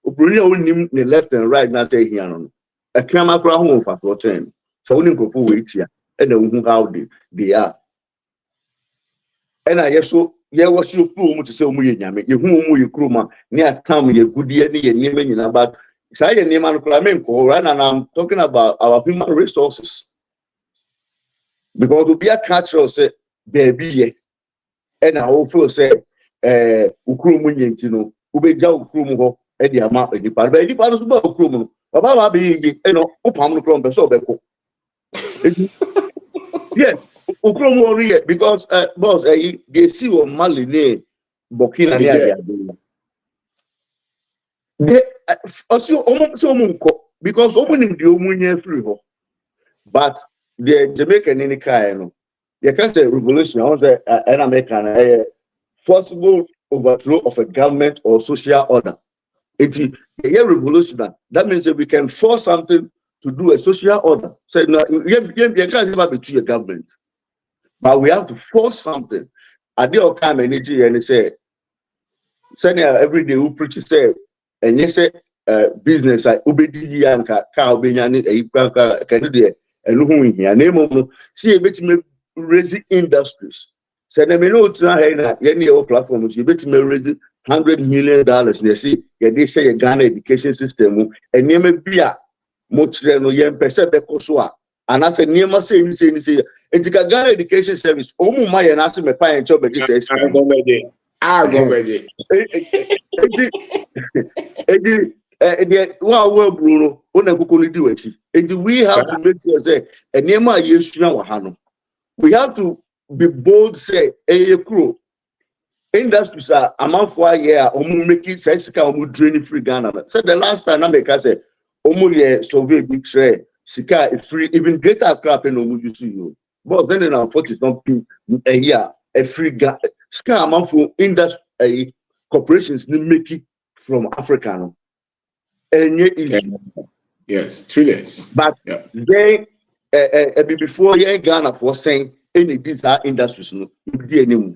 Obrunia only the left and right now say here no. A camera home for 14. So only go for wait here and then how they are. And I so yeah, what you prove to say Muyami, you whom you cruma near time you good year near me about say your name and Flamenco, and I'm talking about our human resources. Because to be a cultural say baby, and I also say ukrumu nyentino ubeja ukrumu ho e di ama enipa ba enipa no so ba ukrumu no baba ba be no opam no krom be so be ko yeah ukrumu ori because boss they see on Mali ne Burkina ne aya they also so munko because opening the omunye free ho but the Jamaican in the car no you can say revolution I want say an American forcible overthrow of a government or social order. It's a revolutionary. That means that we can force something to do a social order. Say no, you can't never between a government, but we have to force something. I did all kind of energy and they say, every day who preach say, and you say business like ubedi and car benyani can do and who in here name see a bit raising industries. Say they may not any old platform you bet me raise $100 million. They say they share a Ghana education system and you may be a much no yen percent bekoswa and I say near say it's Ghana education service omu my and ask me pay and job this is I go ready Bruno we have to make sure say and near my we have to be bold say crew industries are amount for a year or making sense draining free Ghana. Said the last time I said Soviet big share Sika is free even greater crap and you see you. But then in our 40 something a year a free Sika amount for industry corporations make it from Africa. And is yes, trillions. But they before you Ghana for saying any these are industries no be anymore.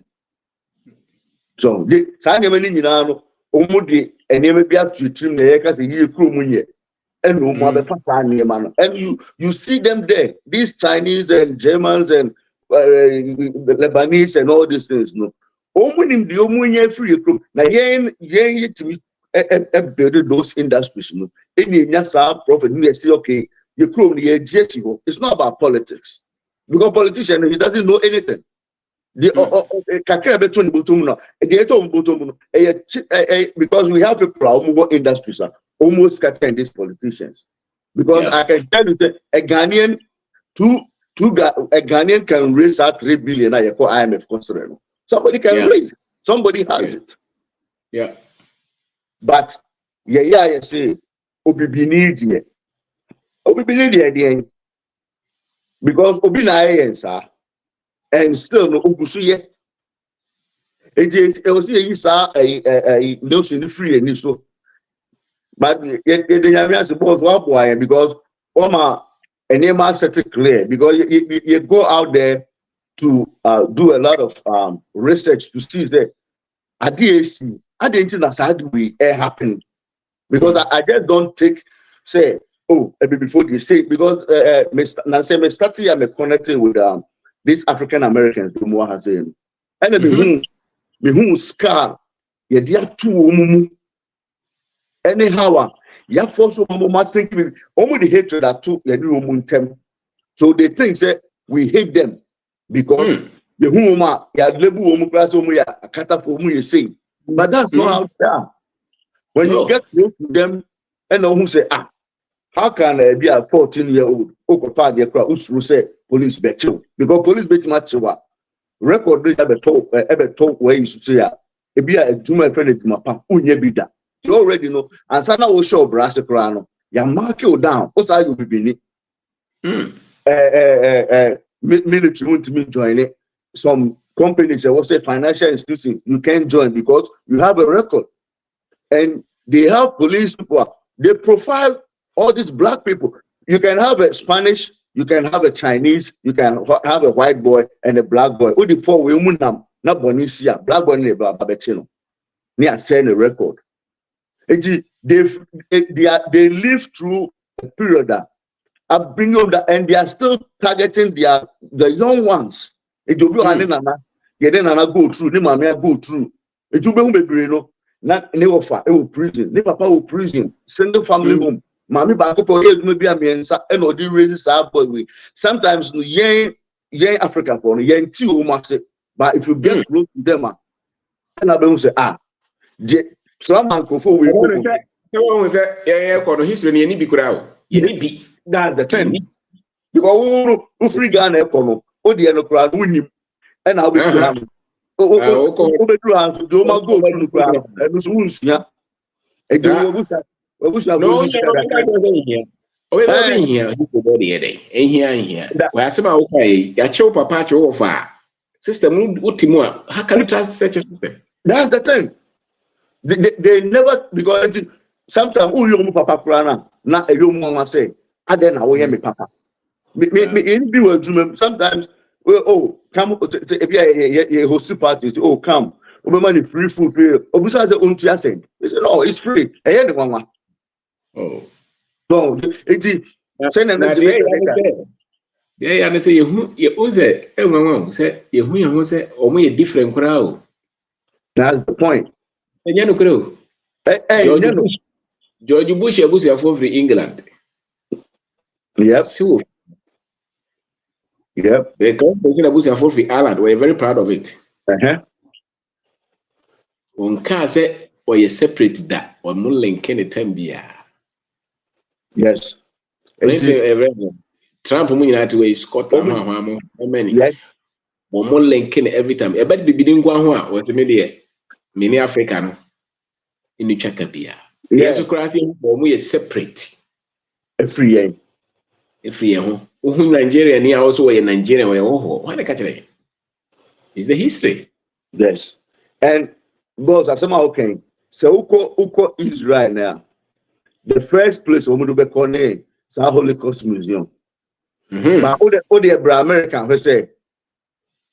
So the sanya many nyina omudi eneme bia tuetrim na yeka se yi krom nye eno mo abefa sa anema no and you see them there these Chinese and Germans and Lebanese and all these things no omunim de omunye free krom na yen yitimi build those industries no eni nya sa profit no say okay you krom ye GSI ho it's not about politics because politician he doesn't know anything. The kakra beto ni bottom no. The eto bottom no. Because we have people who work industries almost scattering these politicians. Because I can tell you that a Ghanaian a Ghanaian can raise out 3 billion. I call IMF consider. Somebody can raise it. Somebody has it. Yeah. But you say Obibini because Obina sir, and still no Obusuye. It was a notion free and so. But the boss boy because and name are set it clear because you go out there to do a lot of research to see that at DAC, I didn't think that's how we happen because I just don't take say before they say because Mr. starting I'm connected with these African Americans who more has saying and who scar yeah they are two anyhow you have also think only the hatred that two so they think that we hate them because the whom ya lebu class ya kata for you say but that's not how they are. When you get close to them and who say how can I be a 14-year-old who say police bet you because police bet much record they have a talk where you say it be a juma friend to my papa bida. You already know and sana will show brass crown ya mark you down what's how you be military want to join it. Some companies will say financial institution you can't join because you have a record and they have police people. They profile all these black people. You can have a Spanish, you can have a Chinese, you can have a white boy and a black boy. All the four women not Bonisia, black boy and Babachino. They are saying a record. They live through a period that I bring up that and they are still targeting the young ones. It will be go through, go through. It will be not any offer, prison, ne papa prison, single family home. Mommy back up maybe and or the raises our boy. Sometimes no young African for young two must but if you get close to them, and I don't say some uncle for we history that's the thing. Because who free Ghana for no, the crowd win him, and I'll be go through the crowd, and this wounds, yeah. No, here. Where some okay, ya show papa cho offer. System ultimo, how can you trust such a system? That's the thing. They never because sometimes you papa prana, not a young mama say, I then I will hear me papa. Sometimes come a host parties, come. Money free food free. Obusa say they say no, it's free. I hear the one. Oh. No, it's send them and say you say everyone say you say only a different crowd. That's the point. George Bush was for free England. Yep. So yep. The company was for free Ireland. We're very proud of it. On car say or you separate that or more link any time be. Yes. Trump United Way Scotland how many? Yes. Or more linking every time. A bad be didn't go on what media many African in the Chakabia. Yes, crossing for me is separate. Every year. Who Nigeria near also a Nigerian way. Why the catch it? It's the history. Yes. And boss, as somehow okay. So Uko Israel now. The first place we be called is the Holocaust Museum. But all the American who say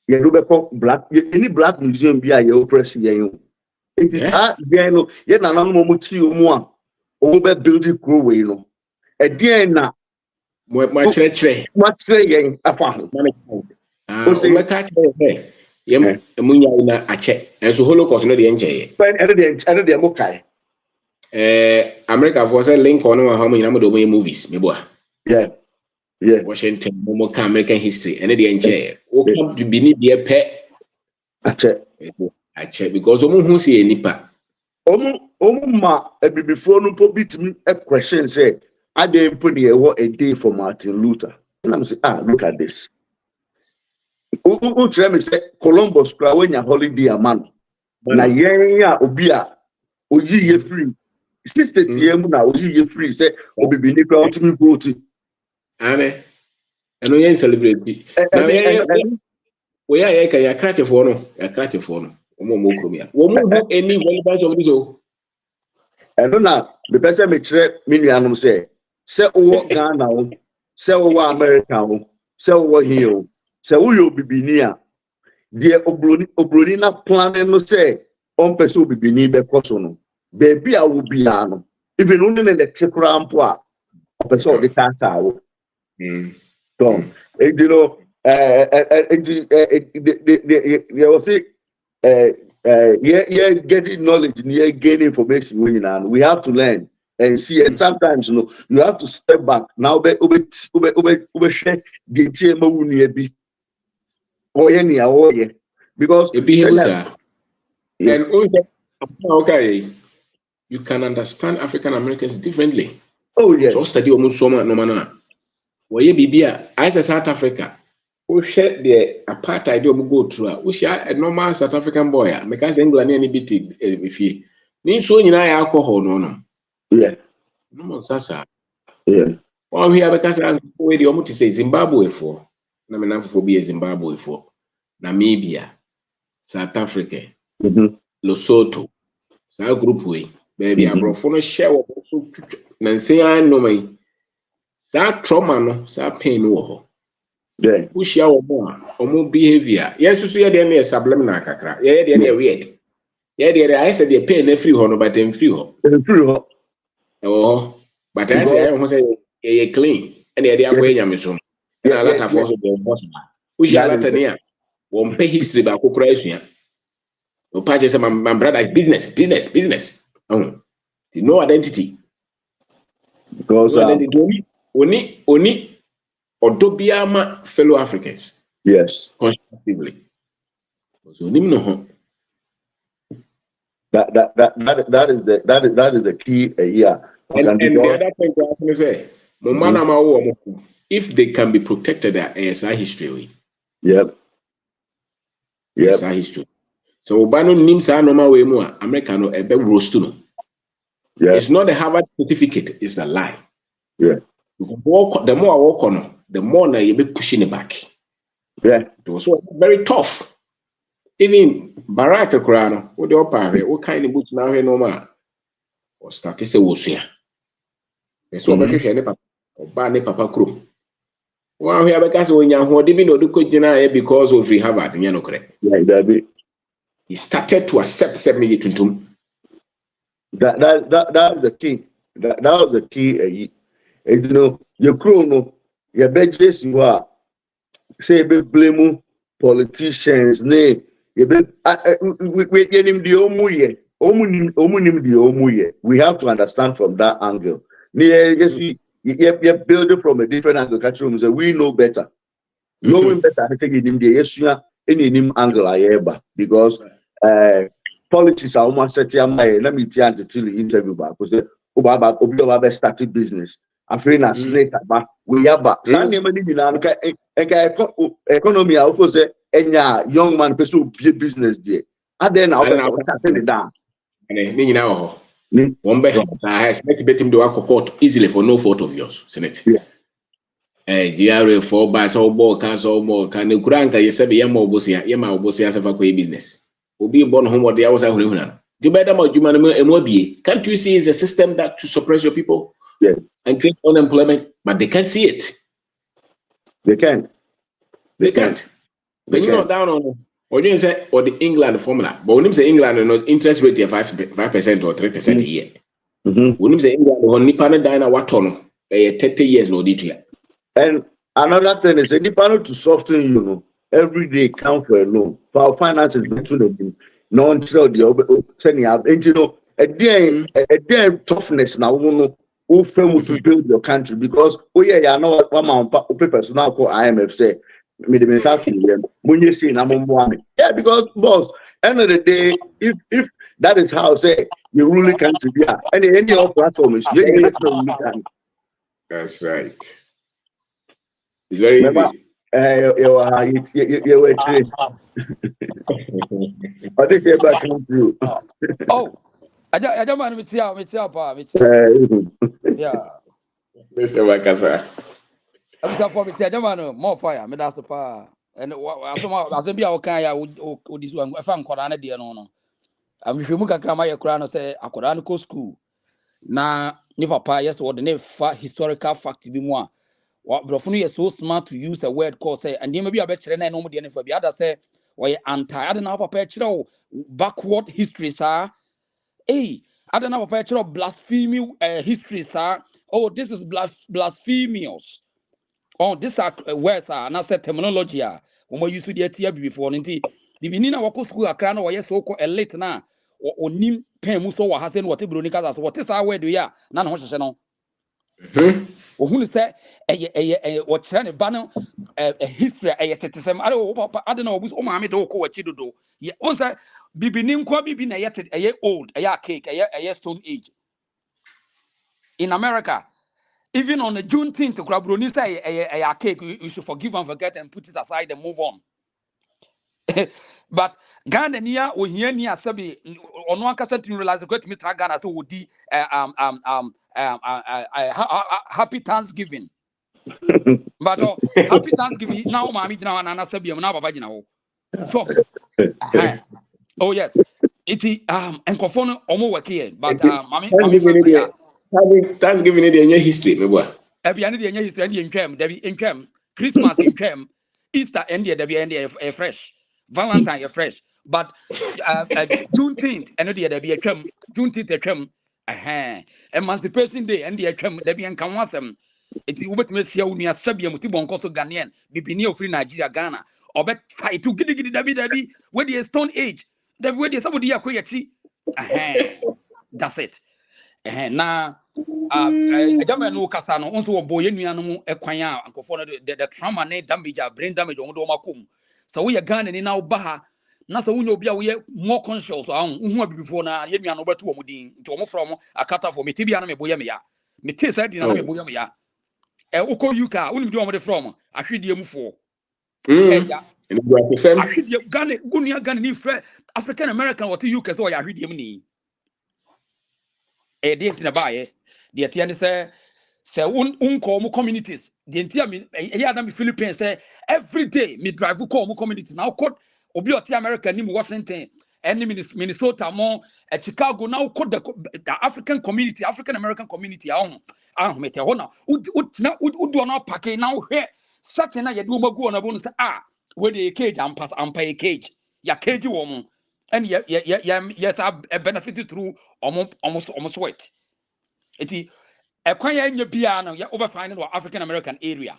you do be called black any black museum be a you press you. It is hard you yet na no mo ti o mu a o be building grow we no. E dey na mo chere yen afa. O say me catch say yem emunya na ache. Enso Holocaust no dey nche. And dey mo kai. America for say Lincoln no how many do movies me boa. Yeah. Washington, American history, and the enche. O come to be need be pe Ache because who say nipa. Ma before no bit me a question say I didn't put a day for Martin Luther. And I'm saying, look at this. Who tell me say Columbus cry when your holiday a man. Na yeah obia oyi ye free. Sister TM na oyi ye free say obi bi ni crowd me vote. Ane. Eno yen celebrate. Na we ya ka ya krate for no. Omo kromia. Wo mu do any relevance of this o. Eno na the person me kire me nuanom say wo Ghana o, say wo America o, say wo here o, say wo yo bibini a de obroni na plan no say on person bibini be koso no. Baby a wo bia no. Even only the tekura ampo a person the tata o. So, you know, you will see, yeah, getting knowledge, yeah, gaining information, and we have to learn and see. And sometimes, you know, you have to step back. Now, share the TMO because and okay, you can understand African Americans differently. Oh yeah, so study almost so much no man. Why Bibia as a South Africa, we share the apartheid we go through. We share a normal South African boy because England any bit if he means so you alcohol no. Yeah. No sasa. Yeah. Well we have because we the almost say Zimbabwe for. Na me na for be Zimbabwe for. Namibia, South Africa, Lesotho. Sa group we baby abrofo no share wo so na nsen no mai. Sa trauma no, sa pain no ho. Yeah. We share omo behavior. Yes, so you dey na subliminal kakra. Yeah, dey weird. Yeah, I said the pain na free ho no, but dem free ho. Free ho. Oh, but I say I say you clean. And dey akwa nyame so. Na lata for so dey boss. We share lata near. Won pay history ba kokora asua. No patch say my brother is business. Oh. No identity. Because no identity. Oni Odobiama fellow Africans. Yes. Constructively. So that is the key. Yeah. And the other thing I say, if they can be protected at ASI history. Yep. ASI history. So Obano Nimsa normal way more Americano a bit roast no. Yeah. It's not the Harvard certificate, it's the lie. Yeah. The more I walk on, the more now you be pushing it back. Yeah. It was very tough. Even Barack Okrano, what the upper, what kind of boots now here no man? Or start to say was here. That's what I say. Or ban papa crew. Well, we have a case when you are diving or do because of free Harvard, you know, correct? Yeah, that be. He started to accept 70 to That was the key. That was the key. You know, your crew no, your budgets you are say be blame politicians, name you be we get him the omuye. We have to understand from that angle. You're building from a different angle. So we know better. Knowing better, I say him the yes, any angle I ever because policies are almost set here. Let me tell you the interview back because Obi started business. I feel a snake about we have economy. I also say any young man pursue business there. And then I'll starting it down. And me now, one by I expect him to work court easily for no fault of yours, Senate. Yeah. GRA 4 by so ball cars or more can you grant I said Yama Obosia as a business. Will be born home what the hours are running. You better about human MOB. Can't you see it's a system that to suppress your people? Yeah. And create unemployment, but they can't see it. They can't. When you know down on or you say or the England formula, but when you say England interest rate 5% or 3% a year. When you say England on Nippon Dina Watono 30 years no detail. And another thing is Nippon to soften you know every day count for a loan. For our finances between them non-trade the sending out and you know a damn toughness now who fail to build your country because I know what one man papers now call IMF say Me the message when you see yeah, because boss, end of the day, if that is how say the ruling country any of platform is very Very- ruling. That's right. It's very Remember, easy. you were actually, I think you're back come through. Oh, I don't want to yeah. Mr. Wakasa. I was for me. I don't want more fire. Me that's the pa. And as be our kind, I would this one. If I'm Korana, dear no. I'm if you look at Grandma, your crown say a Korana co school. Na ni papa yes or the name historical fact be more. What Brofunu is so smart to use a word called say, and maybe I bet you no more than for the other say, why anti I don't know papa backward history, sir. Hey, I don't know papa blasphemy history, sir. Oh, this is blasphemous. Oh, this are words are not said terminology. When we used to the tia before, indeed. The beginning of school, a crown or yes, so called elite now, or nim pen muso or hasen what Brunicas, what is our way do ya? None of us. Or who say or trying to banner a history, a tetism. I don't know who's oh, mammy do what you do. Yeah, also, Bibinim Quabi been a year old, a year cake, a year stone age. In America, even on the Juneteenth, Krabroni say a cake, you should forgive and forget and put it aside and move on. But Ghana near or here near Sabi on one cassette you realize the great Mitra Ghana so would be happy Thanksgiving. But happy Thanksgiving now, Mammy now and Sabi now Babajina. So oh yes. It is and conform almost work here, but Mammy Thanksgiving in your history, my boy. Ebiani the history in Chem, Debbie in Chem, Christmas in Chem, Easter and the Debbie and fresh, Valentine fresh, but Juneteenth and the Debbie a Chem, Juneteenth a Chem, Emancipation Day and the Chem, Debbie and Kamwasam. It will be Miss Yonia Sabia Mutibon Costo Ghanaian, Bipinio Free Nigeria Ghana, or bet fight to get Debbie, where the Stone Age, the way there's somebody acquire. That's it. Now. German no kasa no nso wo boye nua no mu ekwan a ankofo no the trauma ne damage brain damage on do makom so wo ye Ghana ni na wo ba ha na so wo nya obi a wo ye more conscious ahun hu abibifo na ye nua no beto wo mudin nti wo from akata for me tibia na me boye me ya me te sa di na me boye me ya uko yuka woni bi wo de from ahwedie mu fo ya ahwedie Ghana gunia Ghana ni frɛ African American what UK so ya ahwedie mu ni the na bae the tiane say unko communities the entia me na Philippines say every day me drive ko mo community now code obi oti America ni Washington and Minnesota mo Chicago now code the African community African American community ahun mete ho na udu na pack now here such na ye do magu na bonu say we the cage ampa cage ya cage wo mo and yes I benefited through almost sweat. Eti ekwan ya nya bia no ya over find no African American area.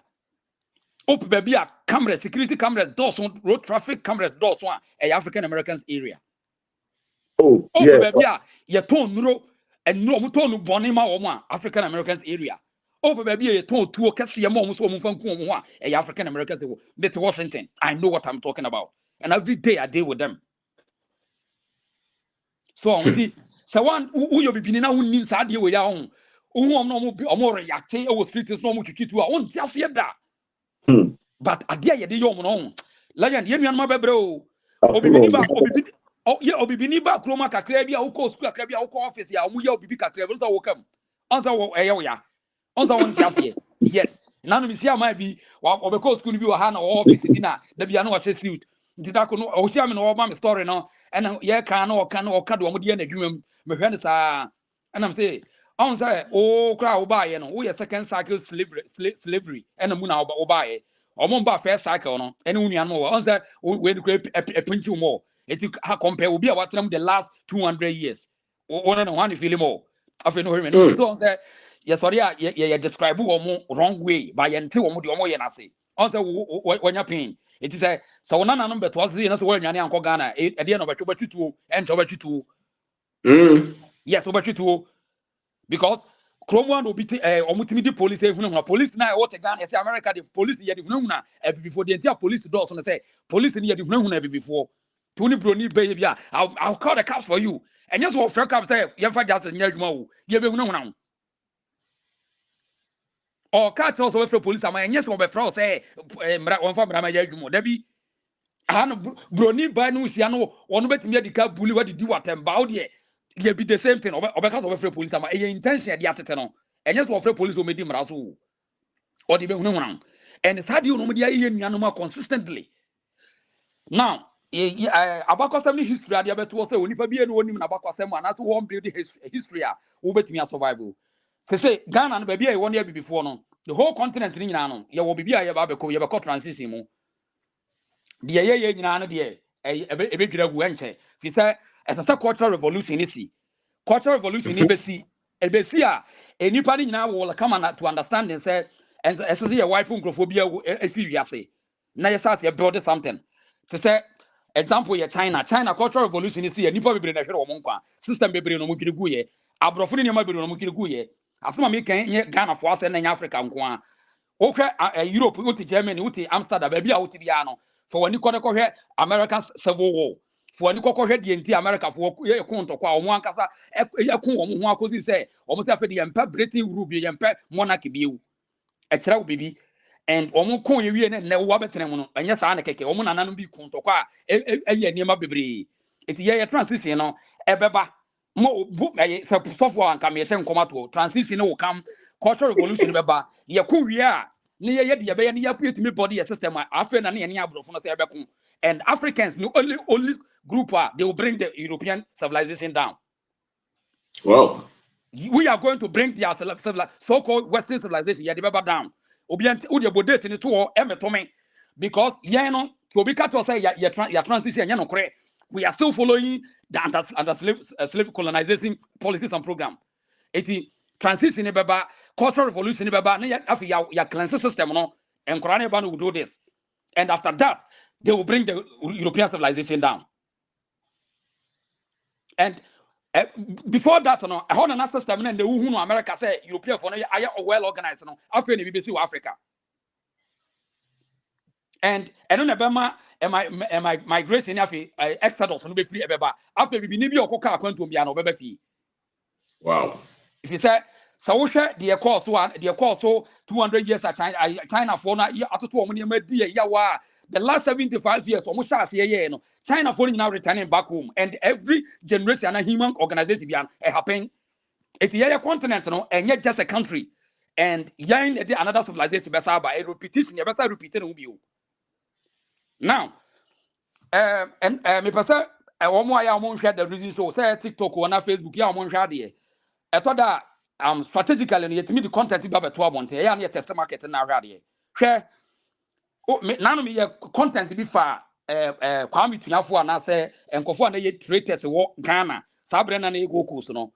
Op baby a camera security cameras doors on road traffic cameras doors one African Americans area. Oh, yeah. Baby a ya ton nuro and no mo ton boni ma wo African Americans area. Over baby a ton tuo kase ya mo so mo fanku mo African Americans with Washington. I know what I'm talking about. And every day I deal with them. So so one who you be na who nim sa de we ya ho omo react e wo streets no mo twitu a won tiase da but ade a ye de yom no lion ye nuan ma bebre o obibini ba kroma kakra bia wo ko school kakra bia wo ko office ya omo ye obibi kakra so wo kam onsa wo eye wo ya onsa won tiase yes na no mi sia ma bi wo be ko school bi wo ha na office bi na da bia no wo suit ntida ko no o hia me no ma me story no and ye kan no o kan do mo de na dwumam me hwe ne saa and I'm say on say o kra wo ba ye no wo ye second cycle slavery and mu na wo ba ye o mo ba first cycle no and unu mo on say we de pinchu mo it ha compare obi a watram the last 200 years o no one feel more afi no hear me so on say yes sorry ye describe wo mo wrong way by ye nti wo mo de wo mo ye na say on say when you pain it is a so na no beto was na so wanwane anko Ghana e de no betwo betwuo en to betwuo yes obetwuo because Cromwell will be omutimi police police na what Ghana say America the police ye hunhuna before the entire police doors on say police ni ye hunhuna before Tony Brony baby I'll call the cops for you and just what fair cops say you find just near you ye be hunhuna or catch also for police am and yes what be fraud say one for brama ye adwumo da bi han Brony ba no hia no ono betimi adika bully what did you atemba out there ye be the same thing obeka so for police am e intention dey atete no and yes what for police will make him raso or the be and it's hard you no media ye nuanoma consistently now abakosem history ade beto say onipa bi enu onim na abakosem anaso one build history a wo betumi survival say Ghana no ba bia e won ya before no the whole continent ni nyina no ye wo bibia ye ba beko ye beko transition mu de ye nyina no de ebe dwira gu enche fi say esa cultural revolution ni si cultural revolution ni ebesi a enipa ni nyina wo come na to understanding say and esa say ye wife nkrofobia efi wiase na ye start ye build something to say example ye China cultural revolution ni si enipa bebre na hwere wo nkwa system bebre no mo dwiri gu ye abrofo ni nyama bebre no mo dwiri gu ye asoma me kan ye Ghana fo ase na nya Africa nko a okwe Europe uti Germany uti Amsterdam ba bia uti bia no for wani kode ko hwe American Civil War for wani kokko hwe de enti America fo ye konto kwa omo ankasa ye kun omo ho akosi se omo se afa de yempa Britain rule bi yempa monarchy bi ewu e kira wo bibi and omo kon ye wie ne wo abetene mu no anya saa ne keke omo nananu bi konto kwa ye niema bebre eti ye transition no ebeba mo so for an come ye nkomato transition will come cultural revolution beba ye ku wie a ne ye de ye be ye ne ye create body system afa na ne abrofo no say ebekun and Africans no only group they will bring the European civilization down. Wow. We are going to bring their so-called Western civilization ye de beba down obiant wo de bodate ni to emetome because ye no to be cat say ya transition ye no kore. We are still following the under slave colonization policies and program. Eti transition beba cultural revolution beba na afi ya cleanse system no and Quran ban will do this. And after that they will bring the European civilization down. And before that no a whole another system and the who no America say European for no are well organized no afi na BBC Africa. And on Ebema and my migration afi exodus no be free ebeba after we ni bi okoka akwantum bia no beba fi. Wow. If you say so we share the course 200 years at China for na atoto omo ne ma di ya wa the last 75 years omo sha ase ye no China for now returning back home and every generation and human organization bia happen it ye continent no and just a country and yan another civilization be say by repetition ye be say repeating no bi o. Now, and me person, one more I won't share the reason so say TikTok or na Facebook, yeah, I won't share there. I thought that strategically, yet me the content be about 12 months. Yeah, near test market na radio. Share. Oh, none of me content be far. Kwame Tunyafo na say enkofo na ye traitors wo Ghana. Sabre na na go course no.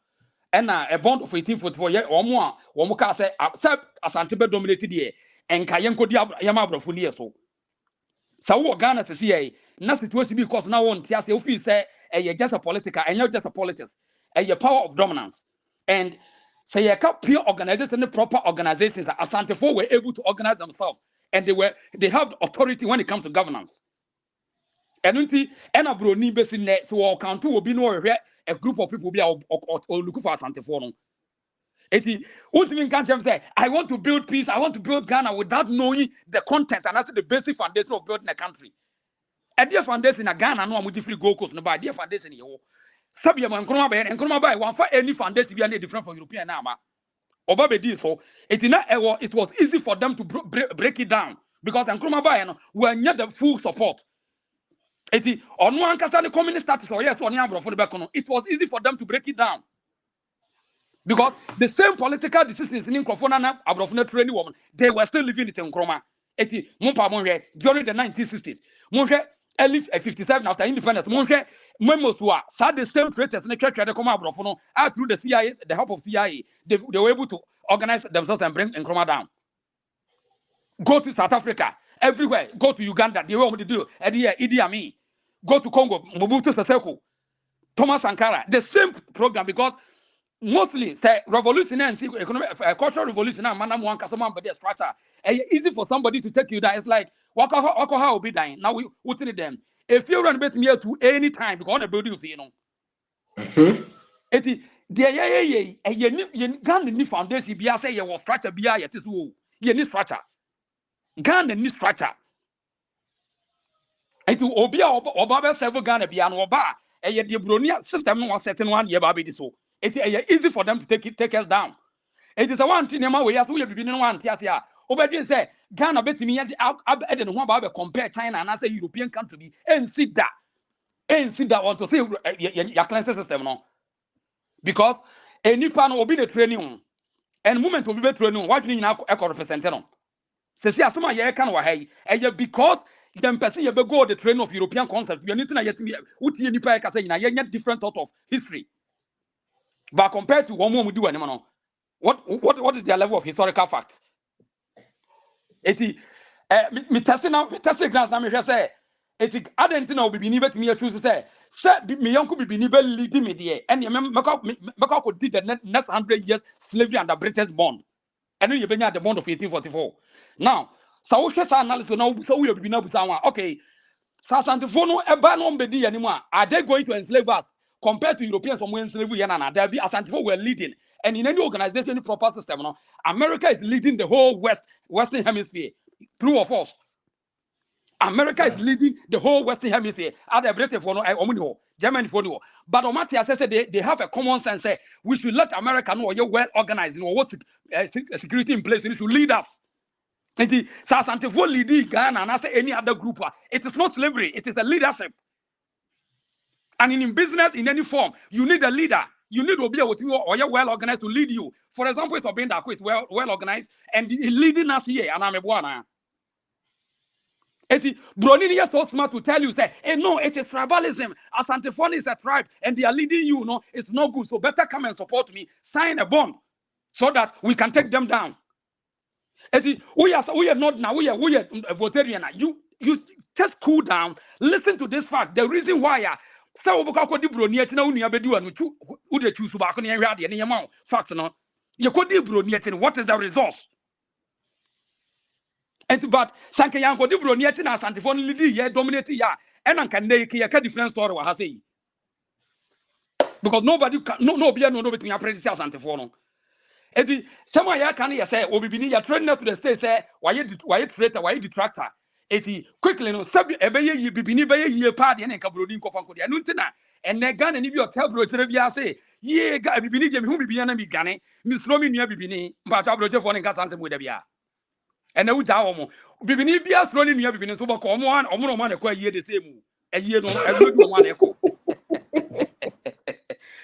And a bond of 1844 ye omo ka say asante be dominated here. Enka yenko di yama brofo ni so. So Ghana to see na situation because now one tia say ofi say just a political and not just a politics a power of dominance and say a pure organization and proper organizations that Asante for were able to organize themselves and they have authority when it comes to governance and unti ena bro ni besi ne so count will be no a group of people be or look for Asante for no. Eti, can't say, I want to build peace, I want to build Ghana without knowing the content and that's the basic foundation of building a country. A dear foundation in Ghana, no one free go coast, no by dear foundation here. Sabia man, Nkrumah by one for any foundation be any different from European Nama. Obabe did so. It was easy for them to break it down because Nkrumah by were near the full support. Eti, on one the communist status or yes, on it was easy for them to break it down. Because the same political decisions in Nkrofona Abrofuna training woman, they were still living it in Nkrumah. During the 1960s. Monje early 57 after independence. Monje Memosua saw the same traitors in the church that come Abrofono through the CIA, the help of CIA, they were able to organize themselves and bring Nkrumah down. Go to South Africa, everywhere. Go to Uganda, they were to do Idi Amin. Go to Congo, Mobutu Sese Seko, Thomas Sankara, the same program because mostly say revolution and see economic cultural revolution and man one customer but structure. Easy for somebody to take you that. It's like wako will be dying. Now we within them. If you run a bit near to any time because the building you know. Eti the ye Ghana ni foundation be say ye was structure be ye tis wo. Ye ni structure. Ghana ni structure. Eti obi a oba several Ghana be an oba ye the bronia system no was certain one ye ba be so. Eti easy for them to take us down. It is a one thing we as we be one tiasia. Obedien say Ghana betimi ye ade no ho ba compare China and as a European country be and see that want to say your cleanse system no. Because any pan will be the training and movement will be the training. What do you now represent? Se see asoma ye kan wa hay e because them person ye be go the training of European concept. You need to yet me uti nipa e kasa nyina ye different thought of history. But compared to one more do anymore. What is their level of historical fact? Eti me testing grants na me say eti adent na obibi ni betimi choose say me yonko bibi ni be lead me there and make ko did the next 100 years slavery under British bond and you benya the bond of 1844 now so we share analysis now so we bibi na busa one okay sasantifo no eba no mbedi anymore are they going to enslave us compared to Europeans from when slavery and there be asantifo were leading and in any organization any proper system no America is leading the whole western hemisphere true or false. America is leading the whole Western Hemisphere. Other British for no, Germany for no. But Omatia says they have a common sense. Say we should let America know you're well organized. You know what security in place. It should lead us. And the Sasantifo lead Ghana and I say any other group. It is not slavery. It is a leadership. And in business, in any form, you need a leader. You need to be with you or you're well organized to lead you. For example, it's being that is well organized and leading us here. And I'm a one. Eti Bronini is so smart to tell you, say, hey, no, it is tribalism. Asantefone is a tribe, and they are leading you. No, it's no good. So better come and support me. Sign a bond so that we can take them down. Eti we are not now. We are Votarian. You just cool down. Listen to this fact. The reason why so because the Broni na uni abedu anu who they choose to back on the area the amount fact no. You could the Broni. What is the resource? But Sanke Yanko di Bronieti na Santifon Lidi ye dominate ya and can make a different story what has because nobody can no be no between apprentice Santifono. Edi someone ya can say obibini ya trainer to the state say why traitor why detractor. Eti quickly no sabi ebeye yi bibini beye ye party and kabrodin kofanko dia nuntina and ne Ghana ni bi hotel bro tere bia say ye ga bibini je me hu bibini na mi gane mi sro mi nua bibini mpa cha bro je fo ne nka sanse mu da bia. And now Jawomo. Bibini be as running near Bibini, so come on, or no man acquire year the same. A year no, I will do one echo.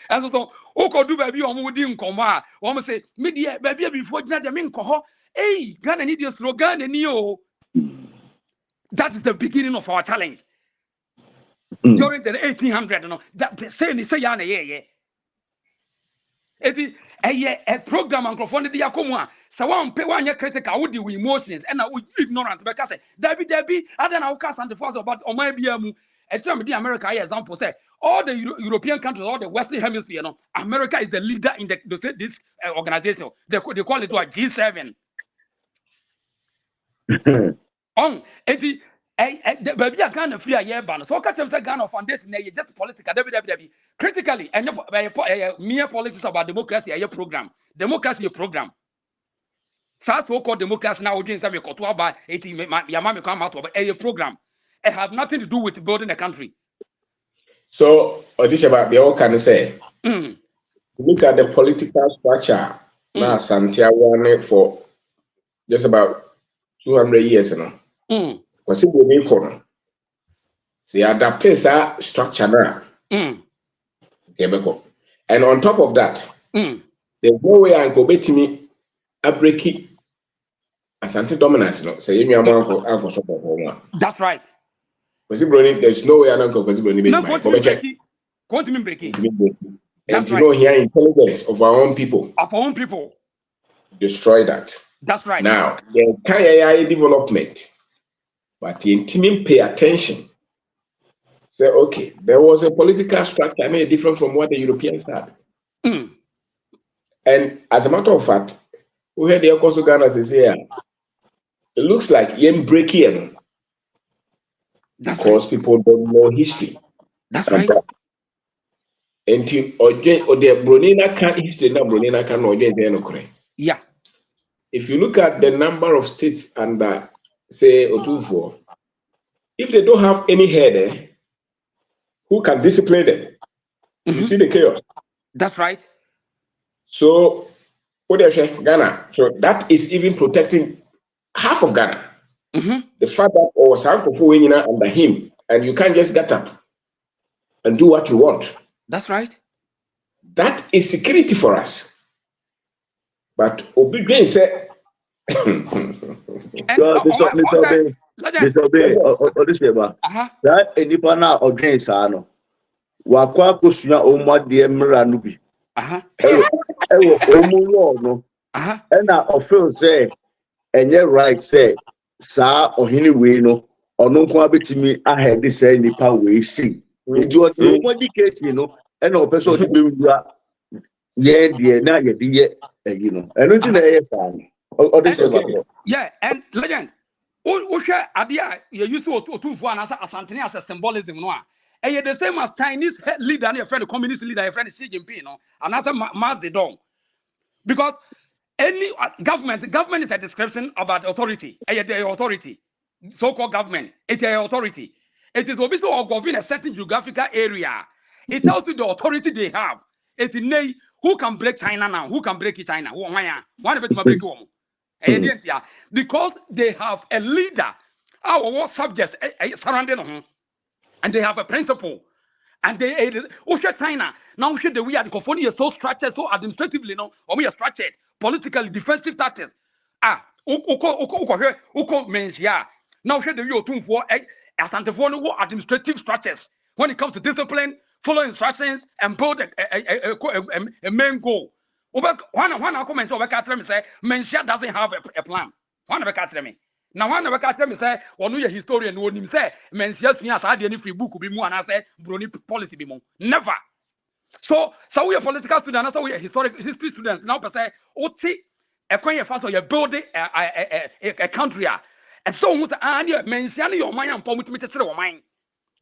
And so, Oko do baby on Woodin Coma, one say, Media, baby, before Jadamin Coho, eh, Ghana need your slogan and Neo. That is the beginning of our challenge. During the 1800s, no, that the same is say, yeah. A program and confounded the Yakomwa. So one pay one year critical with the emotions and I would ignorant because Debbie, I don't know cast and the force about on my BMU. A term the America example say all the European countries, all the Western Hemisphere, no, America is the leader in this organization. They call it what G7. On baby, I can't free a year ban. So catch them say Ghana foundation, just political, critically, and mere politics about democracy, a program. Democracy, a program. So-called democracy now, against some Kotuaba, 18, Yamami come out of a program. It has nothing to do with building a country. So, Odisha, they all can say, look at the political structure now, Santiago for just about 200 years now. Because it will be corner. See, adapting that structure now. And on top of that, there's no way I go back to me a break it as anti-dominance. No, say you are support. That's right. Because there's no way I don't go because continue breaking. And you know here intelligence of our own people. Of our own people. Destroy that. That's right. Now, the entire development. But the intimate pay attention. Say, okay, there was a political structure made different from what the Europeans had. And as a matter of fact, we had the Okoso Ghana says here, it looks like yen breaking because people don't know history. That's right. Until or the Bronina can history na Bronina can or the Yeah. If you look at the number of states under say Otufo, if they don't have any head, who can discipline them? You see the chaos. That's right. So what they say, Ghana. So that is even protecting half of Ghana. The fact that or Sankofu under him, and you can't just get up and do what you want. That's right. That is security for us. But Obi said, that anyone now against Ano. Wakwa kusuna omwadie mra no bi. Ewo omulo no. Na ofel say enye right say sa ohini we no ono nko abetimi ahead say nipa we si. Eji omwadi kechi no na opeso de bewura ye de na ye de ye you know. Eno ti na ye sa no. Yeah, and legend. O share adia you used to Otufo and Asantene as a symbolism no. And the same as Chinese leader and your friend, the communist leader, your friend Xi Jinping, no, and as a Mao Zedong. Because any government is a description about authority, the authority, so-called government, it's an authority. It is obviously govern a certain geographical area. It tells you the authority they have. It's in who can break China now, who can break China, one of it break home. Because they have a leader, our subjects surrounding them. And they have a principle. And they China. Now the way the California is so structured, so administratively, no, or we are structured, politically defensive tactics. Mensia. Now the way you for administrative structures. When it comes to discipline, follow instructions, and build a main goal. One comment over Catherine say Mensia doesn't have a plan. One of the Catherine. Now, one of the customers say, or no historian won't him say, men's just me as I did any free book be more and I say, Bruni policy be more. Never. So we are political students, so we are historic history students. Now, per se, Oti, a coin first or you build a country. And so, mention your mind and point me to your mind.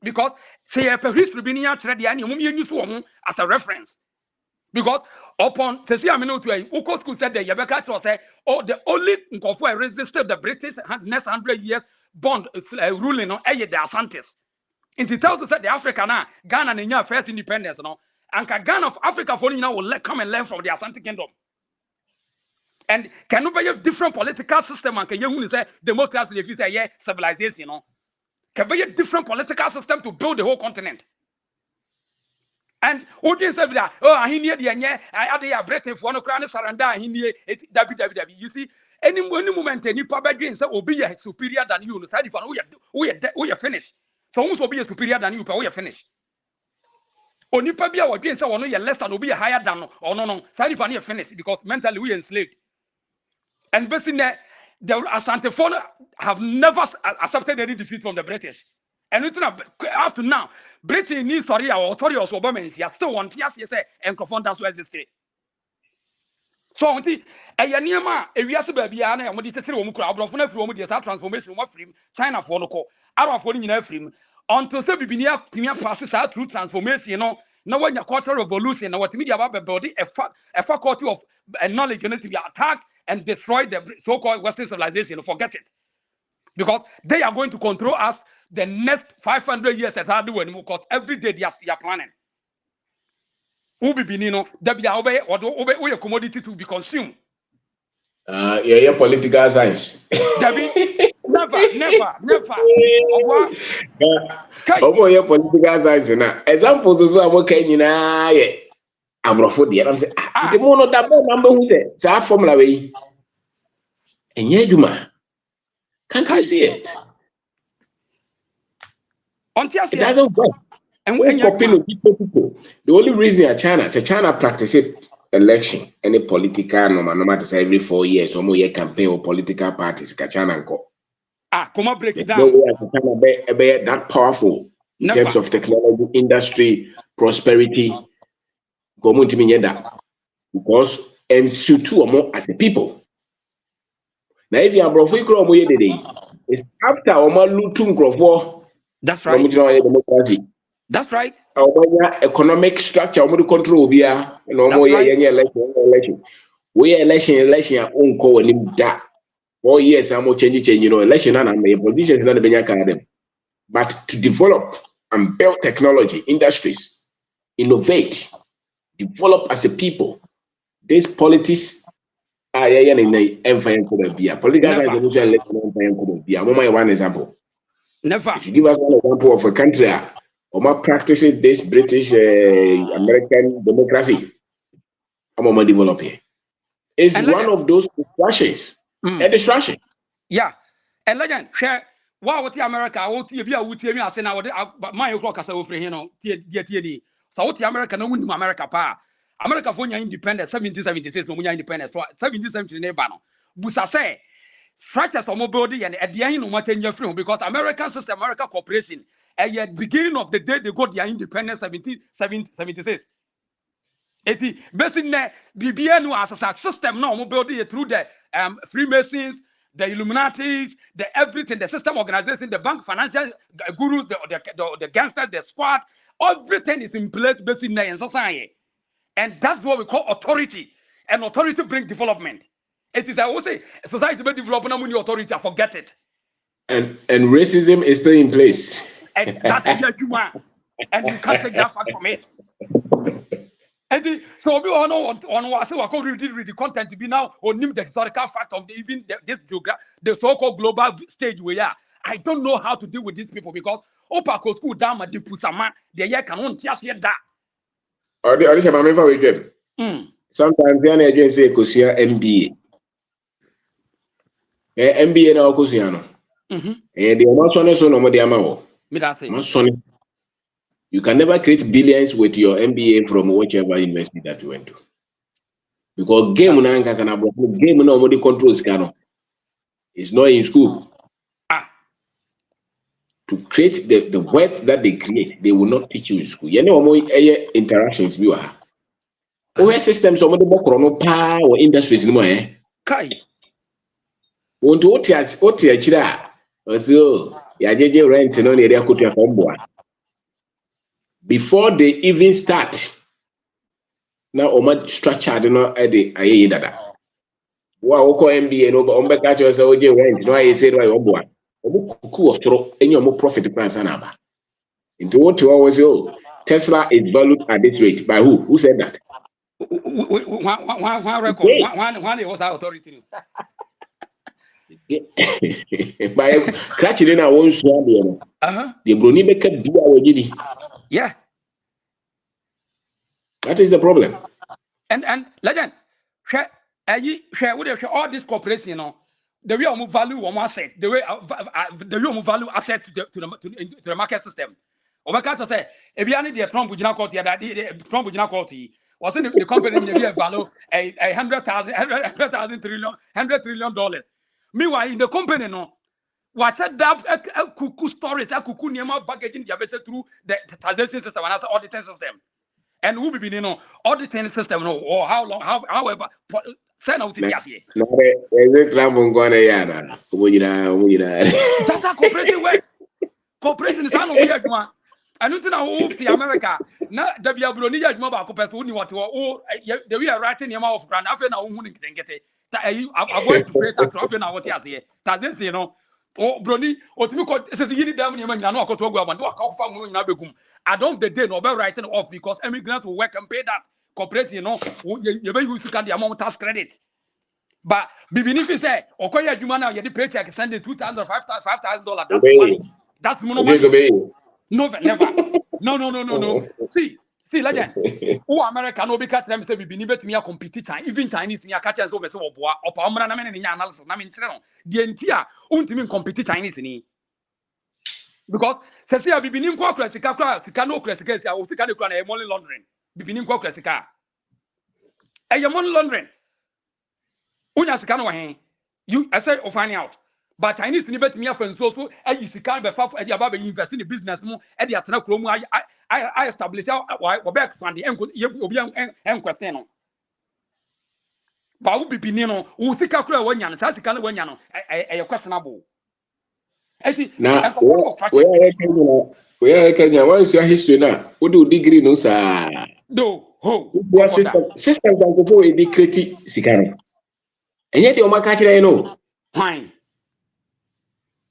Because, say, a history being here to the animal as a reference. Because upon Uko school said the Yabeka was the only Nkofo resisted the British next 100 years bond ruling on the Asantes. And it tells us that the Africa now, Ghana and first independence, no, and Ghana of Africa for now will come and learn from the Asante Kingdom. And can you be a different political system and can you say democracy if you say yeah, civilization, you know? Can be a different political system to build the whole continent. And who didn't say that? Oh, I hear the I had a Britain for no crown surrender. He near it. You see, any moment any public gains will be superior than you. We are finished. So almost will be superior than you, but we are finished. Only probably our gains are no less than will be higher than or no. Sadi are finished because mentally we are enslaved. And basically, the Asante have never accepted any defeat from the British. And up to now, Britain needs story or Obama, you still want yes, and confront us where they stay. So, a Yanima, a Yasa baby, and what did the transformation of China for local, out of one in every until Sabina passes out through transformation, you know. Now, when your cultural revolution, what media about the body, a faculty of knowledge unit to be attacked and destroy the so-called Western civilization, forget it. Because they are going to control us the next 500 years at hard doing because every day they are planning. Ubi binino, there be obey or obey a commodity to be consumed. Yeah, political science. Never. Oh, yeah, political science. Examples is what I'm working I'm rough there. I'm saying, the mono double number with it. It's our formula way. And yeah, Juma. Can't you see it? It doesn't work. And when people, the only reason China practices election, any political no matter say every 4 years, or more year campaign or political parties, China go. Come on, break it down. No way China be that powerful in terms of technology, industry, prosperity. Go that because and sutu as a people. Now, if you are it's after Oma Lutum Grofo, That's right. democracy. That's right. Our economic structure, Omo control via no more election. We election unko and da. 4 years, I'm changing, election and I'm politicians not the but to develop and build technology, industries, innovate, develop as a people. These politics are political science. One example. Never. If you give us one example of a country or practicing this British American democracy, I'm developing. It's And one legend. of those distractions. A distraction. Yeah. And legend, share what America, what you be a wood me, I say now, my o'clock as I was here, so what America, no one America, pa. America for your independence, 1776, no independence, 1770 neighbor. Busa say, structures of mobility and at the end, no matter in your film, because American system, America Corporation, at the beginning of the day, they got their independence 1776. Eti basically BBN as a system now mobility through the Freemasons, the Illuminatis, the everything, the system organization, the bank financial gurus, the gangsters, the squad, everything is in place basically in society. And that's what we call authority. And authority brings development. It is I will say society will develop when you authority, I forget it. And racism is still in place. And that's a you are. And you can't take that fact from it. And so we all know on what I call read the content to be now or name the historical fact of even this the so-called global stage we are. I don't know how to deal with these people because Opako school down at the Pusama, the year can only just hear that. Or the sometimes the agency Kosia MBA. MBA now Kosiano. And the emotional son of Modiamao. You can never create billions with your MBA from whichever university that you went to. Because game nobody controls Kano. It's not in school. To create the wealth that they create, they will not teach you in school. You know more interactions you have. Our systems are more chrono power or industries no more. Kai. Want to what chira. Also, ya jeje rent no area kutu ya komboa. Before they even start, now Oma structure no ede aye dada. Wa oko MBA no ombe catch us oje rent no aye say why omboa. Omo kuku ostro enyo mo profit plan sanaba. Into what you always say, Tesla is valued at this rate. By who? Who said that? One record. One was our authority. By crashing in our own swamp, the Bruni make a beer. Yeah. That is the problem. And legend, share all this corporation, the way we value one asset, the way we value asset to the market system. Or to say, if you need the Trump would not call the Trump would not call was in the company value $100,000 trillion. Meanwhile, in the company, what said that cuckoo stories, a cuckoo Niama baggaging the through the taxation system and auditing system. And who be auditing system or how long, however, send out the that's how corporation works. Corporation is not one. I don't know the America. Now the Biabroni mobile corporation what the we are writing your mouth brand after now wouldn't get it. Avoid to pay tax after now what you taxes, oh Brony, or to me says you damn you know to go and walk from I don't the day no be writing off because immigrants will work and pay that corporation, you may use to can the amount tax credit. But Bibinifi say, Okoya Jumana, you paycheck sending $2,000, $5,000. That's money. That's money. No, never. No. See, legend. Who America no be catch them say Bibini me a compete time. Even Chinese in a catch and so or Palmana in analysis. I mean, the entire ultimate compete Chinese in because say Bibini Quack, no classic, I will see a money laundering. Bibini Quack, a money laundering. You I say finding out. But Chinese ni bet me friends so I sika be fa e aba be invest in the business mo e dey atena kro mu I establish why we expand the obi en question no. But who be no, who think I could one yan, Sassy can one yan, a questionable. Now, where Kenya, what is your history now? Who do degree no sir? Do ho, Your system can go for a decreti Sikano. And yet, your macatcher, no. Fine.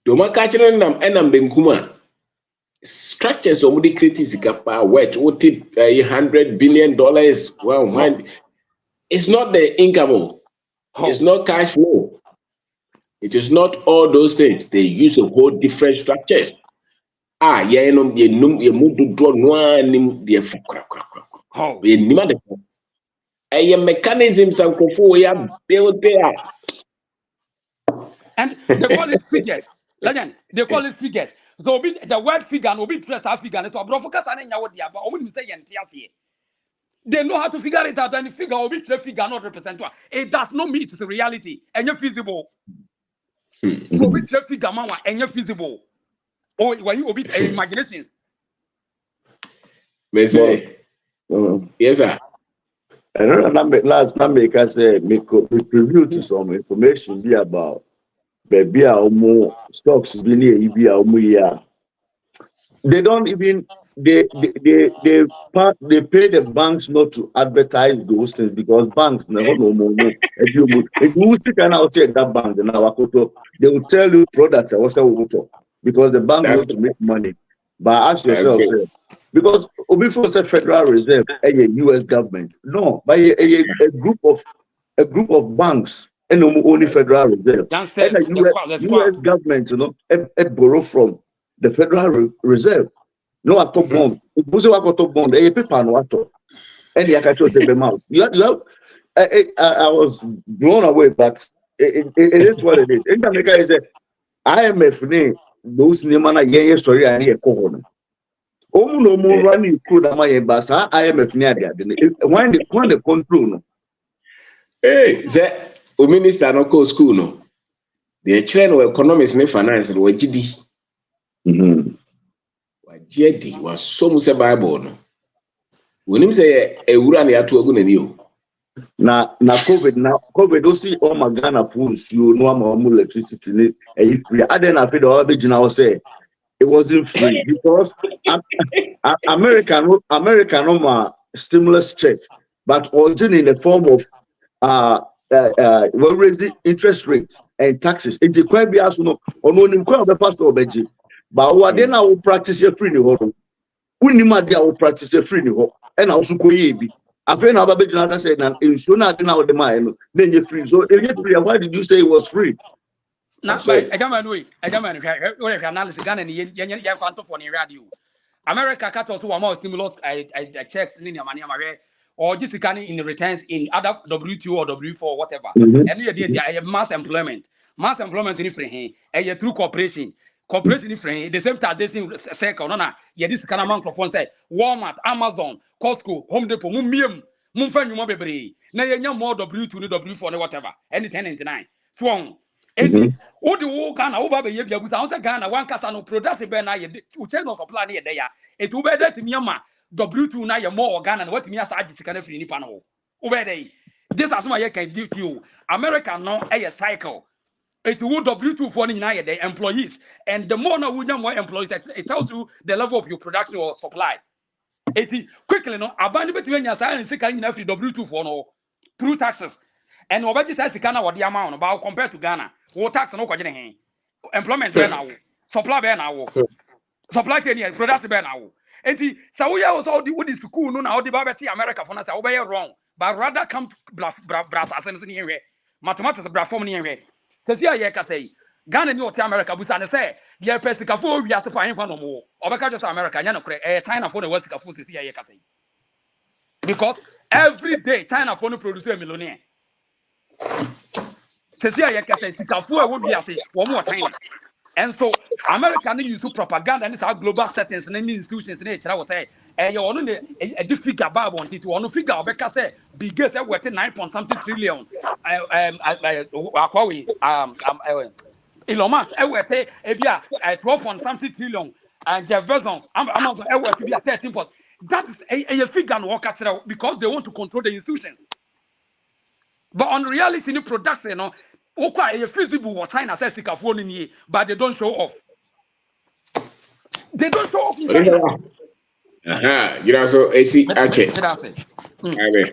The macatcher and I'm Benkuma. Structures of the critical wet, what tip $100 billion. Well, mind, it's not the income, it's not cash flow, it is not all those things. They use a whole different structures. Yeah, you move to draw one, dear mechanisms and built there. And they call it figures. Legend, they call it figures. So the word figure will be dressed as figure. Focus on but only say they know how to figure it out, and the figure will be figure not represent one. It does not meet the reality, and you're feasible. So we figure mama and you're feasible. Or when you will be imaginations. Yes, sir. I don't know. Last time, I said, we preview to some information be about baby more stocks being they don't even they pay the banks not to advertise those things because banks never know more. If you can out here that bank they will tell you products because the bank wants to make money. But ask yourself, because before the Federal Reserve, a U.S. government, no, by a group of banks and only Federal Reserve, and the U.S. government, borrow from the Federal Reserve. No, a top bond. It was a top bond. A paper no ato. And the catch the mouse. You have. I was blown away, but it is what it is. In America, is a IMF name. Those Nimana Yay, sorry, I need a cohon. Oh, no more running could my basa. IMF near when the control. Hey, the minister no go school no. The children of economics and finance were GD. GD was so much a Bible no. When him say a run ya to a good new. Na COVID don't see all my Ghana pools, you know, my electricity. If we hadn't have the original say it wasn't free because American stimulus check, but originally in the form of we're raising interest rates and taxes. It's quite be as no or no quite the pastor of Beji. But what then I will practice a free new. Unimadi I will practice a free new and also go ye. I feel now Baby Jonathan said that it's so not now the mind, then you're free. So if you're free, why did you say it was free? Not by a government, analysis gun and you can't for radio. America cut us one more stimulus checks in your money or just in the returns in other W2 or W4 whatever. And you did mass employment in different a true cooperation different the same taxation circle no na this kind of microphone say Walmart, Amazon, Costco, Home Depot mum fan you bebre na yenya more W2 ni W4 whatever any 1099 swung enti wo de wo Ghana wo ba be ye biabusa wo say Ghana one kasa no product be na ye chain of supply na ye dey ya it wo be that miama W2 na ye more Ghana na what me asa agi sika na free nipa no wo be dey this as my can give you America no a cycle it will W2 for the employees and the more now we have more employees it tells you the level of your production or supply it quickly no abandon between your side and second in every W2 for no through taxes and already says Ghana what the amount about compared to Ghana what tax no kwajene employment be now supply be now supply chain production be now enti so we also the school no na the babeti America for na say we wrong but rather come brass as in here mathematics bra form in here says here ka say Ghana ni o America busa ne say ye pesika fo wi ase fa no mo obeka just America nya no kre China for the west ka fo says here ka say because every day China for no produce a millionaire says here ka say sika fo e wo wi ase wo mo China. And so America use to propaganda and it's our global settings and institutions in it. I was say, you want a just figure about one to one figure because say biggest worth 9 point something trillion. Elon Musk worth 12 point something trillion and Jeff Bezos Amazon worth to be at 13 point. That is a figure and work because they want to control the institutions. But on reality, the production, you know, okay, feasible what China says but they don't show off. They don't show off in China. You know, so I see. Okay. I mean,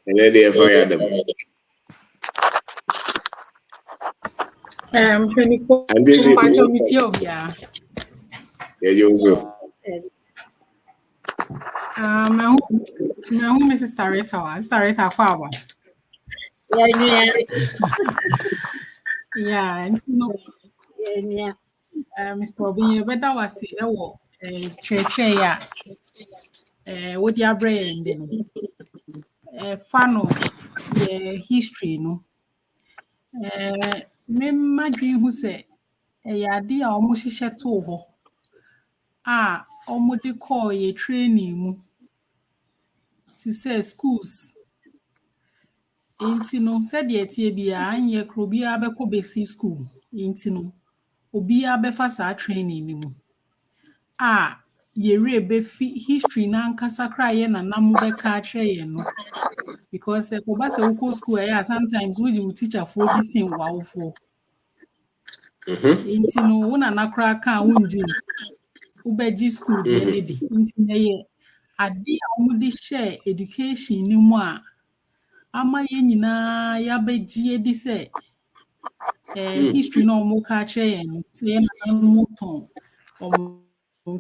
and then they fire them. 24. And this is Yeah, you go. my home is Staretta Quaba. Yeah, and Mr. Obi, but that was it. Church, with your brain, then. Fano, history, no. Me dream who say, ade a omo hihye to ho a omo de call ye training mu to say schools inti no said ye tie bia anye kro bia be ko basic school inti no obi a be fa sa training ni mu a ye re be history na nkasa kra ye na nam be ka kire ye no because ko ba se wo school ya sometimes we do teacher for bi sin wa for inti no wona na kra ka wunji ubeji school di enedi nti na ye ade a omo de share education ni mu a ama ye nyina ya beji edi se history no omo ka kire ye no se ye na mo ton omo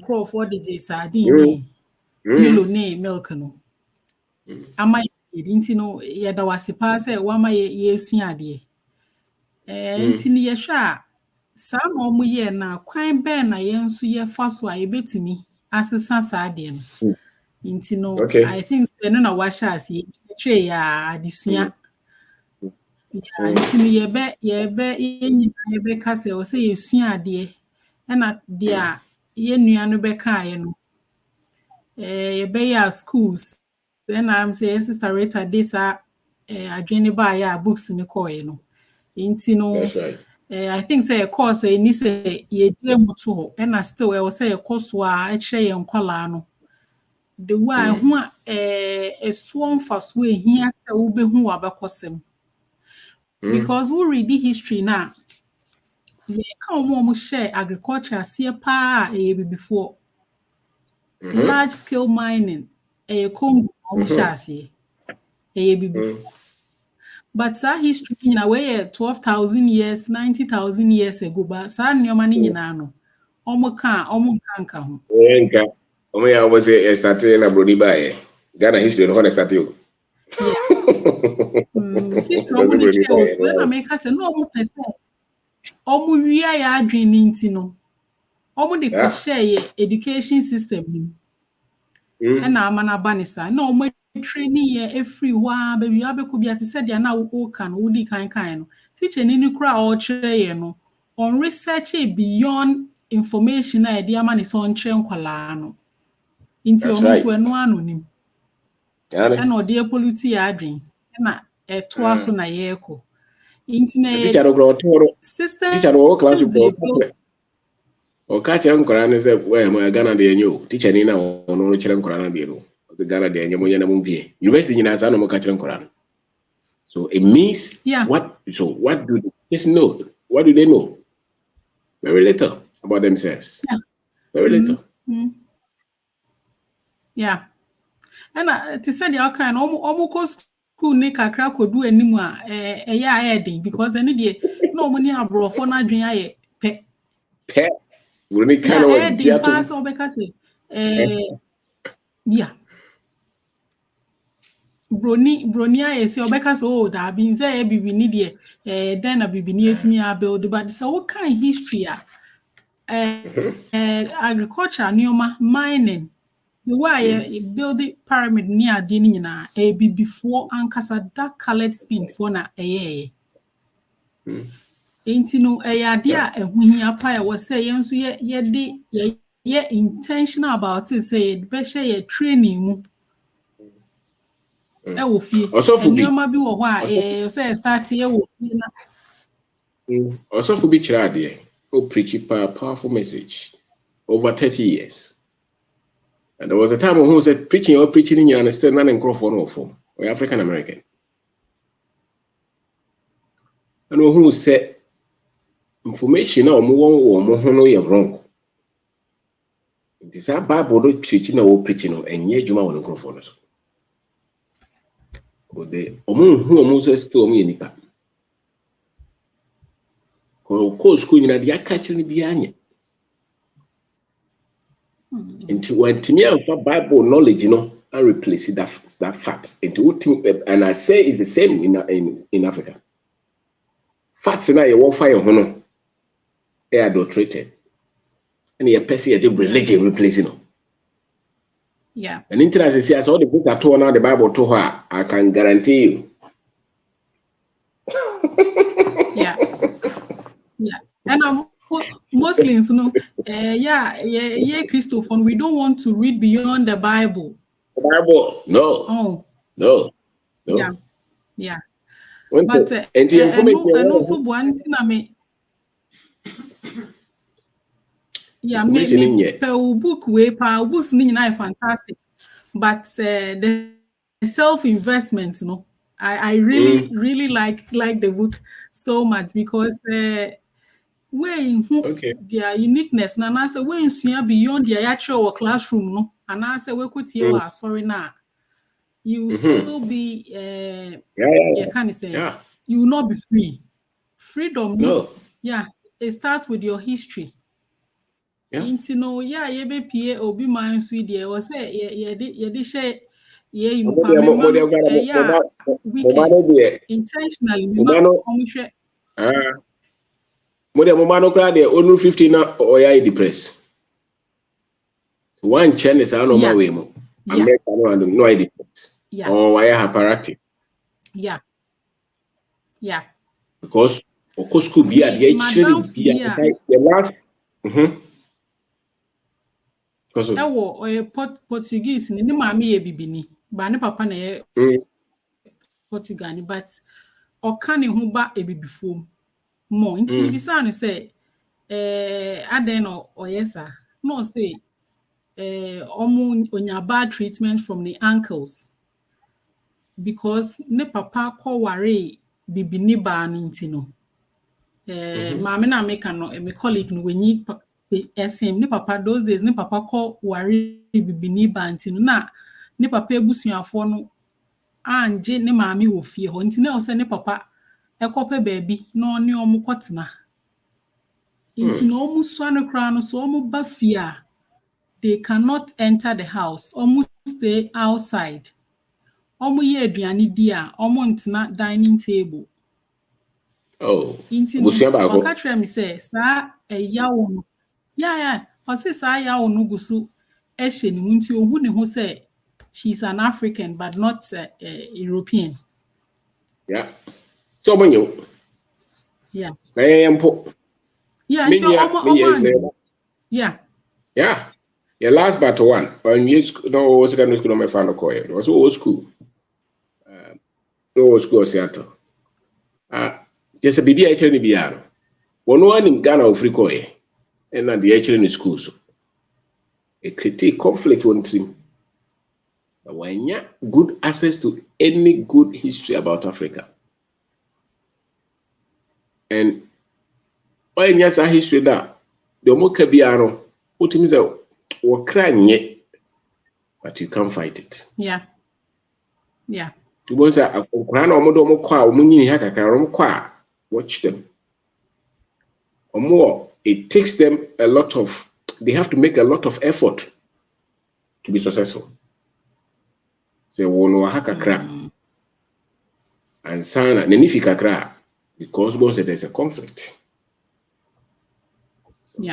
Crawford de je sardine milo ne milk no ama ye nti no ye da wase pa se wa ma ye esua ade nti ni ye hwa sa ma omo ye na kwan be na ye nso ye fa so a ye betumi asesa sa de no nti no I think say no na wa sha ase twe ya adesua ya nti no ye be ye be ka se o se ye sua ade na de a ye nua no be ka ye no ye be ya schools then am say sister Rita this adwene ba ya books ni ko ye no nti no That's right. I think say a course ni say ye dream to and still I say a course wa e kire ye nkwala no the way who a swon fast way here say we be hu abakosem because we read the history now we can mo share agriculture see pa before large scale mining Congo share before but sa history in a way 12,000 years 90,000 years ago but sa nyoma ni nyina no omo nka ho Omo ya was started na brody by Ghana history no started. Yeah. History omo de chaos when America say no omo pese omo wia ya adwene nti no omo de ko share education system ni na amana banisa na omo training ye every wa baby abeko bia te said dia na wo kan wo di kan no teacher ni kura o kire ye no on research beyond information na dia amana so on kire nkwala no nti ono so eno anonim and or the polluti adwin na eto aso na ye ko internet teacher no toro system teacher no class o ka che nkora ne se we mo Ghana de enyo teacher ni na ono no kire nkora na de no the Ghana de enyo mo nyana mo bie university nyina sa no mo ka kire nkora so it means what do they know? What do they know? Very little about themselves. Very little. Yeah. And to say the kind almost school ne kakra kodu animu a eya edin because any dey no money abro for na dwen aye pe we need kind of dia pass obeka say yeah broni aye say obeka so da bi say bibi ni dey then na bibi ni etumi a build but say what kind history agriculture neoma mining the way build the pyramid near the nyina be before ankasa dark colored skin for na enti no ade a ehuhia pa was say yenso ye intentional about it say be share ye training mu wo fie nyoma bi wo ho a say start ye wo fie na also for be chirade o preach a powerful message over 30 years. And there was a time when he said preaching in you understand none and crop for no form. or African American. And who said information now more wrong. This Bible preaching or preaching and yet Juma will go for us. Who almost still me nipa. Ko school in the catching the anya. Until when to me Bible knowledge, I replace that fact into and I say it's the same in Africa. Facts now you won't fire honor, adulterated, and you perceive a religion replacing. Yeah. And interesting, see, as all the books are torn out the Bible to her, I can guarantee you. Yeah. And Muslims, Christopher, we don't want to read beyond the Bible. The Bible, no. Oh. No. Yeah. But and also one thing I mean. Yeah, maybe per book books are fantastic, but the self-investment, I really like the book so much because when their uniqueness, and I say when you beyond the actual classroom, and I say we could sorry now, you still be you can't say you will not be free. Freedom, it starts with your history. Into you be PA or be my sweet dear or say ye share weekends intentionally. Mano cry there only 15 or ya depressed. One chance I know my way mo. No idea. Oh, why hyperactive? Yeah. Because of course could be at the last. Portuguese ni mami ye bibini ba ne papa na ye Portugal but oka ne ho ba ebibifo mo nti ni bisa no say aden no oyesa no say omu onya bad treatment from the ankles because ne papa ko ware bibini ba no nti no mama na make no me colleague no wenyi SM ne papa those days ne papa ko ware bibini ba nti no na ne papa ebusuafo no anje ne maami wo fie ho nti na o se ne papa ekope baabi na oni omu kotena nti na omu so no kra no so omu ba fie a they cannot enter the house omu stay outside omu ye aduane di a omu ntena dining table nti no waka try me say sa eyawo no o se sa yawo no gusu ehye ni nti ohu ne ho say she's an African but not European. Yeah. So when you. Yeah. Yeah. Yeah. Last but one. When you no secondary school, my father called it. It was old school. Old school Seattle. Just a baby actually be out. One in Ghana of Free and then the actually in schools. A critique conflict one thing. But when you good access to any good history about Africa. And when you say history that the Mokabiano, what means that we're crying but you can't fight it. Yeah. To was a Omodo Mokwa, Muni Haka, watch them. Or more, it takes them they have to make a lot of effort to be successful. They won't haka crack. And Sana, Nenifika crack, because there's a conflict.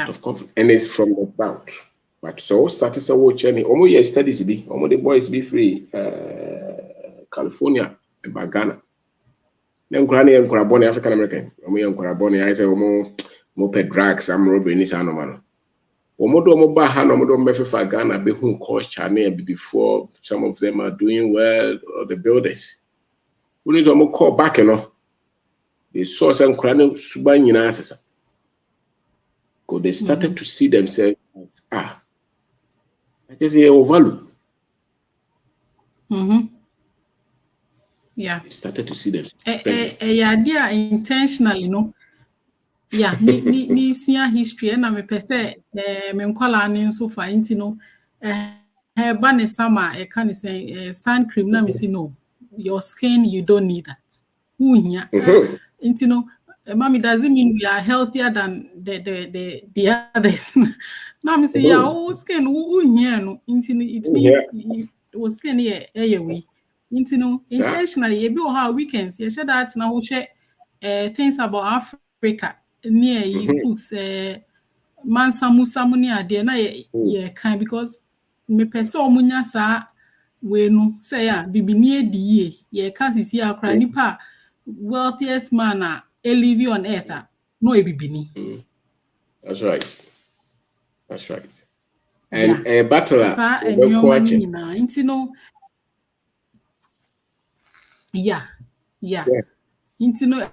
Of conflict. And it's from the back. But so started a watch any almost studies be almost the boys be free California and Ghana. Then granny and Coraboni African American. And Coraboni, I say more pet drugs, I'm robbery in Sanomano. Omodo Moba Hanomodo Mefifa Ghana be who cause China before some of them are doing well or the builders. When is almost call back, they saw some cranial suban in answers. Because they started to see themselves as I just say value. Yeah. They started to see them. idea intentionally, no. Yeah, me sua history na me pese me nkwala ne nso fa nti no ba ne sama e ka ne say sun cream na me say no, your skin you don't need that. Uhia. Nti no mommy doesn't mean we are healthier than the others. Now me say yeah, skin uhia no. Nti no it means your skin we. Nti no intentionally e bi o ha weekends ye share that na ho share things about Africa near books man samu ni ade na ye kan because me pese omunya saa we no say ya bibini edi ye ka sisi akra nipa wealthiest man live on earth no e bibini. That's right. And a battle sa enyoma ni na nti no yeah nti no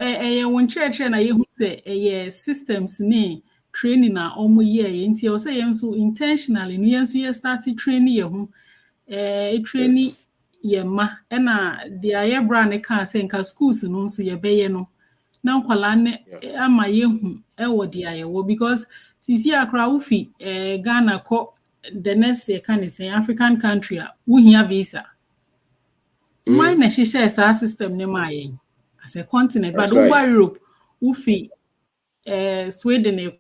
won church na ye hu say systems ni training na omo ye nti o say yenso intentionally no yenso ye start training ye hu training ye ma na the aye brand ka say nka schools no nso ye beye no na nkwala ne ama ye hu wo the aye wo because sisi akra wo fi Ghana ko the next year can say African country wo hia visa. Why na share sa system ne ma ye as a continent but over Europe wo fi Sweden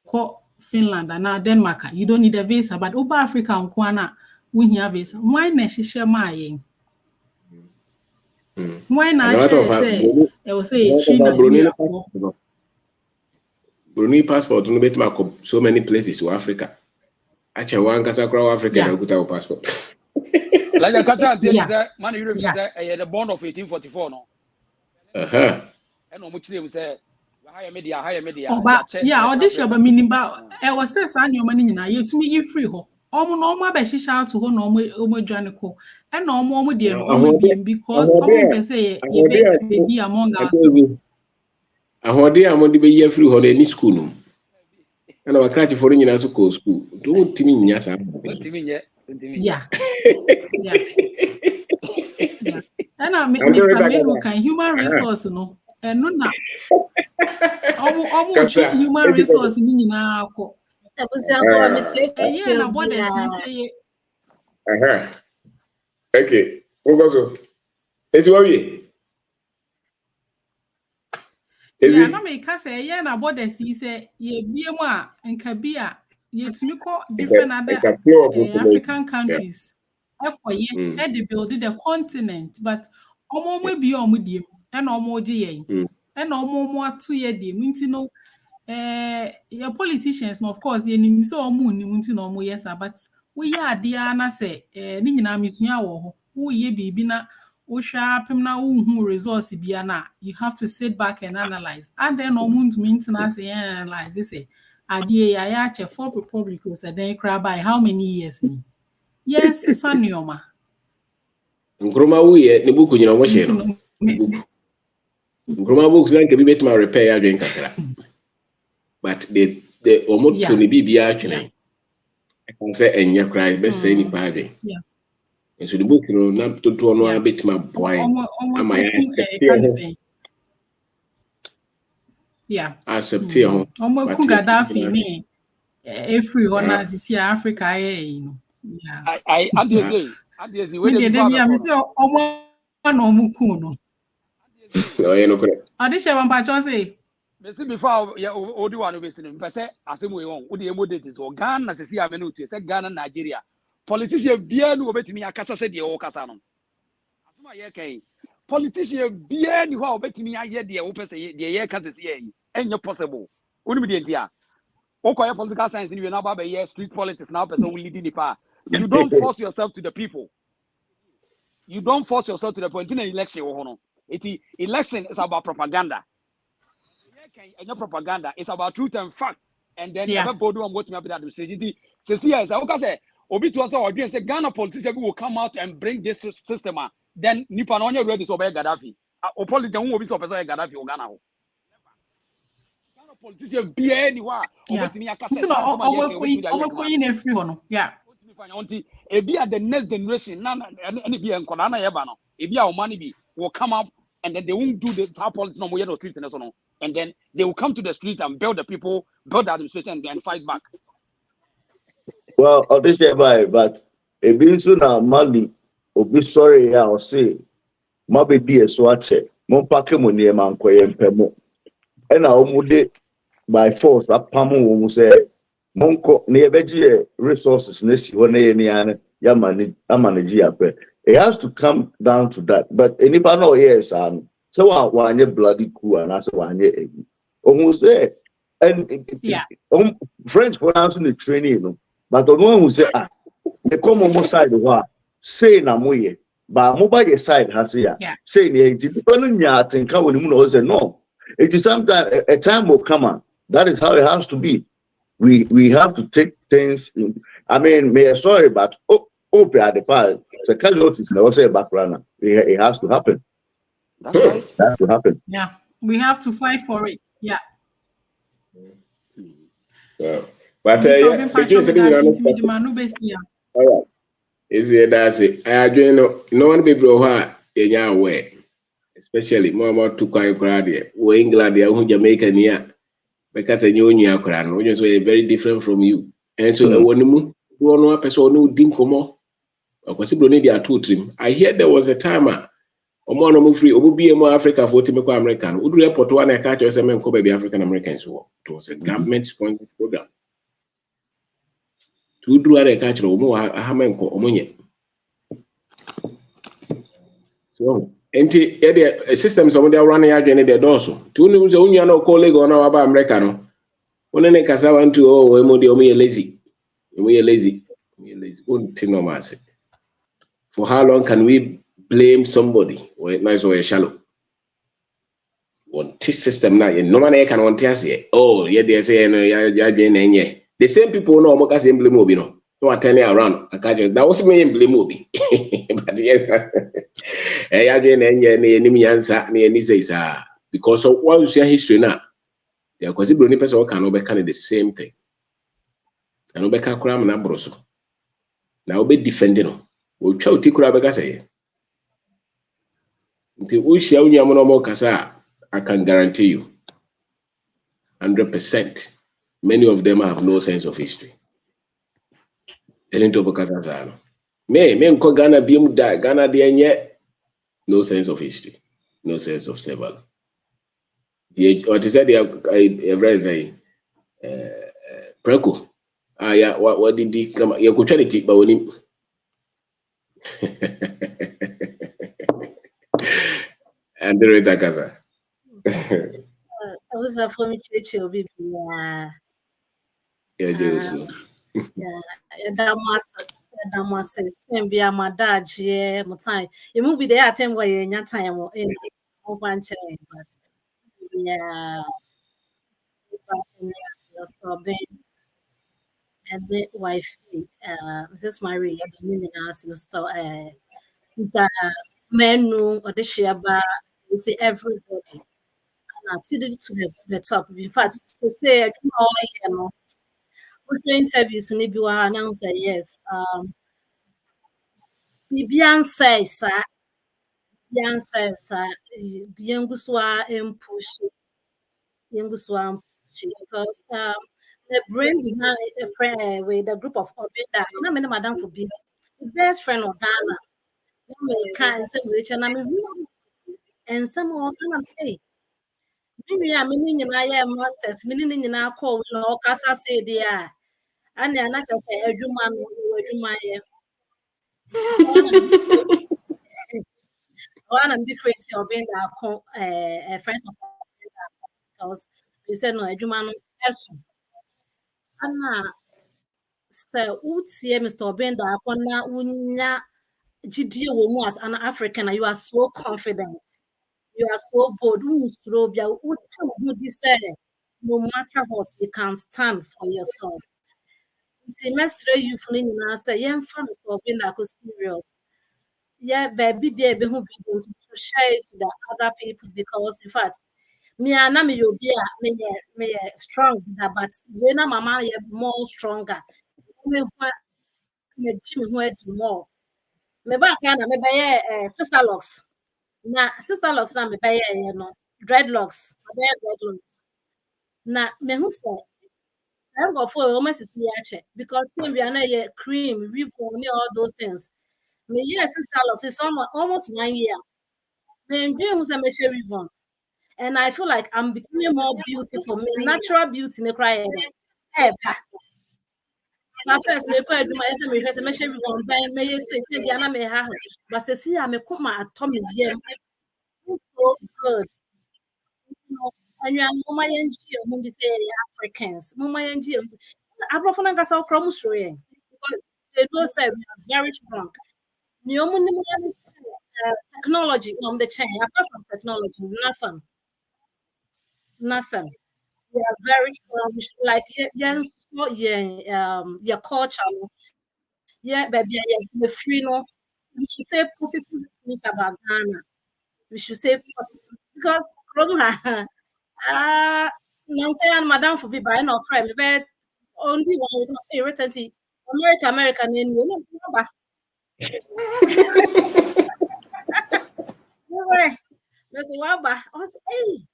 ko Finland and Denmark you don't need a visa but over Africa nko na wo hia visa. Why na share ma ye why na say e will say China Brunei passport no bet so many places to Africa. Actually, one kasa kra Africa na kuta passport. Like a catcher and say, man, you say, the bond of 1844, no. And on which they say, higher media. Yeah, audition, but meaning about I was says, I knew money na you to me, you free ho. No more by she shout to her no Janico, and no more dear, because almost say, you be among us. I heard they are on the year free on any school. And I cry for in school. Don't tell me, yes, yeah. And I Mr. Can human resource no, and no now. Almost human resource meaning now. Okay, what was it? Is what we? Yeah, no me ka say yeah na borders say ye biem a nka bi a ye tumi ko different other African countries. Ekoye e build the continent but omo bi omo diem e na omo gi yen. E na omo atu ye diem nti no your politicians no of course ye nim so omo nim nti na omo yes but we ya ade na say ni nyina mesua wo ho wo ye bibi na resource you have to sit back and analyze. And then maintenance analyze this idea for republicans and then cry by how many years? Yes, it's a neoma. Nkroma wo ye ne buku nyina wo hye no. Nkroma books like be better repair adwen kakra. But the almost to ne bibia atwene. I can say enya cry best say ni pa adwen. Yeah. So the book, not to know a bit my boy. Yeah. Accept here. Omo ku Gaddafi ni free honors is here Africa you know. Yeah. I say when they be am say omo na omo ku no. Oh, you know correct. Adisha wan pa cho say. Me see before ya odi one be sin me say asem we won. Odi emo date so Ghana say am no to say Ghana Nigeria. Politician bia no obetimi akasa se de wo kasa no asoma ye kai politician bia ni ho obetimi aye de wo pese de ye kasa se ye enye possible onimi de ntia wo koye political science ni we na ba be street politics now person will lead ni pa you don't force yourself to the people, you don't force yourself to the point in an election wo ho no election is about propaganda ye kai enye propaganda is about truth and fact and then everybody want go to me be the administration say see yes I say obi to us or say Ghana politicians will come out and bring this system then nipa no onye ready so be Gaddafi o politician who obi so person Gaddafi o Ghana ho Ghana politician be anywhere obetimi akase so omo na free ho no yeah otimi fanya onti e be the next generation na be enkoda na ye ba no e be a o mani bi will come up and then they won't do the top politics no more streets and so on. And then they will come to the streets and build the people, build the administration, and then fight back. Well, this year but a been soon now Mali be sorry I'll say maybe be a swatche mon pack money man koyem pemo and I would by force up pamu who say monko near veggie resources nesi when any yamanage. It has to come down to that. But anybody know yes so one year bloody coup and that's one year who say and French pronouncing the training you know. But the one who say, the common side of say na moye, but mobile side has here. Say the depending ya think how we say no. It is sometimes a time will come on. That is how it has to be. We have to take things in. I mean, may sorry, but open at the part. The casualties never say background. It has to happen. That's right. It has to happen. Yeah, we have to fight for it. Yeah. So. But All right. Is it that's it? I know no one be bro in your way, especially more to quite crowd. We England, who Jamaica near because I knew you crown, which is very different from you. And so when you one person who didn't come up, or possibly need their two trim. I hear there was a timer. Omo no free obu be more Africa for Timoko American. Would report one I catch us and come baby African Americans war. It was a government sponsored program. To do a catch or Hamenko Omonye. So, a system some they are running again their dorsal. Two news only no colleague on our Americano. One in a casa want to we lazy. We are lazy. For how long can we blame somebody? Or nice or shallow? One system now, no one can want to say, oh, yeah, they say, no, the same people know more as blame Mobi, no. No, turning around. I can't. That was me blame Mobi. But yes, I didn't any answer, any says, because of what you see history now, there are possible any person can be the same thing. And be cram and abroso. Now be defending. We'll try to take say. Until we share more kasa, I can guarantee you 100%. Many of them have no sense of history. Me Ghana bium da Ghana de no sense of history, no sense of survival. What is that? They very say Preco. Yeah, what did he come? You could try to take by him. And the rate Gaza. I was a former church of it. That must be a madad, yeah, Mutai. You move be there at time where you're time or anything. Yeah, and the wife, Mrs. Marie, the millionaires, Mr. The menu or the share bar, you see everybody. And I did it to the top. In fact, they say, oh, you know, with the interviews, maybe we announce yes. Beyonce, sir. Beyonce, sir. Beyonce push. Beyonce because the brain behind a friend with a group of Obeda. Not many madam for being the best friend of Ghana. Can't say which and I mean, and some more can say. Maybe I'm meaning I am masters, meaning in our call, no, Casa say they are. And they're not just a Juman or Jumaya. One and be crazy or being a friends of because you said no, a Juman. Anna, sir, would see Mr. Benda upon now, Unya GD as an African, you are so confident. You are so bold. No matter what, you can stand for yourself. Semester you feeling say, young family for being serious. Yeah, baby, who be going to share it to the other people because, in fact, me and me you be me strong, but when mama you more stronger. Me Jimmy who more. Me back and me sister locks. Na sister locks na me buy no dreadlocks. I buy dreadlocks. Na me who say I'm going for almost see actually because we are not yet cream, we all those things. Me yes sister locks is almost 1 year. Me who say me share ribbon. And I feel like I'm becoming more beautiful. Me natural beauty in the cry. Na first me kwa adwuma ese me hwese me hye bi won ban me yese tie bia na me ha but se see a me kuma atom yem so good. And you are mama yenji mo bi say Africans mama yenji abrofo na nkasa okro musoro yen because they know say we are very strong. Ni omu ni mo technology on the chain apart from technology nothing. We are very strong. We should, like your culture. Yeah, baby, yes, the free no. We should say positive things about Ghana. We should say positive because Nancy and Madame for be buying our friend, but only one we must say written American in you know. Mr. Waba, I was hey,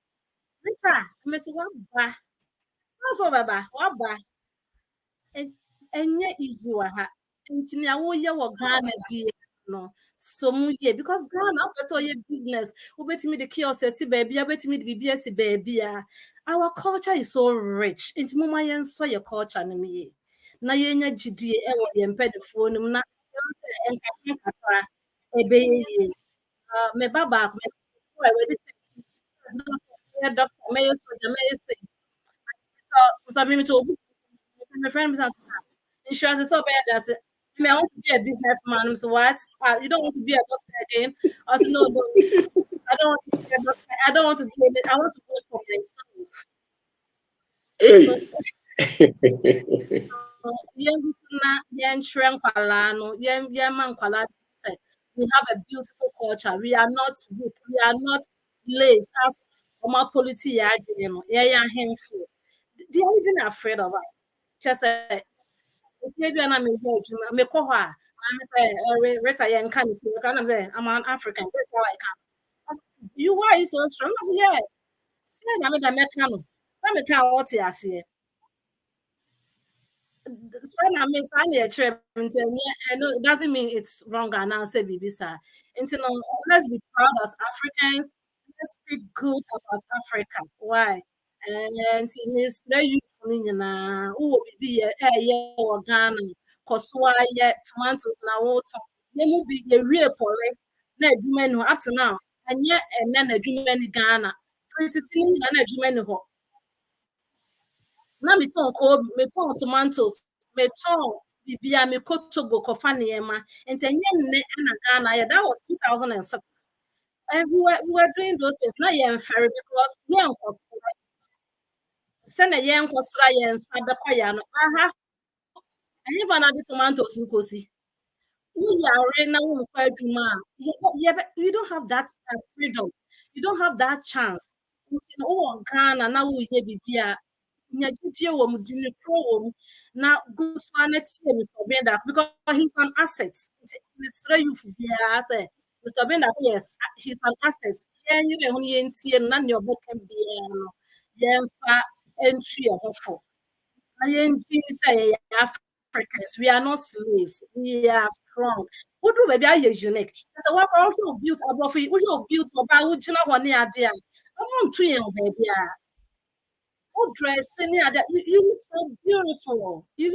Rita, Mr. Waba, also Baba, Waba, and yet easy ha. Nti na wo ye wo Ghana bi no so mu ye because Ghana person ye business obetimi the kiosk si baby obetimi the bibia si baby our culture is so rich nti mo ma yen so ye culture no me ye na ye nya gidie e wo ye mpedefo no na ye se enkakra ebe ye me baba me we dey doctor me so me say so me to my friend was insurance is so bad. I said, I mean, I want to be a businessman. So what? You don't want to be a doctor again? I said, no, I don't want to be a doctor. I don't want to be it. I want to work for myself. Hey. We have a beautiful culture. We are not weak. We are not slaves. As our polity, they are even afraid of us. Just maybe I'm me ko I'm say Rita yan can see can say I'm an African. That's how I can. You why you so strong? I say, yeah. Say na me da me can no. Na me can what you say. Say na me say na trip I know it doesn't mean it's wrong and I say bibi sir. Until let's be proud as Africans. Let's speak good about Africa. Why? And it's very useful in who be a Ghana, Koswa, tomatoes now water. They will be a real poly, na Jumenu up to now, and yet and then a Jumenu Ghana. Pretty thing and a Jumenu. Now me ton tomatoes, me ton bibia me kotogo kofani ema, and then Ghana, yeah, that was 2006. And we were doing those things. Now you're fair because young send a young Australian Sadakoyan. Aha, and even other tomatoes in Kosi. We are right now. Yeah, but you don't have that freedom. You don't have that chance. It's in all Ghana now. We hear Bibia. Nyajiti wo mudini pro wo na guswane tie Mr. Benda because he's an asset. Mr. You Bia say Mr. Benda yes, he's an asset. Yeah, you know when you tie na your book can be no. Yeah, entry of say Africans, we are not slaves. We are strong. What do baby are unique? So what also built above it? What you built about which you know one idea? I want to you baby. What dress you look so beautiful. You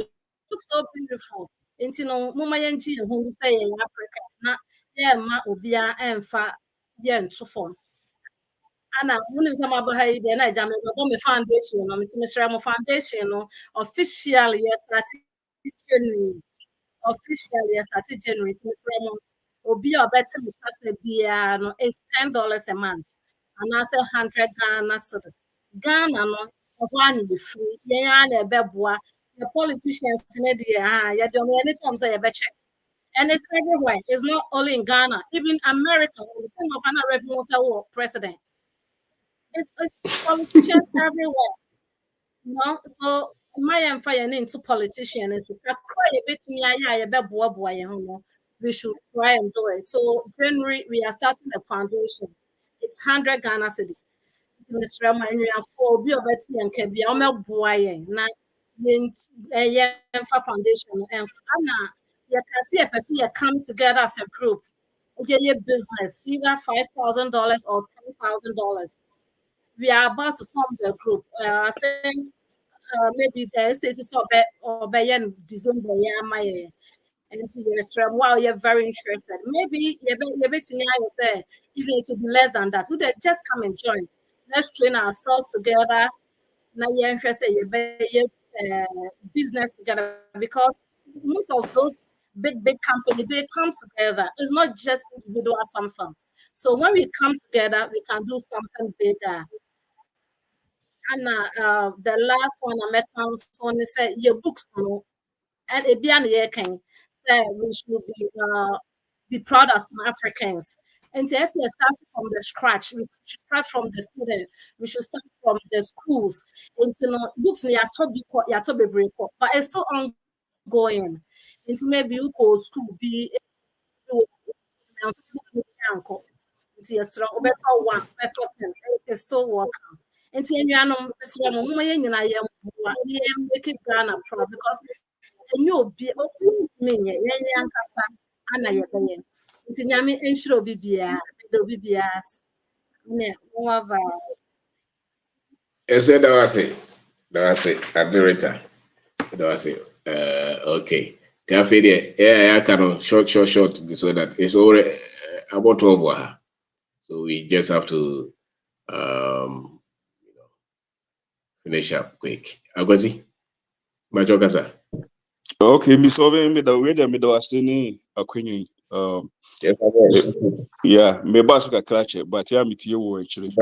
look so beautiful. And you know, Mama Yanji, who we say Africans, not yeah, ma obia and fa yeah, and so forth. Ana woni sama ba ha ide na jam go me foundation no me share mo foundation no officially yes January officially yes January me share mo obi obeti me pass bia no is $10 a month and I say 100 Ghana cedis Ghana no one be free ya na ebeboa the politicians in the ya do me anytime say be check and it's everywhere it's not only in Ghana even America the thing of an revenue say president it's politicians everywhere, you know. So my fire into politician is a bit me I bet boy, you know. we should try and do it. So January, we are starting the foundation. It's 100 Ghana cedis. Mr. Mania for be of it and can be on my boy. Now, foundation and Anna, you can see a person come together as a group. Okay, your business, either $5,000 or $10,000. We are about to form the group. I think maybe the status or by December, yeah, my and to your restaurant. Wow, you're very interested. Maybe you're betting I say even it will be less than that. Would they just come and join? Let's train ourselves together. Now you're interested, business together because most of those big companies they come together. It's not just individual something. So when we come together, we can do something bigger. And the last one I met someone said your books, and it be an can say we should be proud of Africans. And yes, we start from the scratch. We should start from the student. We should start from the schools. And books ya to be break up, but it's still ongoing. And maybe you go school be yes, better one, better 10. It's still working. And see, you know, make it Ghana proud because you be me, Anna, it's in Yami and should be BBS. Yes, that was it. Admirata. That was it. Okay. Cafe, yeah, I can short, so that it's already about 12 hours. So we just have to finish up quick. Agozi, Majokasa. Okay, me solving me the way that me do asini akwenyi. Yeah, me basu ka clutch, but yeah, me tie wo actually.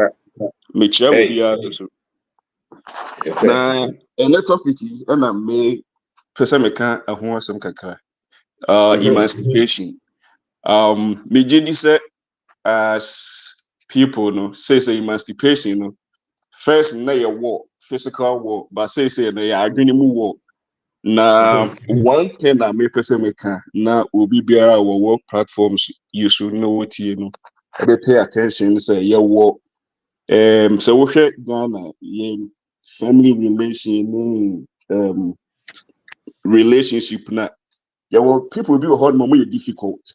Me chere wo bia so. Na ene topic na me pese me kan aho asem kakra. Emancipation. Me jedi say as people no say emancipation no first na your war, physical war, but say na your adwene mu war. Na one thing that me person make na obi biara our work platforms you should know what you know. They pay attention say your work. So we share Ghana family relation relationship na people be hard more difficult.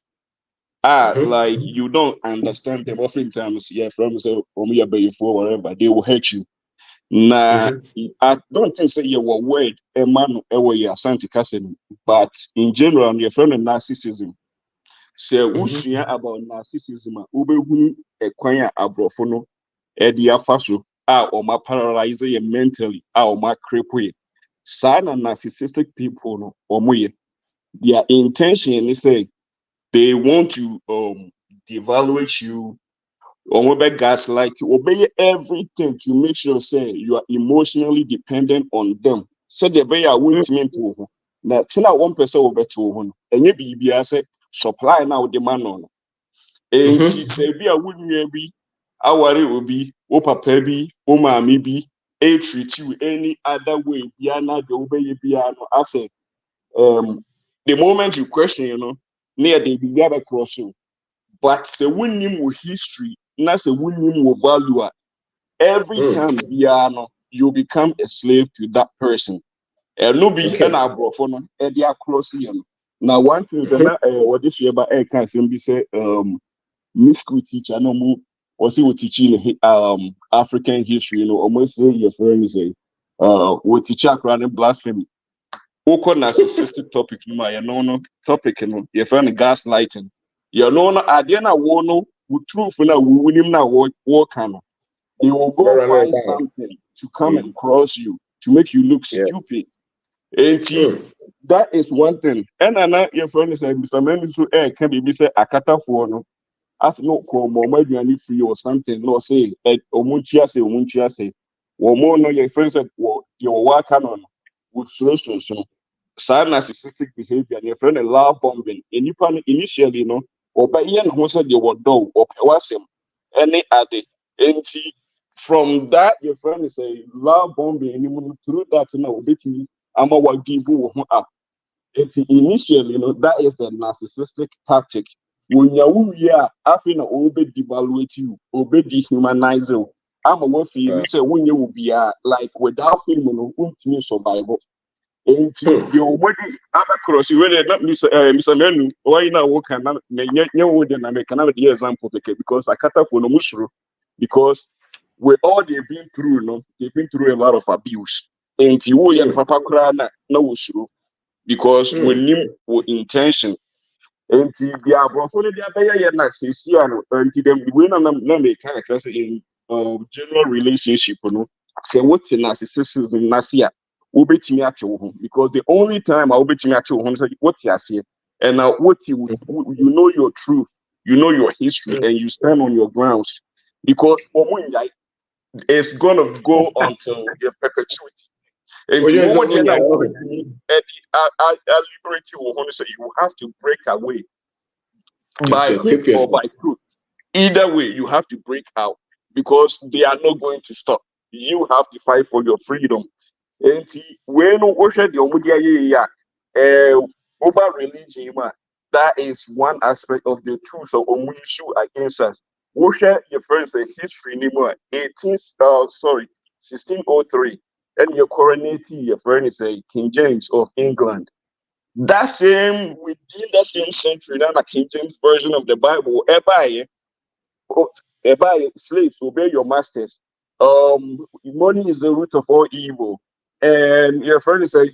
Like you don't understand them oftentimes from say for whatever they will hurt you. Nah, I don't think say you were word a man ever your Asante Cassidy, but in general, your friend of narcissism. Say usia about narcissism, ube a kwanya abrofono, edia faso, or ma paralyze you mentally, or ma cripple. Sana narcissistic people no or more. Their intention is say they want to devaluate you. Or maybe gaslight you, obey everything to make sure say you are emotionally dependent on them. So the way I won't mean to now tell 1% over to one and you be say supply now demand on. And say be a wouldn't be our will be o papa be o mammy be a treat you any other way. Biana the obey piano. I say the moment you question, near the be across you. But say when you history, not say when you value every time you become a slave to that person. And no be an abrofono, and they are crossing you. Now one thing what this year but I can't be say Miss school teacher no more or see what teaching African history, almost say your friend say what teacher running blasphemy. Oko narcissistic topic no topic your friend gaslighting. You know, Adiana Wono, who truth na winning now work on. They will go find something to come and cross you to make you look stupid. And that is one thing. And I your friend is Mr. Mendes can be Mr. Akata for no. As no call more free or something, no say Omunchia say, or more no your friends said your work on with solutions. Sad narcissistic behavior, your friend a love bombing. Initially, or by Ian who said you were dull or pewasem, any other. And from that, your friend is a love bombing, and through that, bit me, I'm a give you up. It's initially, that is the narcissistic tactic. When you are after obey devaluate you, obey dehumanize you. I'm a what you say when you will be like without him, won't survival. And you already across you really not Mr. Menu, why now work and I can have the example because I cut up on a mushroom because with all they've been through, they've been through a lot of abuse. And you and Papa Krana no mushroom because we knew with intention. And the abroad they are better not see and them when I'm make kind of in general relationship, say what's in narcissism nasia obetimi ache wo ho because the only time I obetimi ache wo ho say what you say and now what you know your truth, you know your history and you stand on your grounds because it's gonna go until your perpetuity. And liberty will only say you have to break away by hook or by crook. Either way, you have to break out because they are not going to stop. You have to fight for your freedom. And when we share the over religion, that is one aspect of the truth of issue against us. We share your first history anymore. 1603, and your coronating your friend is King James of England. That same within that same century, now the King James version of the Bible, by slaves obey your masters. Money is the root of all evil. And your friend is saying,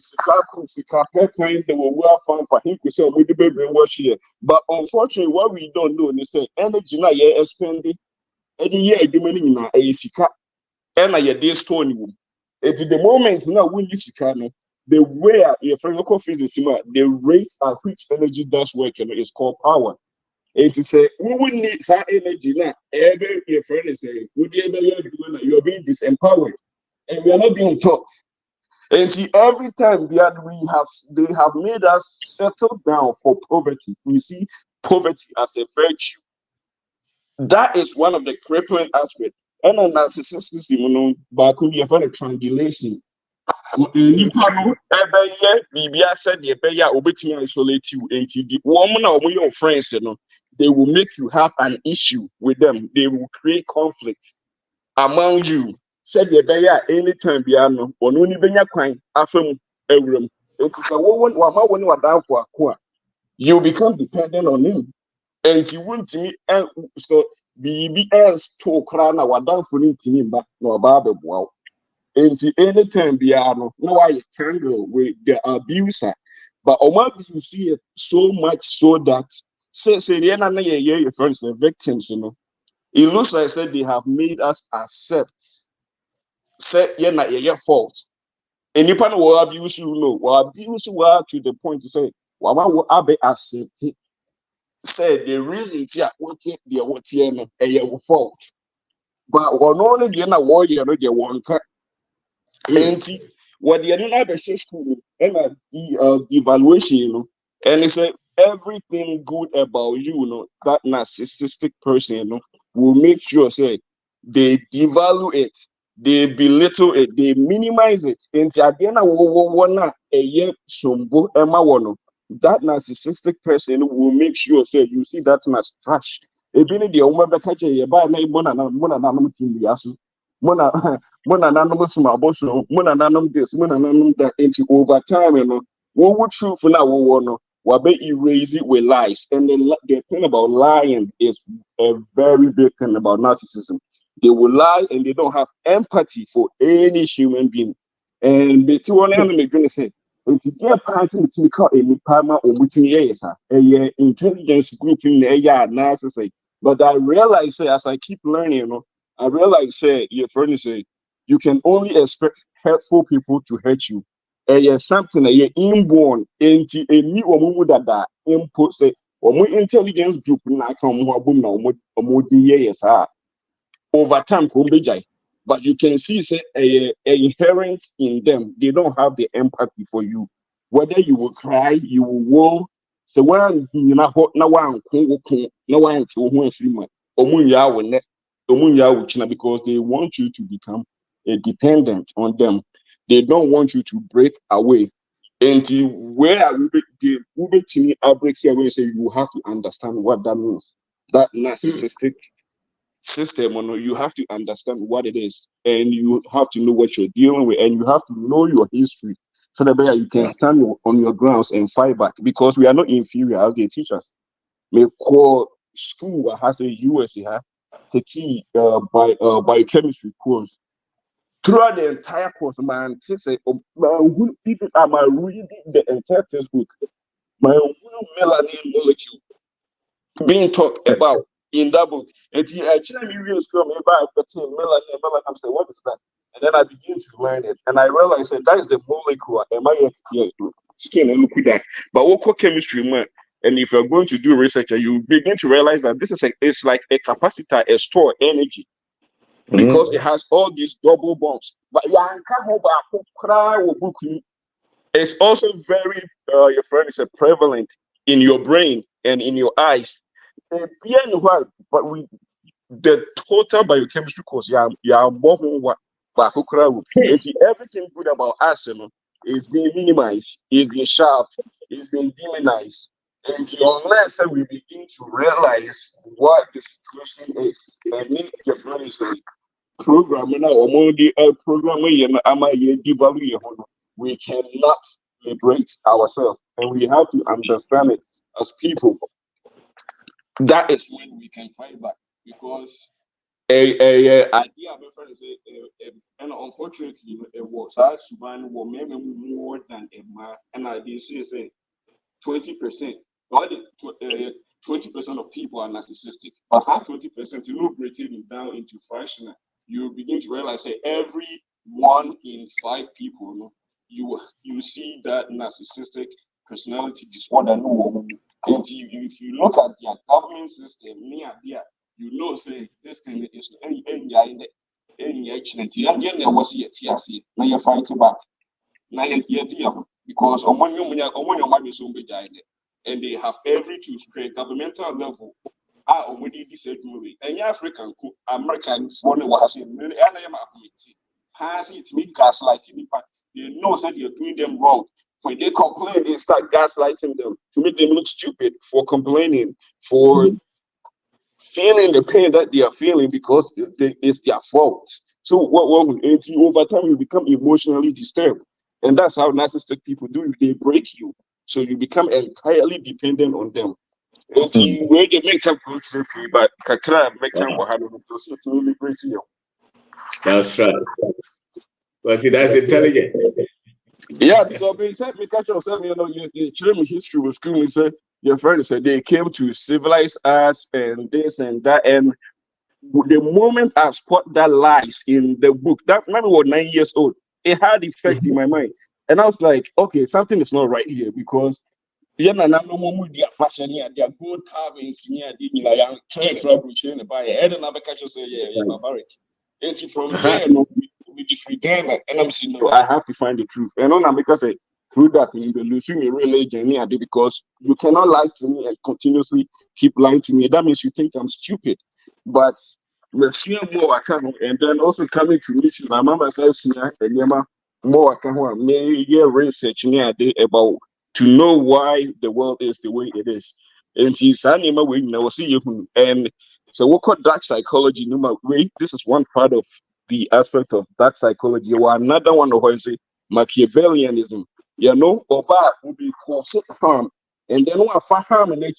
they will well found for him to say, we the baby wash here. But unfortunately, what we don't know is say energy now you're spending any year demanding in a sika and a day stone. If the moment now when you sika, the way your friend of physics, the rate at which energy does work is called power. It is say we will need that energy now. Every your friend is saying, you are being disempowered, and we are not being taught. And see, every time they have made us settle down for poverty. We see poverty as a virtue. That is one of the crippling aspects. And a narcissism, back when you find a triangulation. Said the isolate you and the woman or your friends, they will make you have an issue with them. They will create conflict among you. Said the bear anytime piano or only benya quine after a room. You become dependent on him. And you want to me and so be else to crana what down for it to me but no barber wow. And anytime piano, no I tangle with the abuser. But you see it so much so that say your friends the victims, it looks like said they have made us accept say your fault. And you will abuse will abuse you to the point to say will be accepted. Say the reason what your fault. But one only the warrior the one and what the other school and the evaluation, and it's like everything good about you, that narcissistic person, will make sure say they devalue it, they belittle it, they minimize it. And that narcissistic person will make sure say you see that as trash. Ebini the umaba kache yeba na mona na team mona nanom small boso mona nanom this mona nanom that into over time what would truth now what be erase it with lies. And the thing about lying is a very big thing about narcissism. They will lie and they don't have empathy for any human being. And the two one enemy going to say it's their party to call any parma or within years a intelligence group in the narcissist. But I realize as I keep learning, I realize your friend say you can only expect hurtful people to hurt you. Something inborn into a new woman that input say or intelligence group na over time but you can see say inherent in them. They don't have the empathy for you. Whether you will cry, you will so when you know now one because they want you to become a dependent on them. They don't want you to break away. And where we be to me outbreak here, when you say you have to understand what that means. That narcissistic system, you have to understand what it is, and you have to know what you're dealing with, and you have to know your history, so that you can stand on your grounds and fight back. Because we are not inferior as they teach us. Me call school has a US the key biochemistry course. Throughout the entire course, man, say, man, even am I reading the entire textbook? My melanin molecule being talked about in that book. And he actually me real scrum about melanin. I'm saying, what is that? And then I begin to learn it, and I realized that is the molecule. Am I skin and look at that? But what chemistry, man? And if you're going to do research, you begin to realize that this is it's like a capacitor, a store energy, because it has all these double bonds. But it's also very, your friend is prevalent in your brain and in your eyes. But the total biochemistry course, everything good about us, is being minimized, is being sharp, is being demonized. And unless we begin to realize what the situation is, and make your friend is a programmer or we cannot liberate ourselves, and we have to understand it as people. That is when we can fight back, because idea my friend is and unfortunately it was as more than a man, and I did say 20%. 20% of people are narcissistic, but that 20%, breaking it down into fractional, you begin to realize that every 1 in 5 people, you see that narcissistic personality disorder. And if you look at their government system, say this thing is fighting back. Because and they have every to create governmental level. And African Americans has it me gaslighting. They know that you're doing them wrong. When they complain, they start gaslighting them to make them look stupid for complaining, for feeling the pain that they are feeling, because it's their fault. So what over time you become emotionally disturbed, and that's how narcissistic people do. They break you, so you become entirely dependent on them. Where they make up good but kakra make up to liberate you. That's right. Well, see, that's intelligent. Yeah, so being said, me catch yourself, you train me history with school. Me say your friend said they came to civilize us and this and that, and the moment I spot that lies in the book, that man was 9 years old, it had effect in my mind, and I was like, okay, something is not right here, because their fashion here, their gold carvings here, young fabrication by and another catcher say, barbaric. And from there, we disregard that, and I'm saying, no, I have to find the truth. And on because through that, you will lose me religion, because you cannot lie to me and continuously keep lying to me. That means you think I'm stupid. But more and then also coming to meet you, my mama says, and more research about to know why the world is the way it is. And she's and so what called dark psychology. This is one part of the aspect of dark psychology, or another one of Machiavellianism. Oba will be causing harm, and then what harm and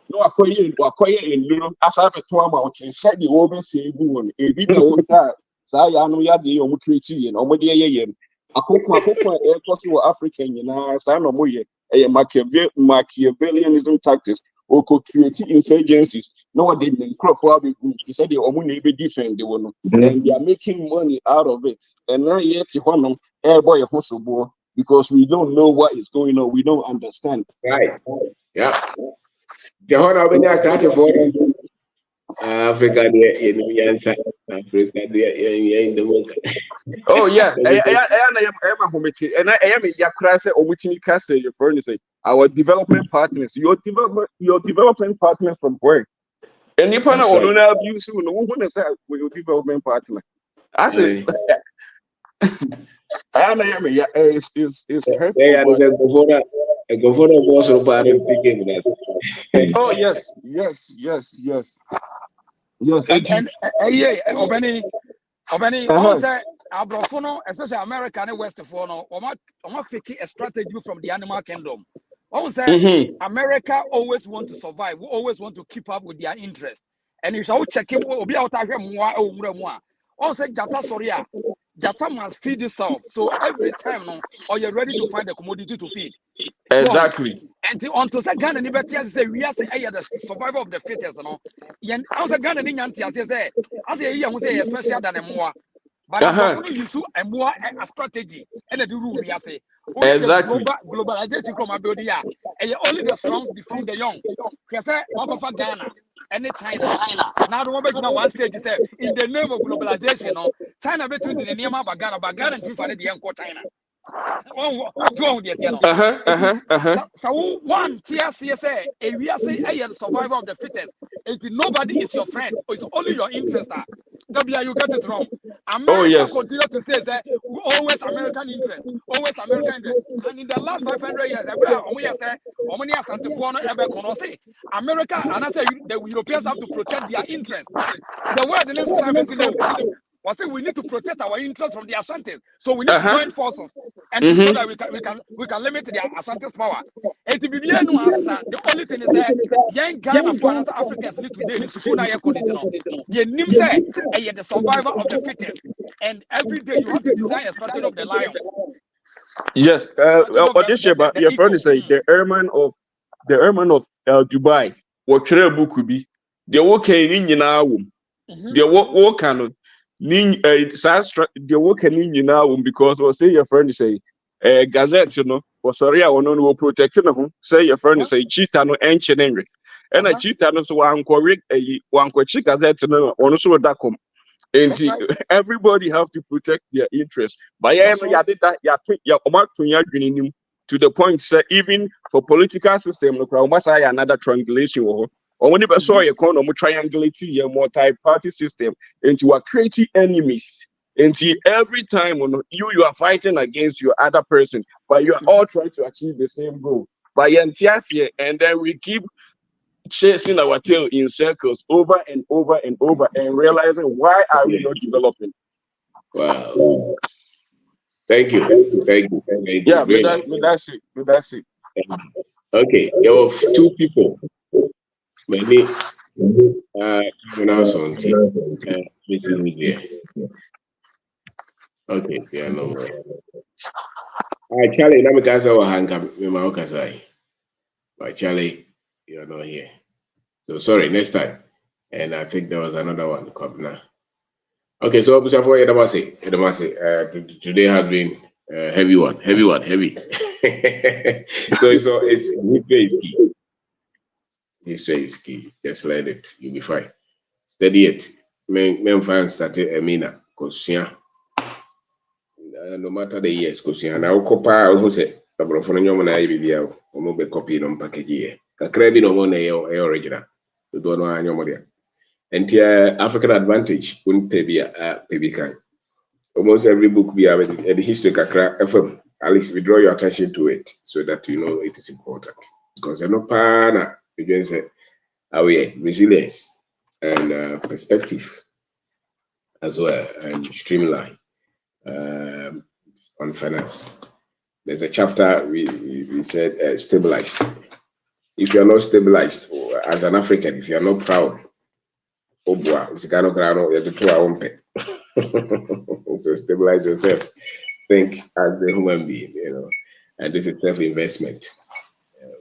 no acquire in as I to amount said the over save one a bit of that. So I know you have the omutriti and omodiayen. A cocoa African, son of Moye, a Machiavellianism tactics, or could create insurgencies. No one didn't crop for big group. He said the Omuni be different, and they are making money out of it. And now yet, air boy, a hustle, because we don't know what is going on, we don't understand. Right. Yeah. The whole of the for Africa, answer Africa, in the world. Oh yeah, I am a homity, and I am a yakrasa or witty cast your furnace. Our development partners, your development partners from where? And you partner or not abuse you know who is that with your development partner. I said I know yeah, it's hurtful, Yeah, but go for the boss of part of thinking that. oh yes. And yeah, Obani, one say Abrofono, especially America and West for no, or pick a strategy from the animal kingdom. One say America always want to survive, we always want to keep up with their interest. And you shall check it will be out here more or more. One say Jata Soria, Jata must feed itself. So every time no, or you're ready to find a commodity to feed. Exactly. And until say Ghana liberty as say we are say the survival of the fittest, no. Yen I say Ghana ni nyanti as say you say especially than a more. But Abrofono use a more a strategy and a rule we are say. Only Exactly. the globalization come about here. And only the strong defeat the young. Because say one for Ghana and China. Now the one stage is say in the name of globalization, no, China between the name of Ghana and the young China. So one TSC say we are say the survival of the fittest. Nobody is your friend. It's only your interest. You get it wrong. America continue to say always American interest, always American interest. And in the last 500 years, America and I say the Europeans have to protect their interest. The word in this time is I say we need to protect our interests from the Ashantis, so we need to join forces and so that we can limit the Ashantis' power. And to be the only thing is that young Ghana for another Africans need today in school now. You name say the survivor of the fittest, and every day you have to design a strategy of the lion. Yes, this year, but your friend is the airman of Dubai. What book could be the work in our the work canon. The work in now because or say your friend say gazette, or sorry, I will protect them. Say your friend say cheetah no ancient Henry. And a cheetah no so one correct one chick gazette no also that come. And everybody have to protect their interests. But to the point that even for political system, another triangulation or when you saw a economy triangulate a multi-party system into a creating enemies. And every time you are fighting against your other person, but you are all trying to achieve the same goal. And then we keep chasing our tail in circles over and over and over and realizing why are we not developing. Wow. Thank you. Yeah, that's it. Okay, there were two people. Maybe okay, yeah, no more. Charlie, let me cast our hand. But Charlie, you're not here. So sorry, next time. And I think there was another one coming now. Okay, so before Edamasi, today has been heavy one. So it's history is key. Just let it, you'll be fine. Steady it. Men fans started Emina, because no matter the years, because now copa who said Abrophone Yomana or be copy on package here. Kakrebi no one original. You don't know anymore. And African Advantage wouldn't pay can. Almost every book we have the history kakra FM. At least we draw your attention to it so that you know it is important. Because you're not pana, you just say resilience and perspective as well, and streamline on finance. There's a chapter we said stabilized. If you're not stabilized as an African, if you're not proud, so stabilize yourself. Think as a human being, and this is self-investment.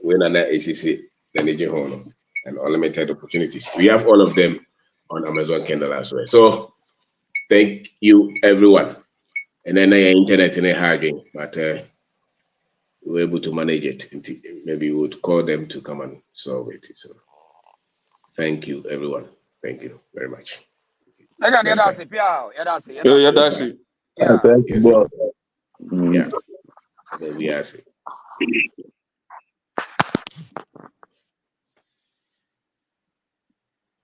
When an ACC, energy home, and unlimited opportunities. We have all of them on Amazon Kindle as well. So thank you, everyone. And then the internet in a harding, but we're able to manage it. Maybe we would call them to come and solve it. So thank you, everyone. Thank you very much. Thank you, boss. Yeah. We are.